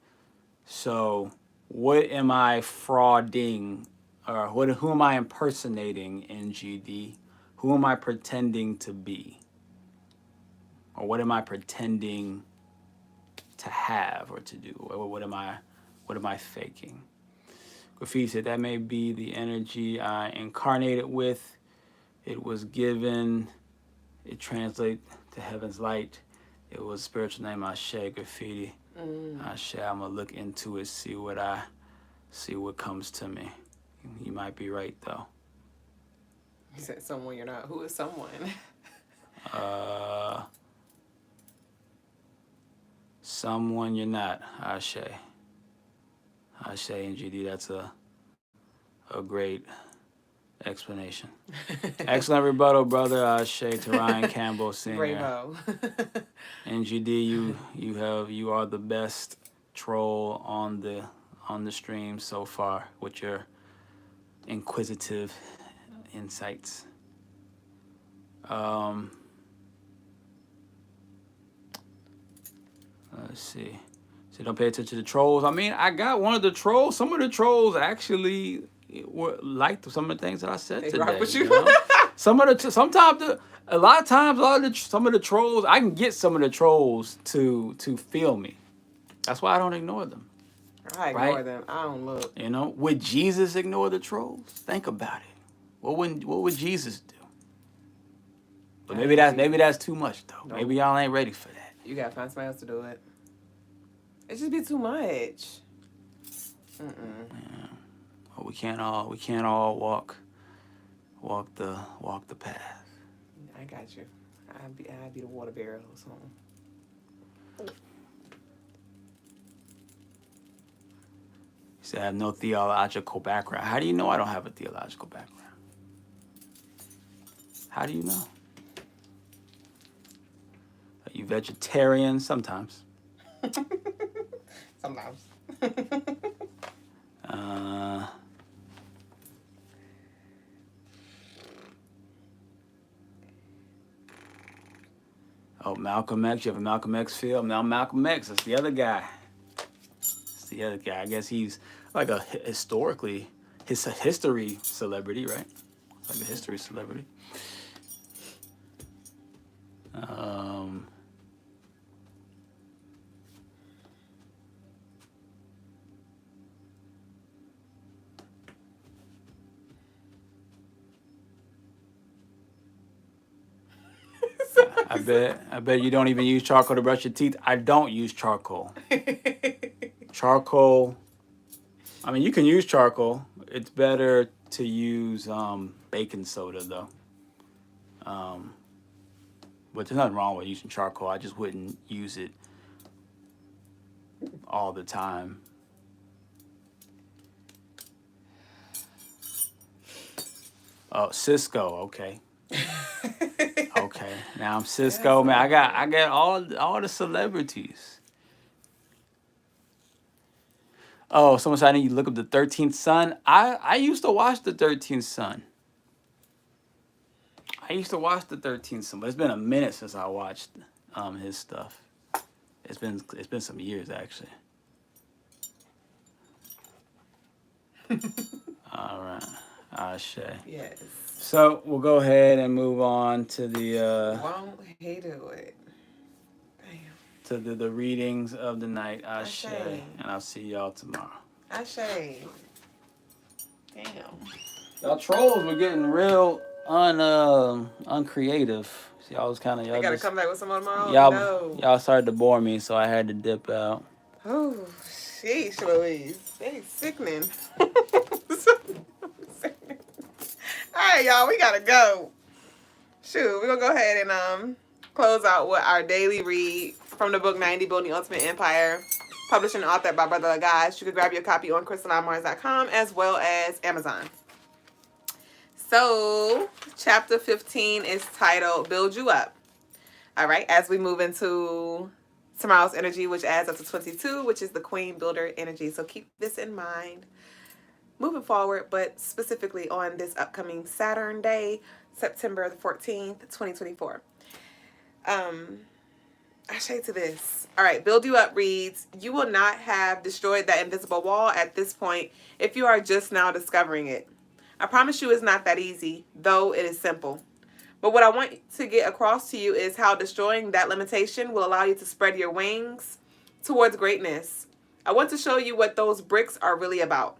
So what am I frauding? Or who am I impersonating, NGD? Who am I pretending to be? Or what am I pretending to have or to do? What am I faking? Graffiti said, that may be the energy I incarnated with. It was given. It translates to heaven's light. It was spiritual name Ashe. Graffiti. Ashe. I'm gonna look into it, see what comes to me. You might be right though. You said someone you're not. Who is someone? Someone you're not. Ashe. Ashe and GD. That's a great explanation. Excellent rebuttal, brother. Ashe to Ryan Campbell Sr. Bravo. And GD, you are the best troll on the stream so far with your inquisitive insights. Let's see. So don't pay attention to the trolls. I mean, I got one of the trolls. Some of the trolls actually were liked some of the things that I said today. Rock with you. Know? Some of the trolls, I can get some of the trolls to feel me. That's why I don't ignore them. I ignore them. I don't look. You know, would Jesus ignore the trolls? Think about it. What would Jesus do? But maybe that's too much though. Nope. Maybe y'all ain't ready for that. You gotta find somebody else to do it. It just be too much. Yeah. Well, we can't all walk the path. I got you. I'd be the water barrel or something. You said I have no theological background. How do you know I don't have a theological background? How do you know? Are you vegetarian? Sometimes. Sometimes. Oh, Malcolm X. You have a Malcolm X feel? Now Malcolm X. That's the other guy. I guess he's like a history celebrity, right? Like a history celebrity. I bet you don't even use charcoal to brush your teeth. I don't use charcoal. Charcoal, I mean, you can use charcoal. It's better to use baking soda, though. But there's nothing wrong with using charcoal. I just wouldn't use it all the time. Oh, Cisco, okay. Okay, now I'm Cisco, man. I got all the celebrities. Oh, someone said I need to look up the 13th Son. I used to watch the 13th Son. I used to watch the 13th Son, but it's been a minute since I watched his stuff. It's been some years actually. All right, Ashe. Yes. So we'll go ahead and move on to the Won't he do it? Damn. To the readings of the night. Ashe. Ashe. And I'll see y'all tomorrow. Ashe. Damn. Y'all trolls were getting real uncreative. So y'all was kind of I gotta come back with some more tomorrow. Y'all started to bore me, so I had to dip out. Oh, sheesh, Louise. They sickening. All right, y'all, we gotta go. Shoot, we're gonna go ahead and close out with our daily read from the book 90 Building the Ultimate Empire, published and authored by Brother Guys. You can grab your copy on CrystalineMars.com as well as Amazon. So, chapter 15 is titled Build You Up. All right, as we move into tomorrow's energy, which adds up to 22, which is the Queen Builder energy. So keep this in mind moving forward, but specifically on this upcoming Saturn day, September the 14th, 2024. I say to this. All right, Build You Up reads, you will not have destroyed that invisible wall at this point if you are just now discovering it. I promise you it's not that easy, though it is simple. But what I want to get across to you is how destroying that limitation will allow you to spread your wings towards greatness. I want to show you what those bricks are really about.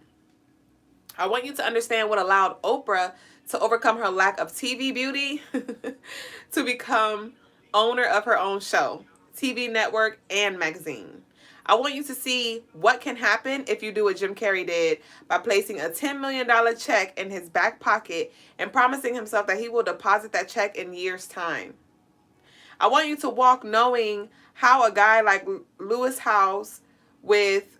I want you to understand what allowed Oprah to overcome her lack of TV beauty to become owner of her own show, TV network, and magazine. I want you to see what can happen if you do what Jim Carrey did by placing a $10 million check in his back pocket and promising himself that he will deposit that check in years' time. I want you to walk knowing how a guy like Lewis Howes with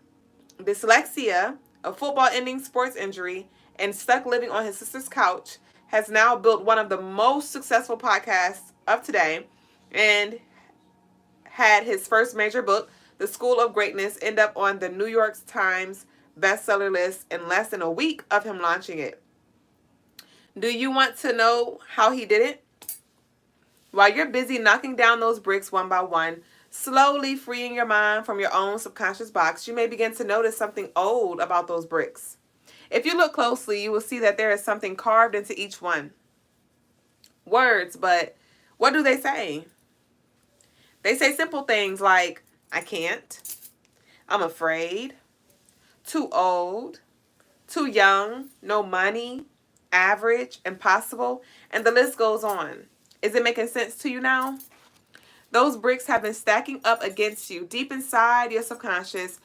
dyslexia, a football-ending sports injury, and stuck living on his sister's couch has now built one of the most successful podcasts of today and had his first major book, The School of Greatness, end up on the New York Times bestseller list in less than a week of him launching it. Do you want to know how he did it? While you're busy knocking down those bricks one by one, slowly freeing your mind from your own subconscious box, you may begin to notice something old about those bricks. If you look closely, you will see that there is something carved into each one. Words, but what do they say? They say simple things like, I can't, I'm afraid, too old, too young, no money, average, impossible, and the list goes on. Is it making sense to you now? Those bricks have been stacking up against you deep inside your subconscious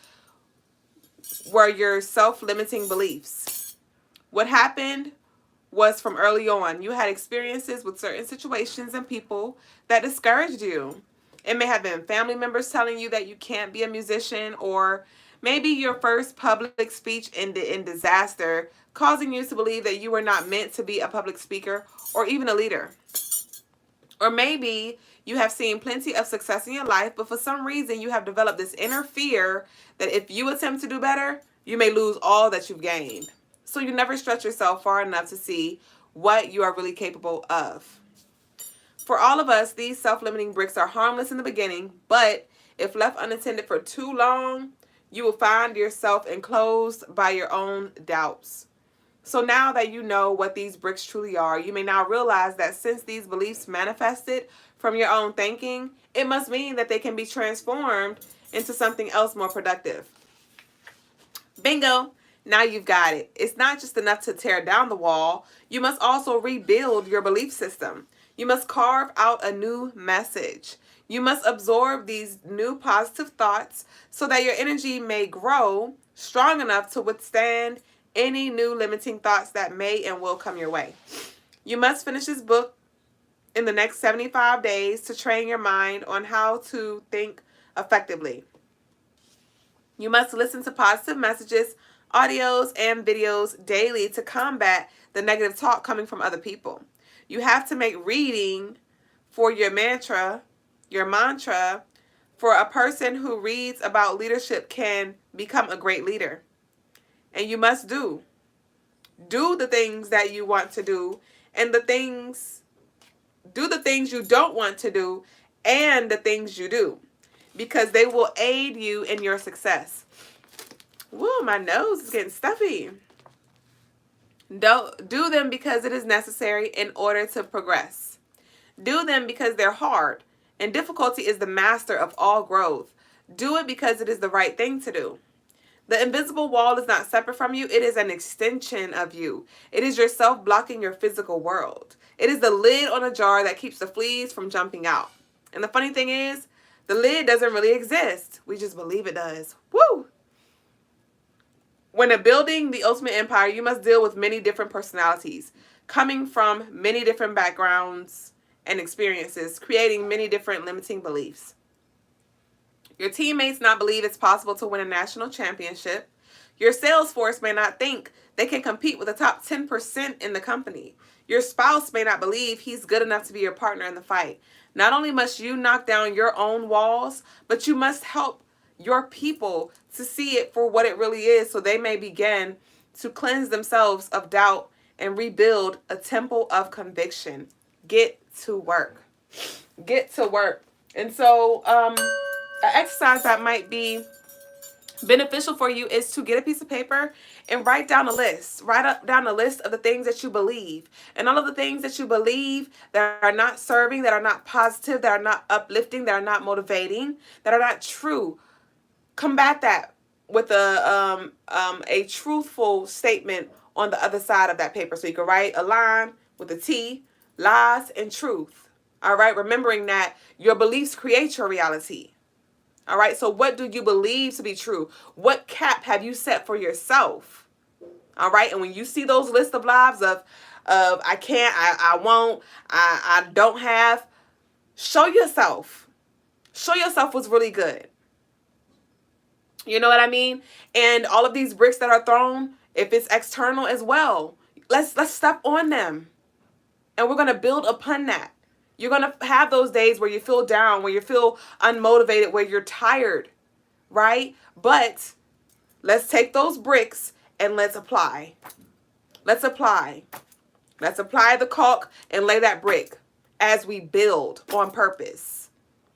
were your self-limiting beliefs. What happened was from early on, you had experiences with certain situations and people that discouraged you. It may have been family members telling you that you can't be a musician, or maybe your first public speech ended in disaster, causing you to believe that you were not meant to be a public speaker or even a leader. Or maybe you have seen plenty of success in your life, but for some reason you have developed this inner fear that if you attempt to do better, you may lose all that you've gained. So you never stretch yourself far enough to see what you are really capable of. For all of us, these self-limiting bricks are harmless in the beginning, but if left unattended for too long, you will find yourself enclosed by your own doubts. So now that you know what these bricks truly are, you may now realize that since these beliefs manifested from your own thinking, it must mean that they can be transformed into something else more productive. Bingo! Now you've got it. It's not just enough to tear down the wall. You must also rebuild your belief system. You must carve out a new message. You must absorb these new positive thoughts so that your energy may grow strong enough to withstand any new limiting thoughts that may and will come your way. You must finish this book in the next 75 days to train your mind on how to think effectively. You must listen to positive messages, audios, and videos daily to combat the negative talk coming from other people. You have to make reading for your mantra. For a person who reads about leadership can become a great leader. And you must do the things that you want to do, and do the things you don't want to do, and the things you do, because they will aid you in your success. Woo, my nose is getting stuffy. Don't do them because it is necessary in order to progress. Do them because they're hard, and difficulty is the master of all growth. Do it because it is the right thing to do. The invisible wall is not separate from you. It is an extension of you. It is yourself blocking your physical world. It is the lid on a jar that keeps the fleas from jumping out. And the funny thing is, the lid doesn't really exist. We just believe it does. Woo! When building the ultimate empire, you must deal with many different personalities, coming from many different backgrounds and experiences, creating many different limiting beliefs. Your teammates not believe it's possible to win a national championship. Your sales force may not think they can compete with the top 10% in the company. Your spouse may not believe he's good enough to be your partner in the fight. Not only must you knock down your own walls, but you must help your people to see it for what it really is, so they may begin to cleanse themselves of doubt and rebuild a temple of conviction. Get to work. Get to work. And so, an exercise that might be beneficial for you is to get a piece of paper and write down a list. Write down a list of the things that you believe. And all of the things that you believe that are not serving, that are not positive, that are not uplifting, that are not motivating, that are not true. Combat that with a truthful statement on the other side of that paper. So you can write a line with a T, lies and truth. All right, remembering that your beliefs create your reality. All right. So what do you believe to be true? What cap have you set for yourself? All right. And when you see those list of lives of I can't, I won't, I don't have, show yourself. Show yourself what's really good. You know what I mean? And all of these bricks that are thrown, if it's external as well, let's step on them. And we're going to build upon that. You're going to have those days where you feel down, where you feel unmotivated, where you're tired, right? But let's take those bricks and let's apply. Let's apply. Let's apply the caulk and lay that brick as we build on purpose.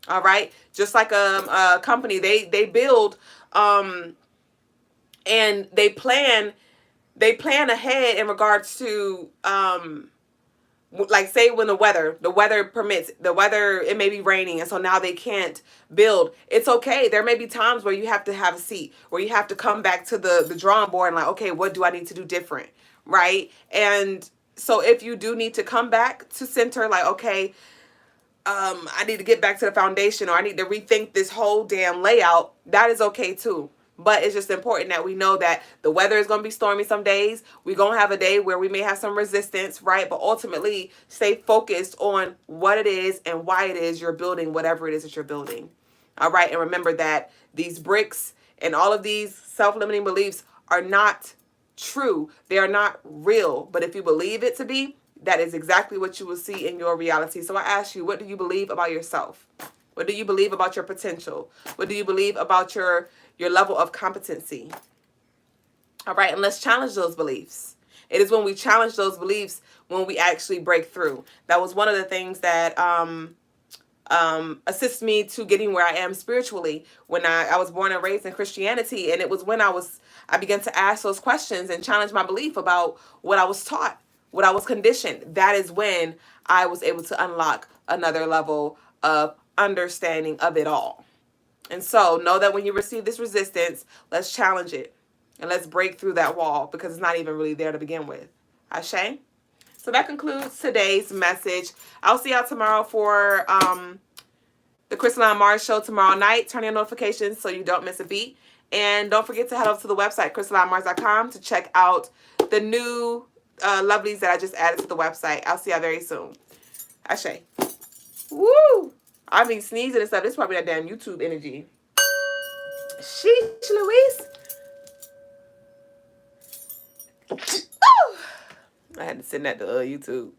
All right? Just like a company, they build and they plan ahead in regards to like say when the weather permits, it may be raining, and so now they can't build. It's okay. There may be times where you have to have a seat, where you have to come back to the drawing board and like, okay, what do I need to do different, right? And so if you do need to come back to center, like, okay, I need to get back to the foundation, or I need to rethink this whole damn layout, that is okay too. But it's just important that we know that the weather is going to be stormy some days. We're going to have a day where we may have some resistance, right? But ultimately, stay focused on what it is and why it is you're building whatever it is that you're building. All right? And remember that these bricks and all of these self-limiting beliefs are not true. They are not real. But if you believe it to be, that is exactly what you will see in your reality. So I ask you, what do you believe about yourself? What do you believe about your potential? What do you believe about your level of competency? All right, and let's challenge those beliefs. It is when we challenge those beliefs when we actually break through. That was one of the things that assists me to getting where I am spiritually. When I was born and raised in Christianity, and it was when I began to ask those questions and challenge my belief about what I was taught, what I was conditioned. That is when I was able to unlock another level of understanding of it all. And so know that when you receive this resistance, let's challenge it and let's break through that wall, because it's not even really there to begin with. Ashe? So that concludes today's message. I'll see y'all tomorrow for the Crystaline Mars show tomorrow night. Turn on notifications so you don't miss a beat. And don't forget to head over to the website, CrystalineMars.com, to check out the new lovelies that I just added to the website. I'll see y'all very soon. Ashe. Woo! I mean, sneezing and stuff. This is probably that damn YouTube energy. Sheesh, Louise. I had to send that to YouTube.